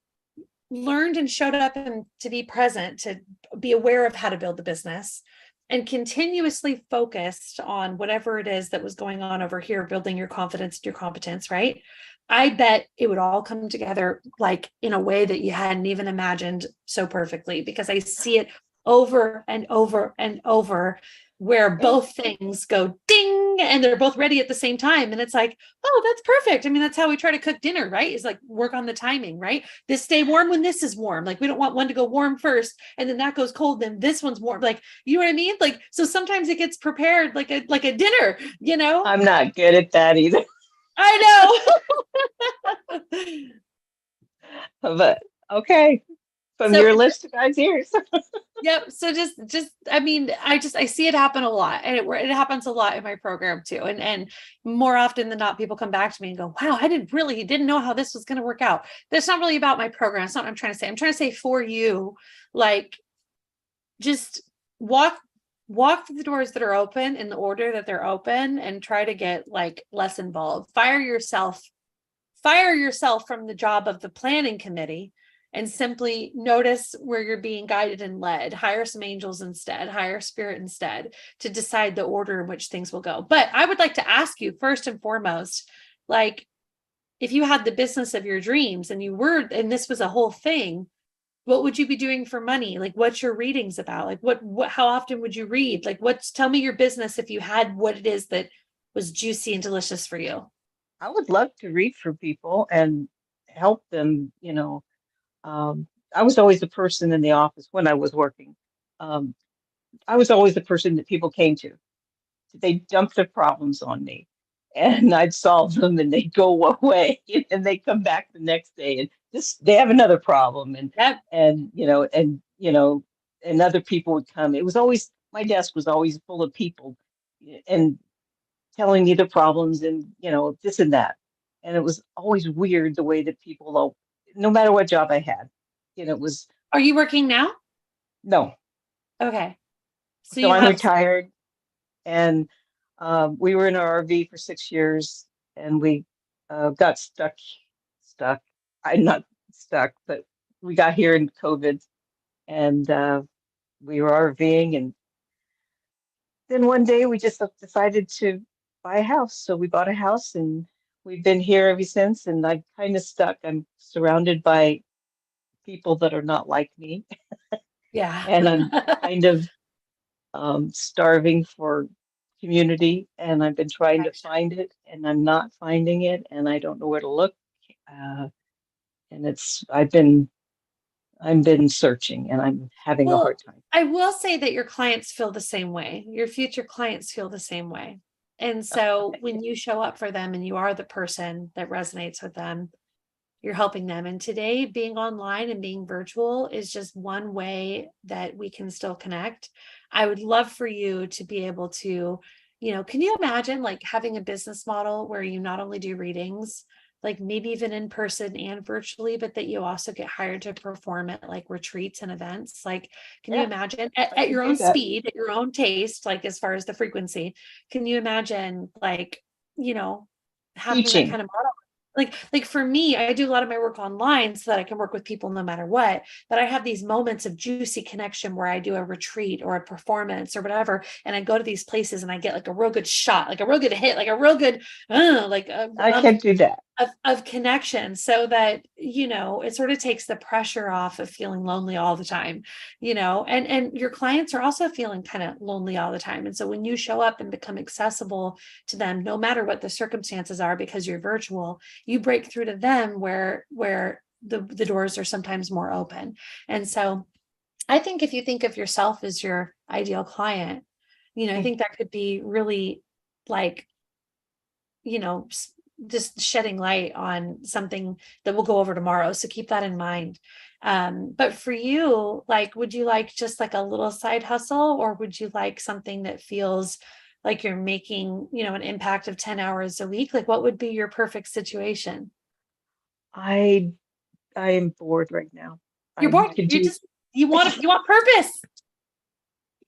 learned and showed up and to be present, to be aware of how to build the business and continuously focused on whatever it is that was going on over here, building your confidence, your competence, right? I bet it would all come together like in a way that you hadn't even imagined so perfectly, because I see it over and over and over where both things go ding and they're both ready at the same time. And it's like, oh, that's perfect. I mean, that's how we try to cook dinner, right? Is like work on the timing, right? This stay warm when this is warm. Like we don't want one to go warm first and then that goes cold, then this one's warm. Like, you know what I mean? Like, so sometimes it gets prepared like a dinner, I'm not good at that either. I know. But okay, from So your lips to God's ears. Yep. So I see it happen a lot, and it happens a lot in my program too. And more often than not, people come back to me and go, wow, I didn't know how this was going to work out. That's not really about my program. It's not what I'm trying to say. I'm trying to say for you, like, just walk through the doors that are open in the order that they're open and try to get like less involved. Fire yourself from the job of the planning committee and simply notice where you're being guided and led. Hire some angels instead, hire Spirit instead to decide the order in which things will go. But I would like to ask you first and foremost, like, if you had the business of your dreams and this was a whole thing, what would you be doing for money? Like, what's your readings about? Like, how often would you read? Like, tell me your business if you had what it is that was juicy and delicious for you. I would love to read for people and help them, I was always the person in the office when I was working. I was always the person that people came to. They dumped their problems on me and I'd solve them and they'd go away and they come back the next day and they have another problem and other people would come. It was always, my desk was always full of people and telling me the problems and, this and that. And it was always weird the way that people, no matter what job I had, it was. Are you working now? No. Okay. So I'm retired and we were in our RV for 6 years and we got stuck. I'm not stuck, but we got here in COVID and we were RVing, and then one day we just decided to buy a house. So we bought a house and we've been here ever since, and I'm kind of stuck. I'm surrounded by people that are not like me. Yeah. And I'm kind of starving for community, and I've been trying to find it and I'm not finding it and I don't know where to look. And I've been searching and I'm having a hard time. I will say that your clients feel the same way. Your future clients feel the same way. And so when you show up for them and you are the person that resonates with them, you're helping them. And today, being online and being virtual is just one way that we can still connect. I would love for you to be able to, can you imagine like having a business model where you not only do readings, like maybe even in person and virtually, but that you also get hired to perform at like retreats and events. Like, can you imagine at your own speed, at your own taste, like as far as the frequency, can you imagine like, you know, having that kind of model? Like for me, I do a lot of my work online so that I can work with people no matter what, but I have these moments of juicy connection where I do a retreat or a performance or whatever, and I go to these places and I get like a real good shot, like a real good hit, like a real good I can do that. Of connection, so that, you know, it sort of takes the pressure off of feeling lonely all the time, you know, and your clients are also feeling kind of lonely all the time. And so when you show up and become accessible to them, no matter what the circumstances are, because you're virtual, you break through to them where the doors are sometimes more open. And so I think if you think of yourself as your ideal client, you know, I think that could be really like, you know, just shedding light on something that we'll go over tomorrow. So keep that in mind. But for you, like, would you like just like a little side hustle, or would you like something that feels like you're making, you know, an impact of 10 hours a week? Like, what would be your perfect situation? I am bored right now. You're bored. You want purpose.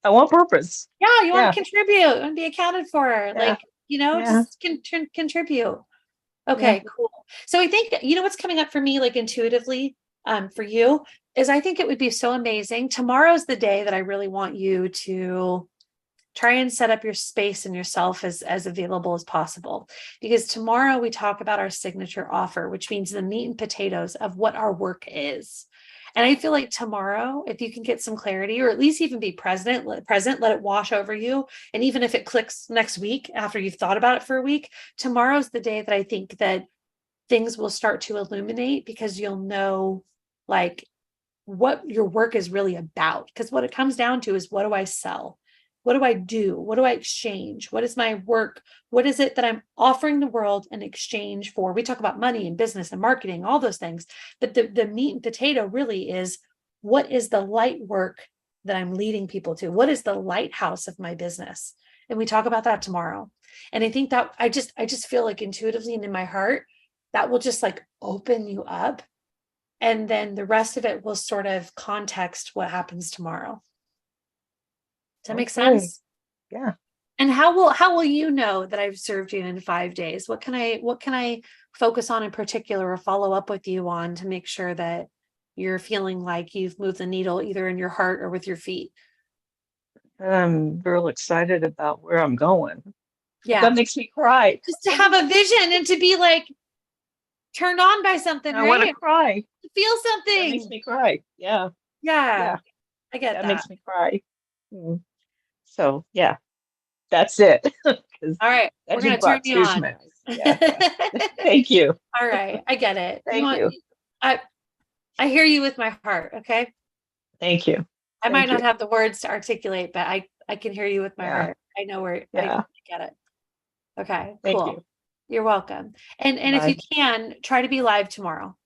I want purpose. Yeah, you want to contribute. You want to be accounted for. Like, you know, just contribute. Okay, cool. So I think, you know, what's coming up for me, like intuitively, for you, is I think it would be so amazing. Tomorrow's the day that I really want you to try and set up your space and yourself as available as possible, because tomorrow we talk about our signature offer, which means the meat and potatoes of what our work is. And I feel like tomorrow, if you can get some clarity, or at least even be present, let it wash over you. And even if it clicks next week after you've thought about it for a week, tomorrow's the day that I think that things will start to illuminate, because you'll know like what your work is really about. Because what it comes down to is, what do I sell? What do I do? What do I exchange? What is my work? What is it that I'm offering the world in exchange for? We talk about money and business and marketing, all those things. But the meat and potato really is, what is the light work that I'm leading people to? What is the lighthouse of my business? And we talk about that tomorrow. And I think that I just feel like intuitively and in my heart, that will just like open you up. And then the rest of it will sort of context what happens tomorrow. Does that make sense? Yeah. And how will you know that I've served you in 5 days? What can I focus on in particular, or follow up with you on, to make sure that you're feeling like you've moved the needle either in your heart or with your feet? I'm real excited about where I'm going. Yeah. That makes me cry. Just to have a vision and to be like turned on by something, I right? want to cry. To feel something. That makes me cry. Yeah. Yeah. I get that. That makes me cry. So yeah, that's it. All right. We're going to turn you on. Yeah. Thank you. All right. I get it. Thank you. I hear you with my heart. Okay. Thank you. I might not have the words to articulate, but I can hear you with my heart. I know where I get it. Okay. Thank cool. you. You're welcome. And if you can, try to be live tomorrow.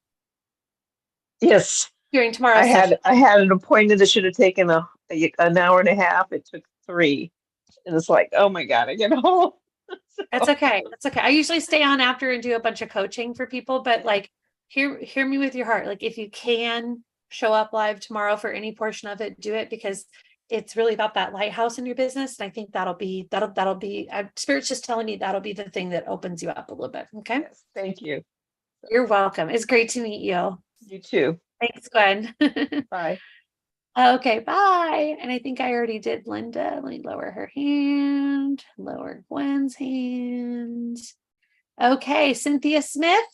Yes. During tomorrow's I had an appointment that should have taken an hour and a half. It took 3. And it's like, oh my God, I get home. That's okay. That's okay. I usually stay on after and do a bunch of coaching for people, but like, hear me with your heart. Like, if you can show up live tomorrow for any portion of it, do it, because it's really about that lighthouse in your business. And I think that'll be Spirit's just telling me that'll be the thing that opens you up a little bit. Okay. Yes, thank you. You're welcome. It's great to meet you. You too. Thanks, Gwen. Bye. Okay, bye. And I think I already did Linda. Let me lower her hand, lower Gwen's hand. Okay, Cynthia Smith.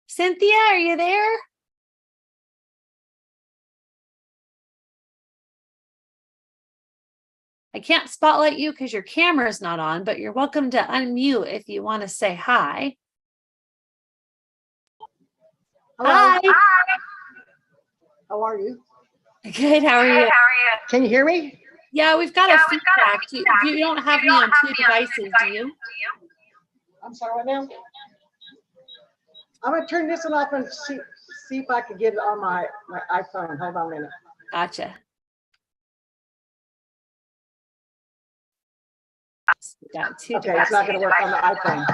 Cynthia, are you there? I can't spotlight you because your camera's not on, but you're welcome to unmute if you want to say hi. Hello. Hi. How are you? Good. How are you? Can you hear me? Yeah, we've got a feedback. You don't have me on 2 devices, do you? I'm sorry, what now? I'm gonna turn this one off and see if I can get it on my iPhone. Hold on a minute. Gotcha. Got 2 Okay, it's not gonna work on the iPhone.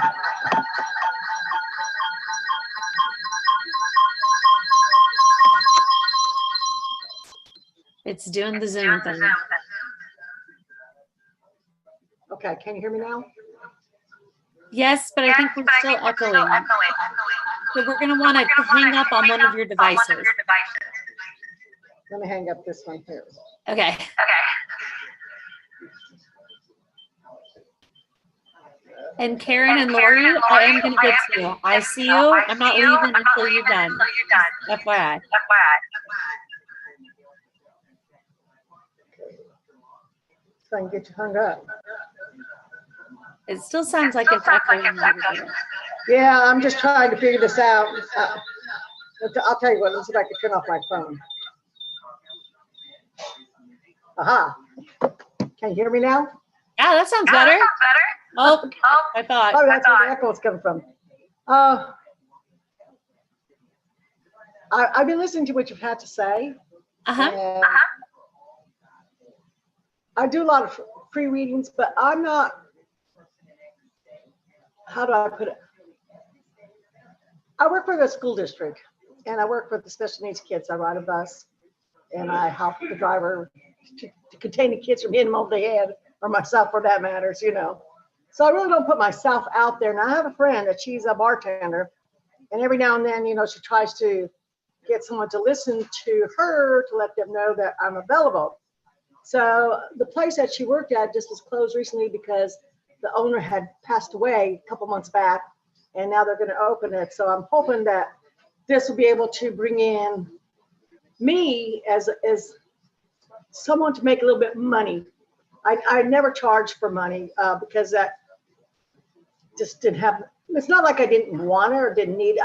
It's doing the Zoom thing. Okay, can you hear me now? Yes, but I think we're still echoing. So we're going to want to hang up on one of your devices. Let me hang up this one here. Okay. And Karen and Lori, I am going to get to you. I see you. I'm not leaving until you're done. FYI. So I can get you hung up. It still sounds like it's echoing a little bit. Yeah, I'm just trying to figure this out. I'll tell you what, let's see if I can turn off my phone. Aha. Can you hear me now? Yeah, that sounds better. Oh, I thought. Oh, that's where the echo is coming from. I've been listening to what you've had to say. And I do a lot of free readings, but I'm not, how do I put it? I work for the school district and I work with the special needs kids. I ride a bus and I help the driver to contain the kids from hitting them over the head, or myself for that matters, you know. So I really don't put myself out there. And I have a friend that she's a bartender, and every now and then, you know, she tries to get someone to listen to her to let them know that I'm available. So the place that she worked at just was closed recently because the owner had passed away a couple months back, and now they're going to open it. So I'm hoping that this will be able to bring in me as someone to make a little bit of money. I never charged for money because that just didn't have, it's not like I didn't want it or didn't need it.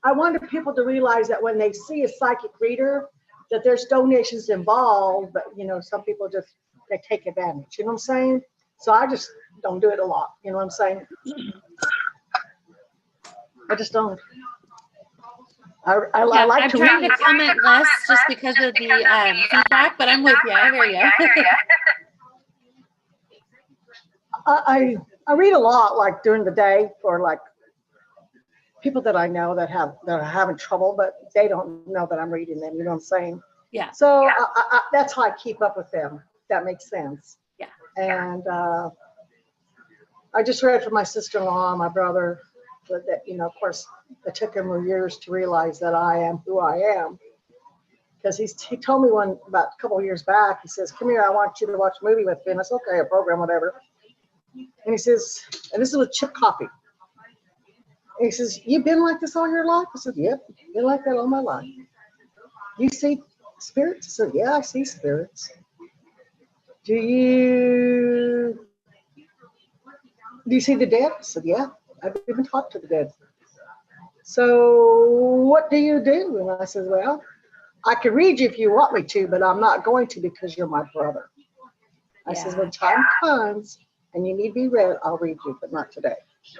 I wanted people to realize that when they see a psychic reader, that there's donations involved, but you know, some people just, they take advantage, you know what I'm saying? So I just don't do it a lot, you know what I'm saying? I just don't. I like I'm to trying read. to comment less just because of the feedback, but I'm with you. I hear you. I read a lot, like during the day, for like people that I know that are having trouble, but they don't know that I'm reading them. You know what I'm saying? Yeah. So that's how I keep up with them. If that makes sense. Yeah. And I just read for my sister-in-law, my brother, but that, you know, of course, it took him years to realize that I am who I am. Because he told me about a couple of years back, he says, "Come here, I want you to watch a movie with me." And I said, "Okay, a program, whatever." And he says, and this is with chip coffee. And he says, "You've been like this all your life?" I said, "Yep, been like that all my life." "You see spirits?" I said, "Yeah, I see spirits." Do you see the dead?" I said, "Yeah, I've even talked to the dead." "So what do you do?" And I said, "Well, I can read you if you want me to, but I'm not going to because you're my brother." I says, "When time comes and you need to be read, I'll read you, but not today."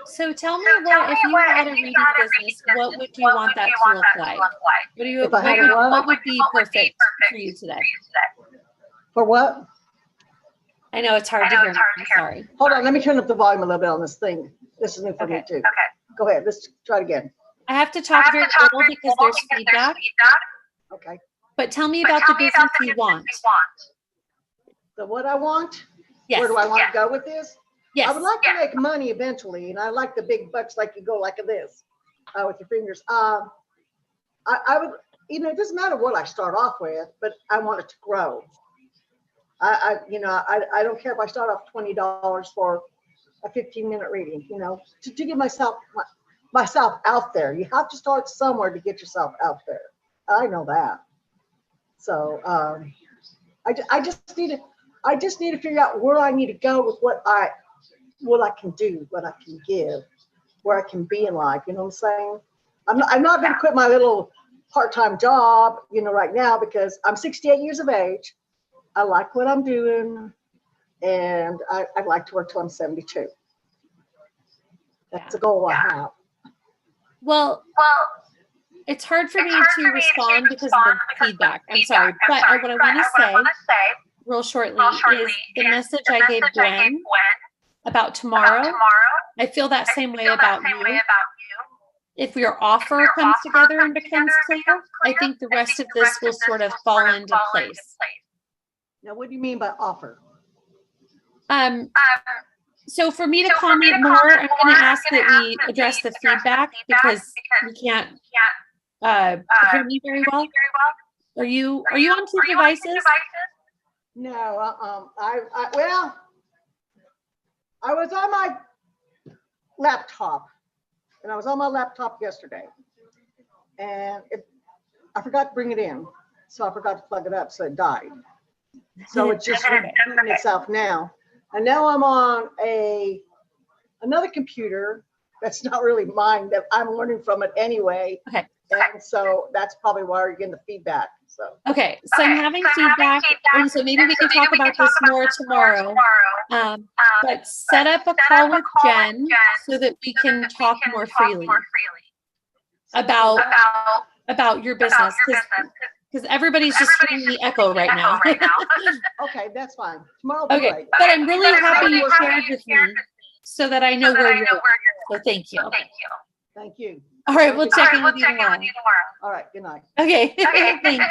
So tell me what, if you had a reading business, what would you want that to look like? What would be perfect for you today? For what? I know it's hard to hear. I'm sorry. Hold on, let me turn up the volume a little bit on this thing. This is new for me too. Okay. Go ahead, let's try it again. I have to talk very little because there's feedback. Okay. But tell me about the business you want. The what I want? Yes. Where do I want to go with this? Yes. I would like to make money eventually, and I like the big bucks, like you go like this with your fingers. I would, you know, it doesn't matter what I start off with, but I want it to grow. I don't care if I start off $20 for a 15-minute reading, you know, to get myself out there. You have to start somewhere to get yourself out there. I know that. So I just need to figure out where I need to go with what I can do, what I can give, where I can be in life. You know what I'm saying? I'm not going to quit my little part-time job, you know, right now, because I'm 68 years of age. I like what I'm doing, and I'd like to work till I'm 72. That's a goal I have. Well, it's hard for me to respond because of the feedback. I'm sorry, but what I want to say real shortly is the message I gave Gwen about tomorrow. I feel that same way about you. If your offer comes together and becomes clear, I think the rest of this will sort of fall into place. Now, what do you mean by offer? So for me to comment more, I'm going to ask that we address the feedback because we can't hear me very well. Are you on two devices? No, well, I was on my laptop, and I was on my laptop yesterday, and I forgot to bring it in, so I forgot to plug it up, so it died. So it's just rebooting itself now. And now I'm on another computer that's not really mine, that I'm learning from it anyway. Okay. And so that's probably why you're getting the feedback. So okay, so I'm having feedback, and so maybe we can talk about this more tomorrow. But set up a call with Jen so that we can talk more freely about your business, because everybody's just hearing the echo right now. okay, that's fine. Tomorrow will be Okay, great. but I'm really happy you shared with me so that I know where you're at. So thank you. Thank you. All right, we'll check in with you tomorrow. All right, good night. Okay, thanks.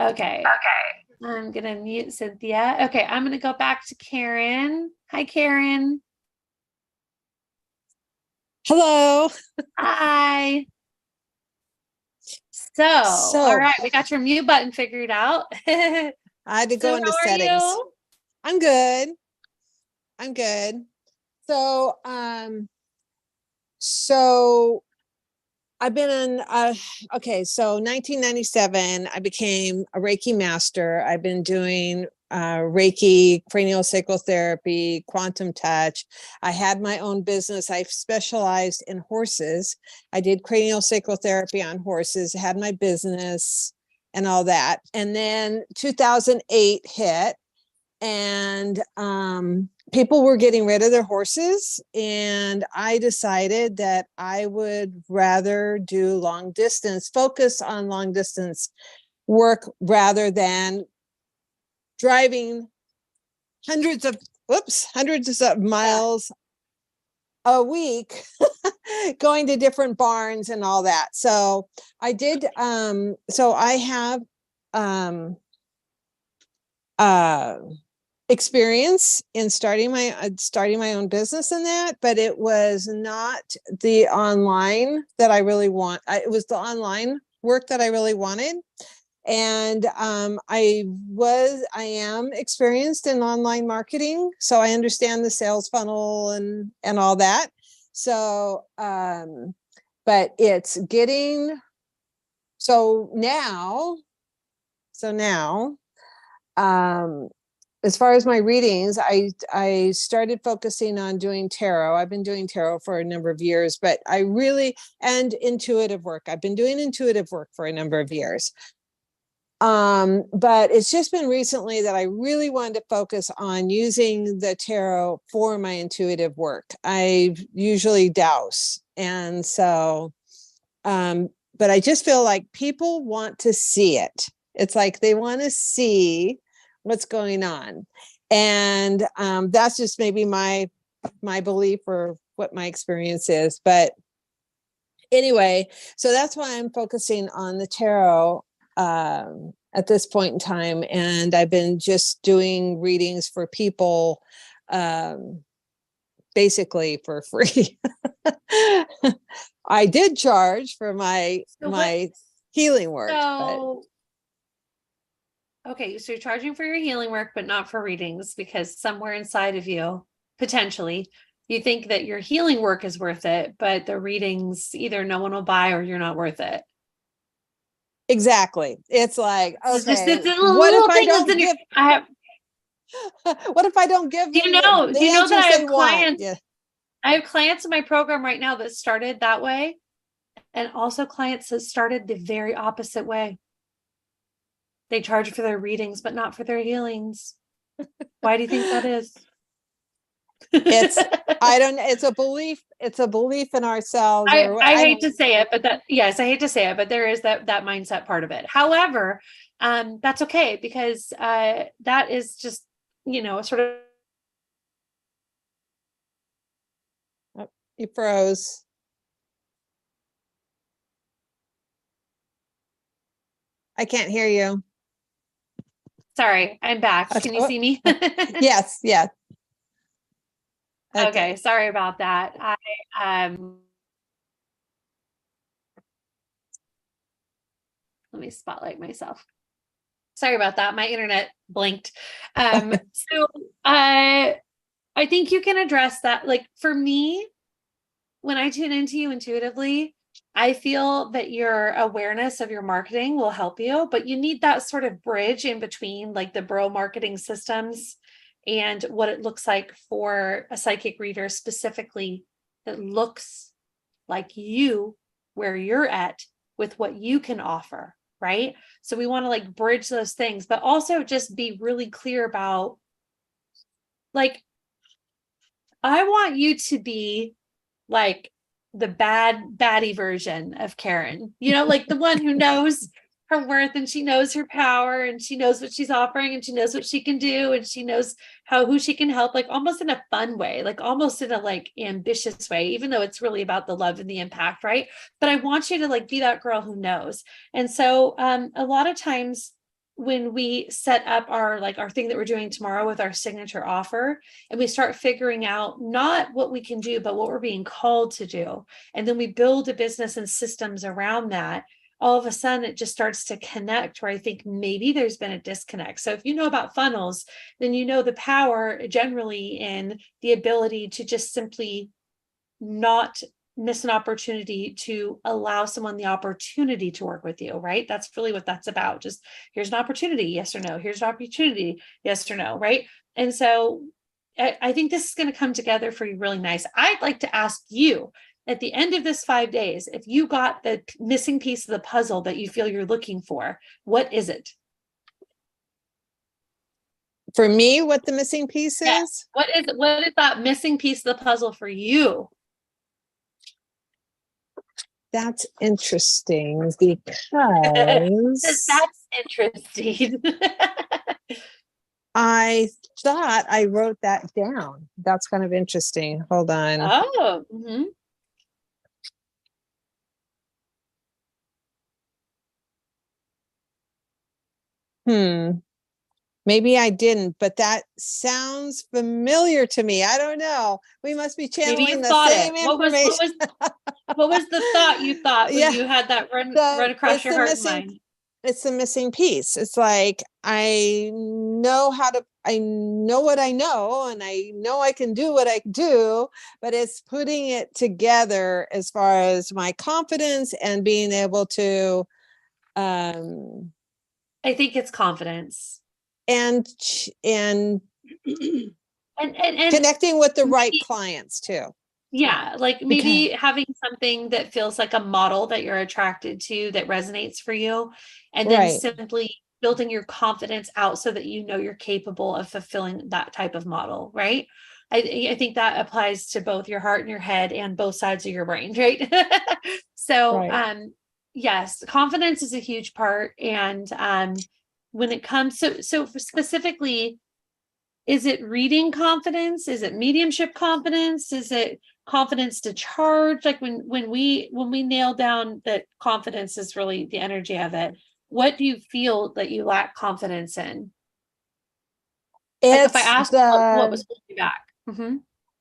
Okay. I'm gonna mute Cynthia. Okay, I'm gonna go back to Karen. Hi, Karen. Hello. Hi. So, all right, we got your mute button figured out. I had to go into settings. You? I'm good. I'm good. So, I've been in, so 1997, I became a Reiki master. I've been doing Reiki, craniosacral therapy, quantum touch. I had my own business. I specialized in horses. I did craniosacral therapy on horses, had my business and all that. And then 2008 hit, and people were getting rid of their horses, and I decided that I would rather do long distance, focus on long distance work rather than driving hundreds of miles a week going to different barns and all that. So I did I have experience in starting my own business in that, but it was not the online that I really want. It was the online work that I really wanted. And I am experienced in online marketing, so I understand the sales funnel and all that. So, but it's getting, so now, as far as my readings, I started focusing on doing tarot. I've been doing tarot for a number of years, but and intuitive work. I've been doing intuitive work for a number of years. But it's just been recently that I really wanted to focus on using the tarot for my intuitive work. I usually douse. And so, but I just feel like people want to see it. It's like they want to see what's going on. And that's just maybe my belief or what my experience is. But anyway, so that's why I'm focusing on the tarot at this point in time. And I've been just doing readings for people basically for free. I did charge for my healing work. Okay, so you're charging for your healing work, but not for readings, because somewhere inside of you, potentially, you think that your healing work is worth it, but the readings, either no one will buy or you're not worth it. Exactly. It's like, okay, what if I don't give? What if I don't give? Do you know that I have clients? Yeah. I have clients in my program right now that started that way, and also clients that started the very opposite way. They charge for their readings, but not for their healings. Why do you think that is? It's a belief. It's a belief in ourselves. I hate to say it, but I hate to say it, but there is that mindset part of it. However, that's okay, because that is just, a sort of. Oh, you froze. I can't hear you. Sorry, I'm back. Can you see me? Yes, yes. Okay, sorry about that. Let me spotlight myself. Sorry about that. My internet blinked. So I think you can address that. Like for me, when I tune into you intuitively, I feel that your awareness of your marketing will help you, but you need that sort of bridge in between like the bro marketing systems and what it looks like for a psychic reader specifically that looks like you, where you're at with what you can offer, right? So we want to like bridge those things, but also just be really clear about like, I want you to be like the baddie version of Karen, like the one who knows her worth and she knows her power and she knows what she's offering and she knows what she can do and she knows who she can help, like almost in a fun way, like almost in a like ambitious way, even though it's really about the love and the impact, right? But I want you to like be that girl who knows. And so a lot of times when we set up our thing that we're doing tomorrow with our signature offer, and we start figuring out not what we can do, but what we're being called to do, and then we build a business and systems around that, all of a sudden it just starts to connect where I think maybe there's been a disconnect. So if you know about funnels, then you know the power generally in the ability to just simply not miss an opportunity to allow someone the opportunity to work with you, right? That's really what that's about. Just here's an opportunity, yes or no. Here's an opportunity, yes or no, right? And so I think this is going to come together for you really nice. I'd like to ask you at the end of this 5 days, if you got the missing piece of the puzzle that you feel you're looking for, what is it? For me, what the missing piece is? Yeah. What is that missing piece of the puzzle for you? That's interesting because that's interesting. I thought I wrote that down. That's kind of interesting. Hold on. Oh. Maybe I didn't, but that sounds familiar to me. I don't know. We must be channeling the same information. What was the thought you thought when you had that run across your heart and mind? It's the missing piece. It's like, I know what I know, and I know I can do what I do, but it's putting it together as far as my confidence and being able to, I think it's confidence and connecting with the right clients too. Yeah, like maybe having something that feels like a model that you're attracted to that resonates for you, and then simply building your confidence out so that you know you're capable of fulfilling that type of model, right? I think that applies to both your heart and your head and both sides of your brain, right? So yes, confidence is a huge part. And when it comes so specifically, is it reading confidence? Is it mediumship confidence? Is it confidence to charge? Like when we nail down that confidence is really the energy of it, what do you feel that you lack confidence in? Like if I ask what was holding you back?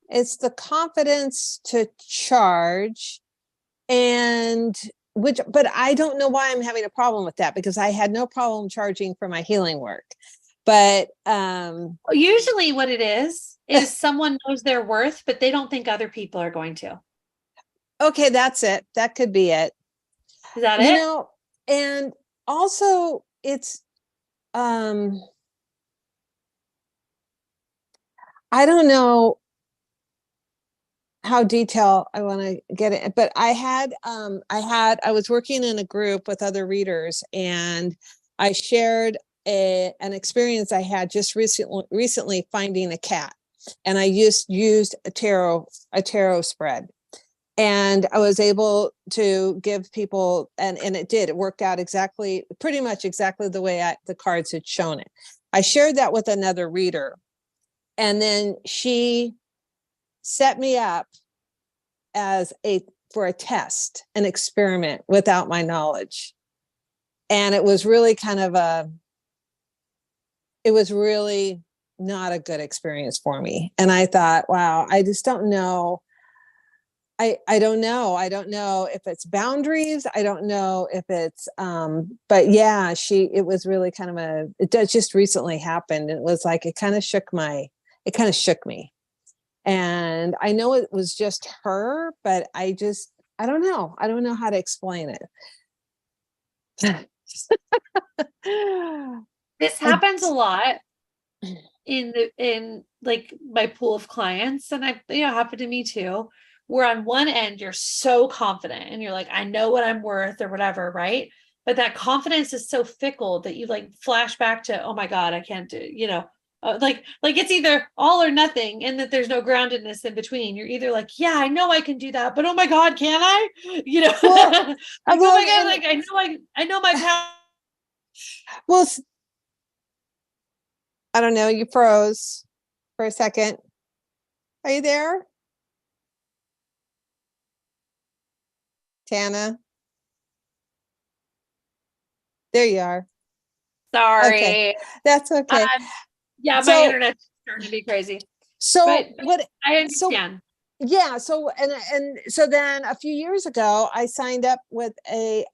It's the confidence to charge, but I don't know why I'm having a problem with that, because I had no problem charging for my healing work. But usually what it is someone knows their worth, but they don't think other people are going to. Okay, that's it. That could be it. Is that it? And also it's I don't know how detailed I want to get it, but I was working in a group with other readers, and I shared an experience I had just recently finding a cat, and I used a tarot spread, and I was able to give people, and it worked out pretty much exactly the way the cards had shown it. I shared that with another reader, and then she set me up for a test, an experiment without my knowledge. And it was really kind of it was really not a good experience for me. And I thought, wow, I just don't know. I don't know. I don't know if it's boundaries. I don't know if it's, but yeah, it was really kind of it does just recently happened. And it was like, it kind of shook me. And I know it was just her, but I don't know. I don't know how to explain it. This happens a lot in like my pool of clients, and happened to me too, where on one end you're so confident and you're like, I know what I'm worth or whatever, right? But that confidence is so fickle that you like flash back to, oh my God, I can't do, like it's either all or nothing, and that there's no groundedness in between. You're either like, yeah, I know I can do that, but oh my God, can I? Well, like, oh my God, like I know my power. Well, I don't know. You froze for a second. Are you there? Tana? There you are. Sorry. Okay. That's okay. Yeah, my internet's starting to be crazy. So but what I understand. Yeah. So, and so then a few years ago, I signed up with a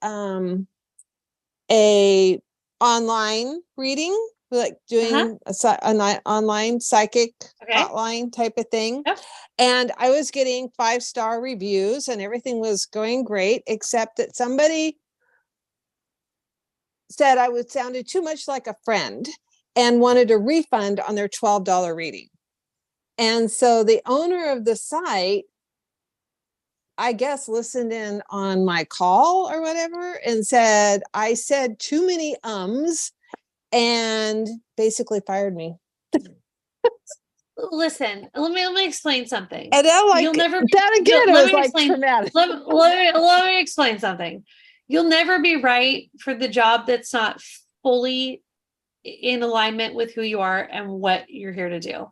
online reading, like doing an online psychic hotline type of thing. Yep. And I was getting 5-star reviews and everything was going great, except that somebody said I sounded too much like a friend and wanted a refund on their $12 reading. And so the owner of the site, I guess, listened in on my call or whatever and said I said too many ums and basically fired me. Listen, let me explain something. And I'm like, you'll never be, that again, it was like traumatic. Let me explain something. You'll never be right for the job that's not fully in alignment with who you are and what you're here to do.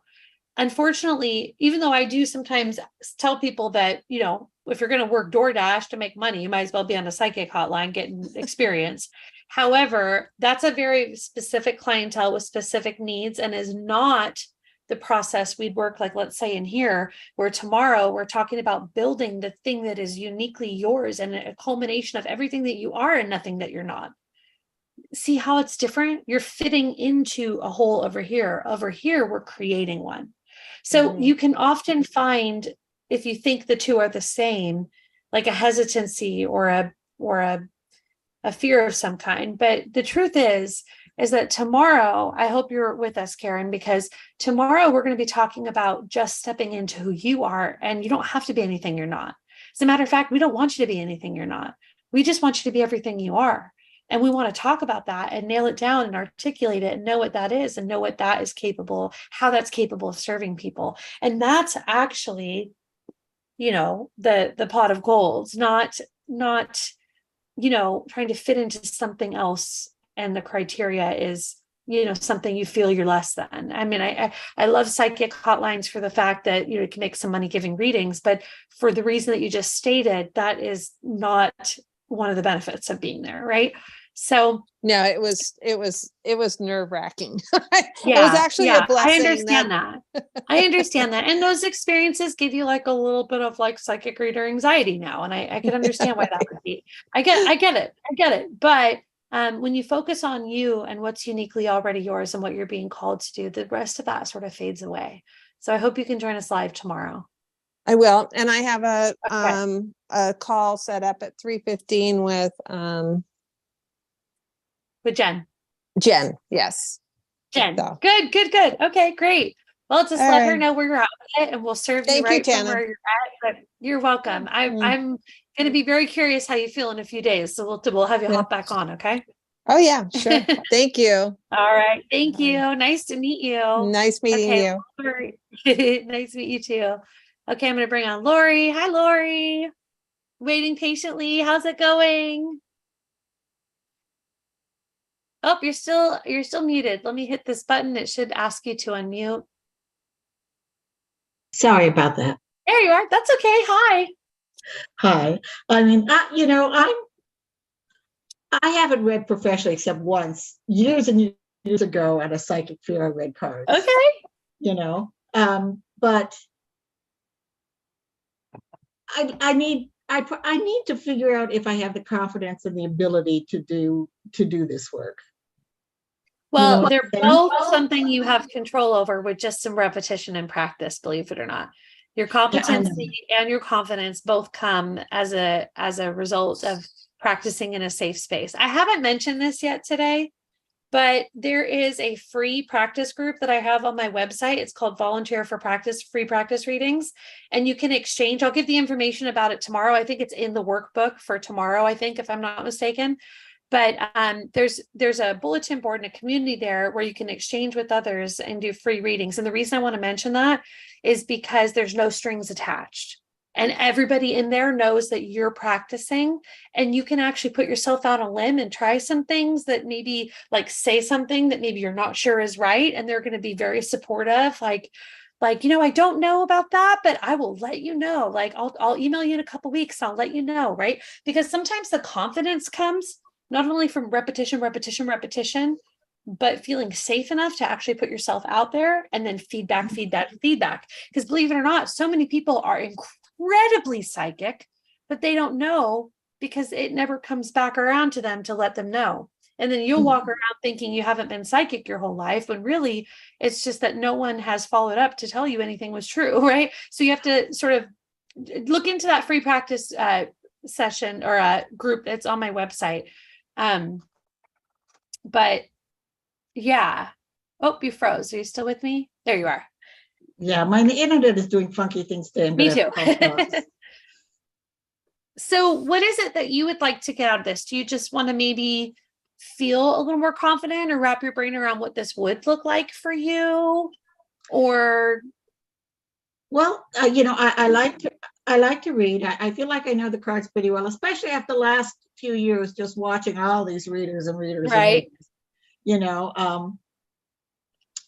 Unfortunately, even though I do sometimes tell people that, if you're going to work DoorDash to make money, you might as well be on a psychic hotline getting experience. However, that's a very specific clientele with specific needs and is not the process we'd work like, let's say in here, where tomorrow we're talking about building the thing that is uniquely yours and a culmination of everything that you are and nothing that you're not. See how it's different? You're fitting into a hole over here. Over here, we're creating one. So you can often find, if you think the two are the same, like a hesitancy or a fear of some kind. But the truth is that tomorrow, I hope you're with us, Karen, because tomorrow we're going to be talking about just stepping into who you are, and you don't have to be anything you're not. As a matter of fact, we don't want you to be anything you're not. We just want you to be everything you are. And we want to talk about that and nail it down and articulate it and know what that is and know what that is capable, how that's capable of serving people. And that's actually, the pot of gold, not, trying to fit into something else. And the criteria is, something you feel you're less than. I mean, I love psychic hotlines for the fact that, you can make some money giving readings, but for the reason that you just stated, that is not one of the benefits of being there. Right. So no, it was nerve-wracking. It was actually a blessing. I understand that. I understand that. And those experiences give you like a little bit of like psychic reader anxiety now. And I can understand why that would be. I get it. But when you focus on you and what's uniquely already yours and what you're being called to do, the rest of that sort of fades away. So I hope you can join us live tomorrow. I will. And I have a call set up at 3:15 with Jen. Yes. Jen. So. Good. Okay, great. Well, just let her know where you're at with it and we'll serve you right from where you're at. But you're welcome. I'm going to be very curious how you feel in a few days. So we'll have you hop back on. Okay. Oh yeah, sure. Thank you. All right. Thank you. Nice to meet you. Nice meeting you. Nice to meet you too. Okay. I'm going to bring on Lori. Hi, Lori. Waiting patiently. How's it going? Oh, you're still muted. Let me hit this button. It should ask you to unmute. Sorry about that. There you are. That's okay. Hi. Hi. I mean, I haven't read professionally except once, years and years ago at a psychic fair. I read cards. Okay. You know, but I need to figure out if I have the confidence and the ability to do this work. Well, what they're I'm saying? both something you have control over with just some repetition and practice, believe it or not. Your Yeah, I know. competency and your confidence both come as a result of practicing in a safe space. I haven't mentioned this yet today, but there is a free practice group that I have on my website. It's called Volunteer for Practice, free practice readings. And you can exchange. I'll give the information about it tomorrow. I think it's in the workbook for tomorrow, I think, if I'm not mistaken. But there's a bulletin board and a community there where you can exchange with others and do free readings. And the reason I want to mention that is because there's no strings attached. And everybody in there knows that you're practicing, and you can actually put yourself out on a limb and try some things that maybe, like, say something that maybe you're not sure is right. And they're going to be very supportive. Like, I don't know about that, but I will let you know. Like, I'll email you in a couple of weeks. I'll let you know. Right. Because sometimes the confidence comes not only from repetition, but feeling safe enough to actually put yourself out there, and then feedback. Because believe it or not, so many people are incredibly psychic, but they don't know because it never comes back around to them to let them know. And then you'll walk around thinking you haven't been psychic your whole life, when really it's just that no one has followed up to tell you anything was true, right? So you have to sort of look into that free practice session or a group that's on my website. But yeah. Oh, you froze. Are you still with me? There you are. Yeah, my internet is doing funky things today. Me too. So what is it that you would like to get out of this? Do you just want to maybe feel a little more confident, or wrap your brain around what this would look like for you? Or, well, I like to read. I feel like I know the cards pretty well, especially after the last few years, just watching all these readers and readers. Right. And readers.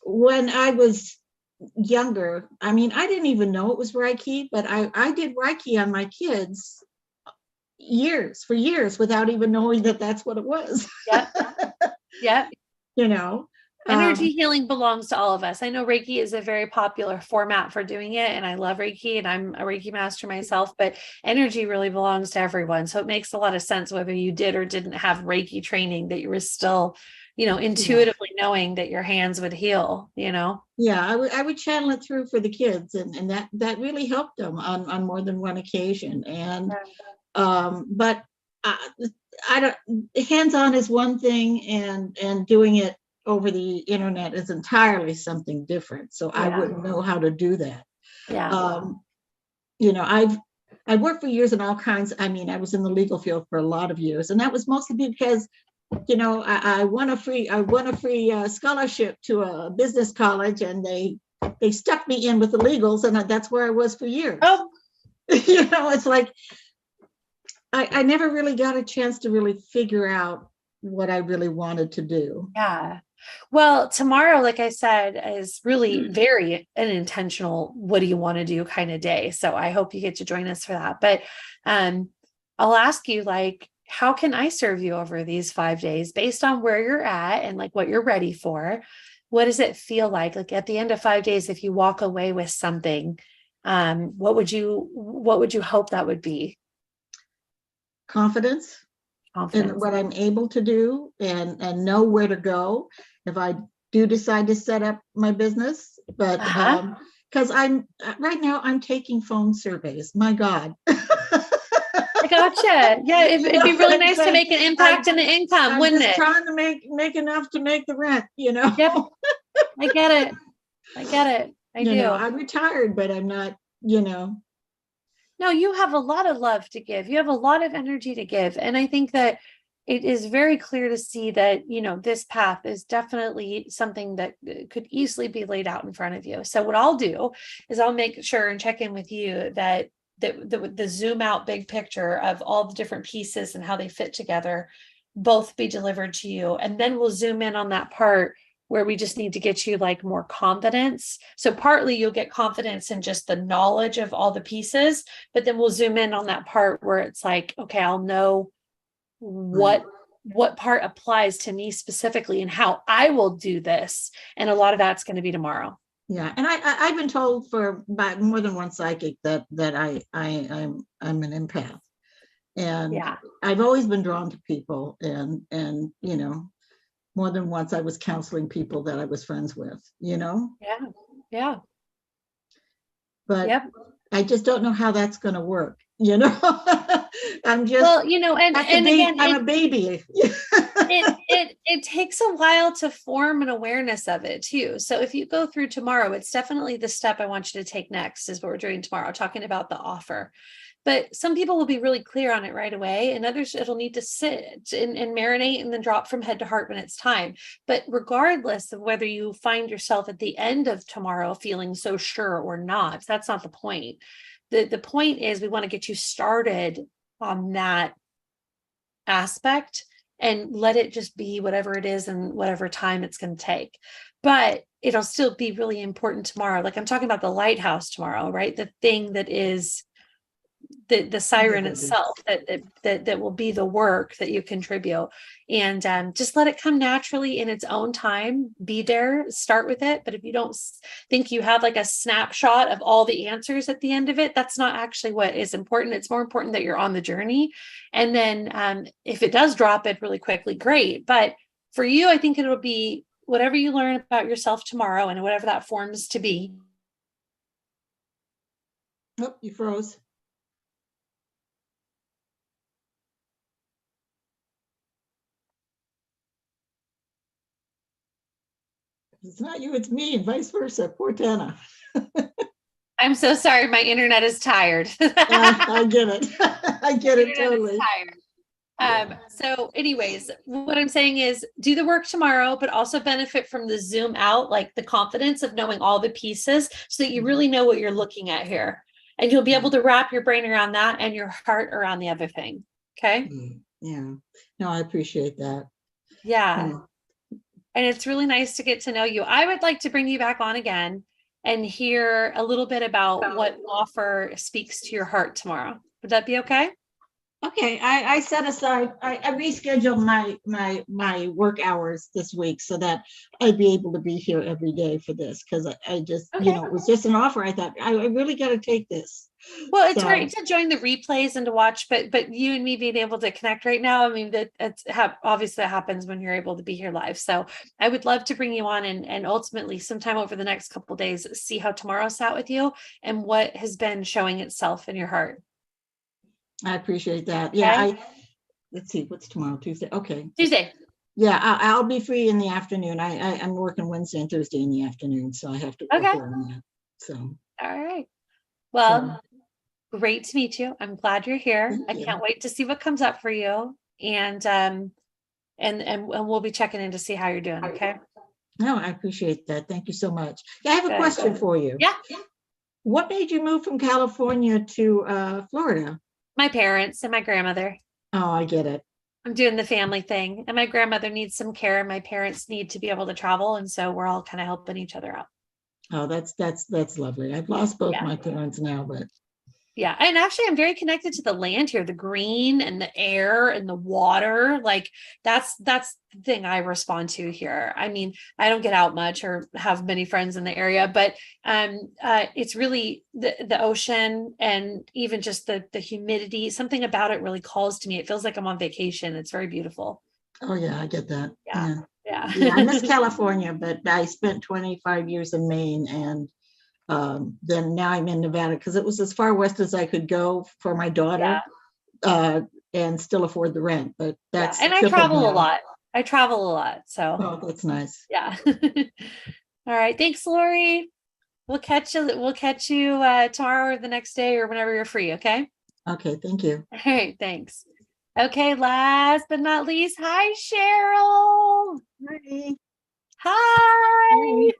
When I was younger, I mean, I didn't even know it was Reiki, but I did Reiki on my kids for years without even knowing that that's what it was. Yep. Energy Um, healing belongs to all of us. I know Reiki is a very popular format for doing it, and I love Reiki, and I'm a Reiki master myself, but energy really belongs to everyone. So it makes a lot of sense whether you did or didn't have Reiki training, that you were still, intuitively knowing that your hands would heal, Yeah, I would channel it through for the kids, and that really helped them on more than one occasion. And but I don't, hands-on is one thing, and doing it over the internet is entirely something different. So I wouldn't know how to do that. I worked for years in all kinds. I mean, I was in the legal field for a lot of years, and that was mostly because I won a free scholarship to a business college, and they stuck me in with the legals, and that's where I was for years. It's like I never really got a chance to really figure out what I really wanted to do. Yeah. Well, tomorrow, like I said, is really very an intentional, what do you want to do kind of day. So I hope you get to join us for that. But I'll ask you, like, how can I serve you over these 5 days based on where you're at and like what you're ready for? What does it feel like? Like at the end of 5 days, if you walk away with something, what would you hope that would be? Confidence in what I'm able to do, and know where to go if I do decide to set up my business. But because right now I'm taking phone surveys. My God. I gotcha. Yeah, it'd be really nice to make an impact in the income, wouldn't it? Trying to make enough to make the rent, Yep. I get it. I do. I'm retired, but I'm not, No, you have a lot of love to give. You have a lot of energy to give. And I think that it is very clear to see that, this path is definitely something that could easily be laid out in front of you. So what I'll do is I'll make sure and check in with you that the zoom out big picture of all the different pieces and how they fit together both be delivered to you. And then we'll zoom in on that part where we just need to get you like more confidence. So partly you'll get confidence in just the knowledge of all the pieces, but then we'll zoom in on that part where it's like, okay, I'll know what what part applies to me specifically and how I will do this. And a lot of that's going to be tomorrow. Yeah, and I've been told by more than one psychic that I'm an empath, and Yeah. I've always been drawn to people, and you know, more than once I was counseling people that I was friends with, you know. Yeah. Yeah. But yep. I just don't know how that's going to work, you know. I'm just, well, you know, and again, I'm a baby. it takes a while to form an awareness of it too. So if you go through tomorrow, it's definitely the step I want you to take next is what we're doing tomorrow, talking about the offer. But some people will be really clear on it right away, and others it'll need to sit and marinate and then drop from head to heart when it's time. But regardless of whether you find yourself at the end of tomorrow feeling so sure or not, that's not the point. The point is we want to get you started on that aspect and let it just be whatever it is and whatever time it's going to take. But it'll still be really important tomorrow. Like I'm talking about the lighthouse tomorrow, right? The thing that is the siren itself that will be the work that you contribute, and just let it come naturally in its own time. Be there, start with it. But if you don't think you have like a snapshot of all the answers at the end of it, that's not actually what is important. It's more important that you're on the journey. And then if it does drop it really quickly, great. But for you, I think it'll be whatever you learn about yourself tomorrow and whatever that forms to be. Oh, you froze. It's not you, it's me, and vice versa. Poor Tana. I'm so sorry. My internet is tired. I get it. I get it totally. So anyways, what I'm saying is do the work tomorrow, but also benefit from the zoom out, like the confidence of knowing all the pieces so that you really know what you're looking at here. And you'll be able to wrap your brain around that and your heart around the other thing. Okay. Yeah. No, I appreciate that. Yeah. And it's really nice to get to know you. I would like to bring you back on again and hear a little bit about what offer speaks to your heart tomorrow. Would that be okay? Okay, I set aside, I rescheduled my work hours this week so that I'd be able to be here every day for this, because I just, you know, it was just an offer. I thought, I really got to take this. Well, it's great to join the replays and to watch, but you and me being able to connect right now, I mean, obviously that happens when you're able to be here live. So I would love to bring you on and ultimately sometime over the next couple of days, see how tomorrow sat with you and what has been showing itself in your heart. I appreciate that. Yeah, let's see, what's tomorrow? Tuesday. Okay. Tuesday. Yeah, I'll be free in the afternoon. I'm working Wednesday and Thursday in the afternoon, so I have to work around that. So. All right. Well, great to meet you. I'm glad you're here. I can't wait to see what comes up for you, and we'll be checking in to see how you're doing. Okay. No, I appreciate that. Thank you so much. Yeah, I have a question for you. Yeah. What made you move from California to Florida? My parents and my grandmother. Oh, I get it. I'm doing the family thing, and my grandmother needs some care and my parents need to be able to travel. And so we're all kind of helping each other out. Oh, that's lovely. I've lost both my parents now, but. Yeah. And actually I'm very connected to the land here, the green and the air and the water. Like that's the thing I respond to here. I mean, I don't get out much or have many friends in the area, but it's really the ocean and even just the humidity, something about it really calls to me. It feels like I'm on vacation. It's very beautiful. Oh yeah, I get that. Yeah. I miss California, but I spent 25 years in Maine, and then now I'm in Nevada because it was as far west as I could go for my daughter, and still afford the rent. But that's and I travel a lot. So oh, that's nice. Yeah. All right. Thanks, Lori. We'll catch you tomorrow or the next day or whenever you're free. Okay. Okay. Thank you. All right. Thanks. Okay. Last but not least, hi, Cheryl. Hi.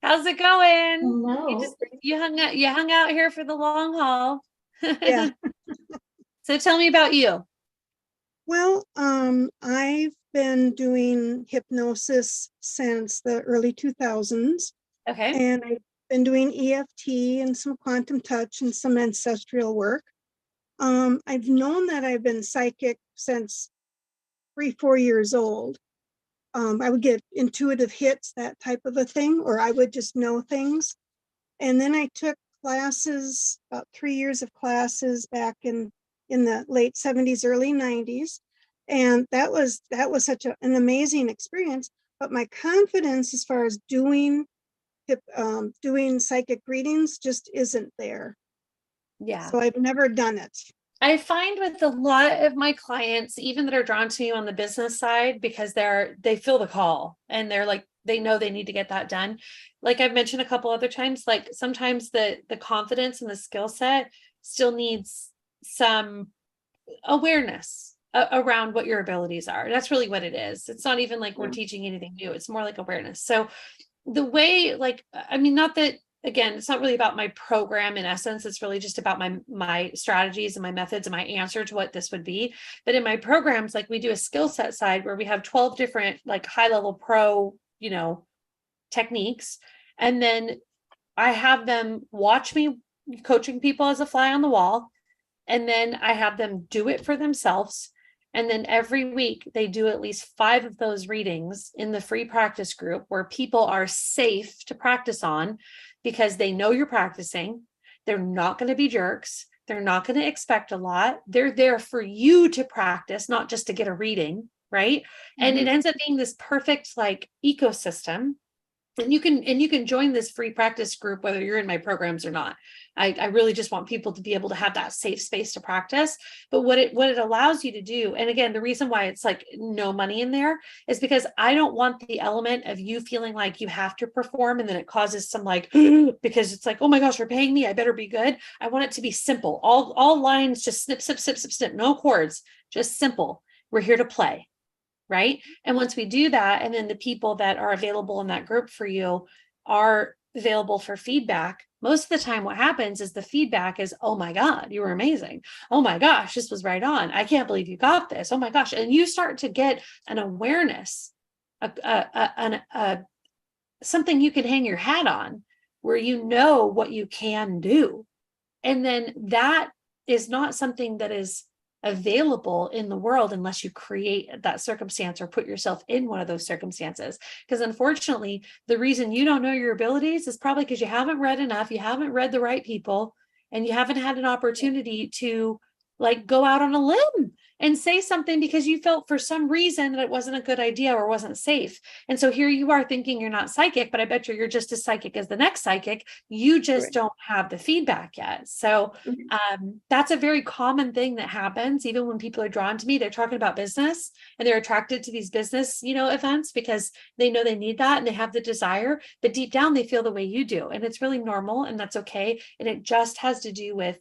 How's it going? Hello. You hung out here for the long haul. Yeah. So tell me about you. Well, I've been doing hypnosis since the early 2000s. Okay. And I've been doing EFT and some quantum touch and some ancestral work. I've known that I've been psychic since 3, 4 years old. I would get intuitive hits, that type of a thing, or I would just know things. And then I took classes, about 3 years of classes back in the late 70s, early 90s. And that was such an amazing experience. But my confidence as far as doing psychic readings just isn't there. Yeah. So I've never done it. I find with a lot of my clients, even that are drawn to me on the business side, because they feel the call and they're like, they know they need to get that done. Like I've mentioned a couple other times, like sometimes the confidence and the skill set still needs some awareness around what your abilities are. That's really what it is. It's not even like we're teaching anything new. It's more like awareness. So the way, like, I mean, not that, again, it's not really about my program in essence. It's really just about my strategies and my methods and my answer to what this would be. But in my programs, like we do a skill set side where we have 12 different like high level pro, techniques. And then I have them watch me coaching people as a fly on the wall. And then I have them do it for themselves. And then every week they do at least 5 of those readings in the free practice group where people are safe to practice on because they know you're practicing. They're not going to be jerks. They're not going to expect a lot. They're there for you to practice, not just to get a reading, right? Mm-hmm. And it ends up being this perfect like ecosystem. And you can join this free practice group, whether you're in my programs or not. I really just want people to be able to have that safe space to practice. But what it allows you to do, and again, the reason why it's like no money in there is because I don't want the element of you feeling like you have to perform and then it causes some like, because it's like, oh my gosh, you're paying me, I better be good. I want it to be simple. All lines, just snip, snip, snip, snip, snip, no chords, just simple. We're here to play. Right. And once we do that, and then the people that are available in that group for you are available for feedback, most of the time what happens is the feedback is, oh my God, you were amazing. Oh my gosh, this was right on. I can't believe you got this. Oh my gosh. And you start to get an awareness, something you can hang your hat on where you know what you can do. And then that is not something that is available in the world unless you create that circumstance or put yourself in one of those circumstances. Because unfortunately, the reason you don't know your abilities is probably because you haven't read enough, you haven't read the right people, and you haven't had an opportunity to like go out on a limb and say something because you felt for some reason that it wasn't a good idea or wasn't safe. And so here you are thinking you're not psychic, but I bet you're just as psychic as the next psychic. You just don't have the feedback yet. So that's a very common thing that happens. Even when people are drawn to me, they're talking about business and they're attracted to these business, events because they know they need that and they have the desire, but deep down they feel the way you do. And it's really normal and that's okay. And it just has to do with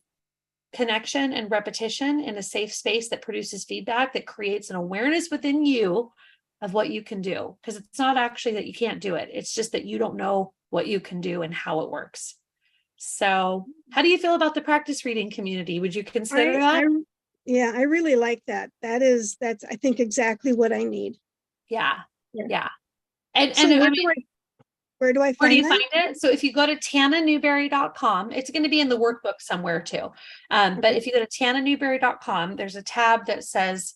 connection and repetition in a safe space that produces feedback that creates an awareness within you of what you can do. Because it's not actually that you can't do it. It's just that you don't know what you can do and how it works. So how do you feel about the practice reading community? Would you consider that? Yeah, I really like that. That's I think exactly what I need. Yeah. And so where do I find it? So if you go to tananewberry.com, it's going to be in the workbook somewhere too. But if you go to tananewberry.com, there's a tab that says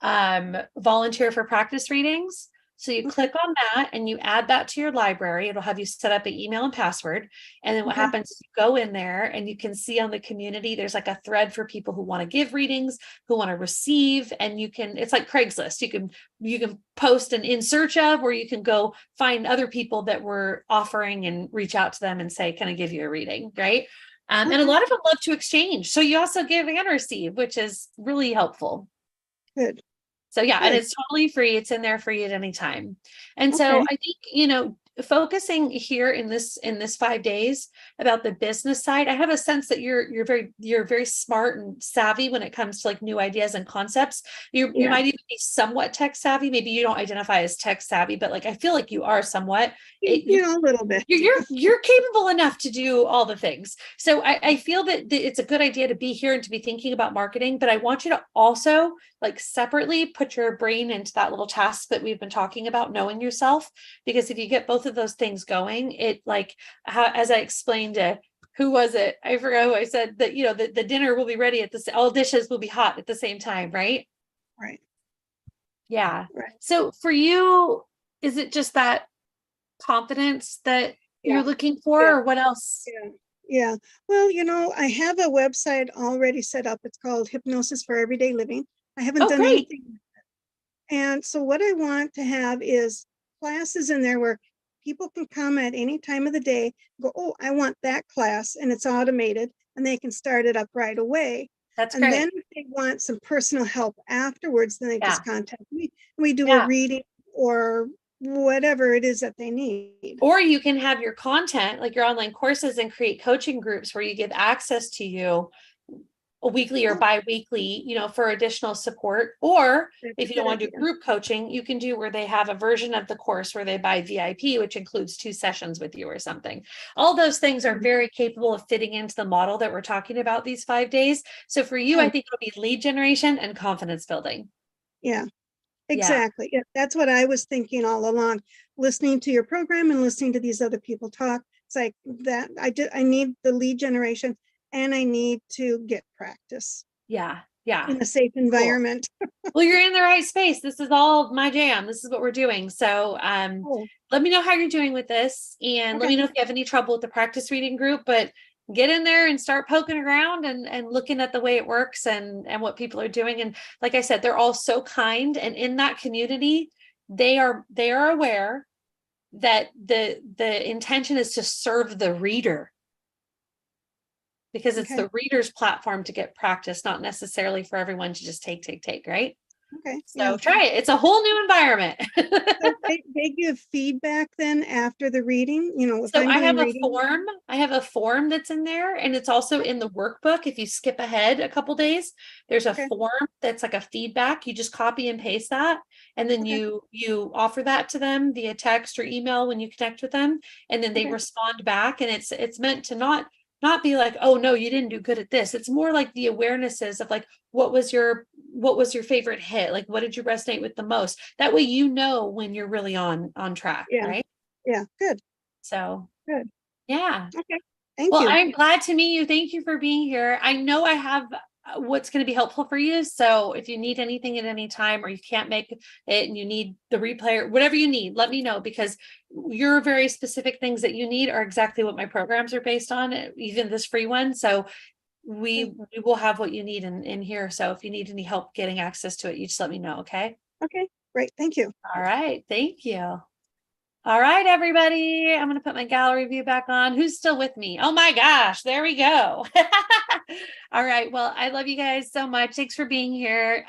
volunteer for practice readings. So you click on that and you add that to your library. It'll have you set up an email and password. And then what happens is you go in there and you can see on the community, there's like a thread for people who want to give readings, who want to receive. And it's like Craigslist. You can post an in search of, or you can go find other people that were offering and reach out to them and say, can I give you a reading? Right. And a lot of them love to exchange. So you also give and receive, which is really helpful. Good. So yeah, and it's totally free. It's in there for you at any time. And so I think, focusing here in this 5 days about the business side, I have a sense that you're very smart and savvy when it comes to like new ideas and concepts. You might even be somewhat tech savvy. Maybe you don't identify as tech savvy, but like I feel like you are somewhat. A little bit. You're capable enough to do all the things. So I feel that it's a good idea to be here and to be thinking about marketing, but I want you to also like separately put your brain into that little task that we've been talking about, knowing yourself, because if you get both of those things going, it like as I explained to who was it? I forgot who I said that, you know, the dinner will be ready all dishes will be hot at the same time, right? Right. Yeah. Right. So for you, is it just that confidence that you're looking for, or what else? Yeah. Yeah. Well, I have a website already set up. It's called Hypnosis for Everyday Living. I haven't done great. anything with it. And so what I want to have is classes in there where people can come at any time of the day, go, oh, I want that class, and it's automated, and they can start it up right away. That's and great. Then if they want some personal help afterwards, then they just contact me. We do Yeah. a reading or whatever it is that they need. Or you can have your content, like your online courses, and create coaching groups where you give access to you a weekly or bi-weekly, for additional support. Or if you don't want to do group coaching, you can do where they have a version of the course where they buy VIP, which includes 2 sessions with you or something. All those things are very capable of fitting into the model that we're talking about these 5 days. So for you, I think it'll be lead generation and confidence building. Yeah. Exactly. Yeah, that's what I was thinking all along, listening to your program and listening to these other people talk. It's like that I need the lead generation, and I need to get practice. Yeah. In a safe environment. Well, you're in the right space. This is all my jam. This is what we're doing. So let me know how you're doing with this, and let me know if you have any trouble with the practice reading group, but get in there and start poking around and looking at the way it works and what people are doing. And like I said, they're all so kind. And in that community, they are aware that the intention is to serve the reader, because it's the reader's platform to get practice, not necessarily for everyone to just take, right? Okay. So try it. It's a whole new environment. So they give feedback then after the reading, So I have a form. I have a form that's in there, and it's also in the workbook. If you skip ahead a couple days, there's a form that's like a feedback. You just copy and paste that, and then you offer that to them via text or email when you connect with them, and then they respond back. And it's meant to not be like, oh no, you didn't do good at this. It's more like the awarenesses of like, what was your favorite hit? Like, what did you resonate with the most? That way, when you're really on track, right? Yeah. Good. So good. Yeah. Okay. Thank you. you. I'm glad to meet you. Thank you for being here. I know I have what's going to be helpful for you. So if you need anything at any time, or you can't make it and you need the replay or whatever you need, let me know, because your very specific things that you need are exactly what my programs are based on, even this free one. So we will have what you need in here. So if you need any help getting access to it, you just let me know. Okay. Okay. Great. Thank you. All right. Thank you. All right, everybody. I'm going to put my gallery view back on. Who's still with me? Oh my gosh, there we go. All right. Well, I love you guys so much. Thanks for being here.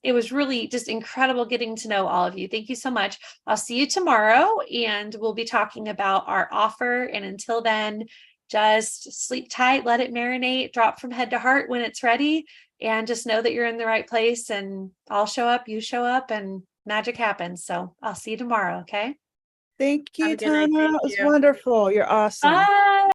It was really just incredible getting to know all of you. Thank you so much. I'll see you tomorrow, and we'll be talking about our offer. And until then, just sleep tight, let it marinate, drop from head to heart when it's ready, and just know that you're in the right place, and I'll show up, you show up, and magic happens. So I'll see you tomorrow. Okay. Thank you, Tana. It was wonderful. You're awesome. Bye.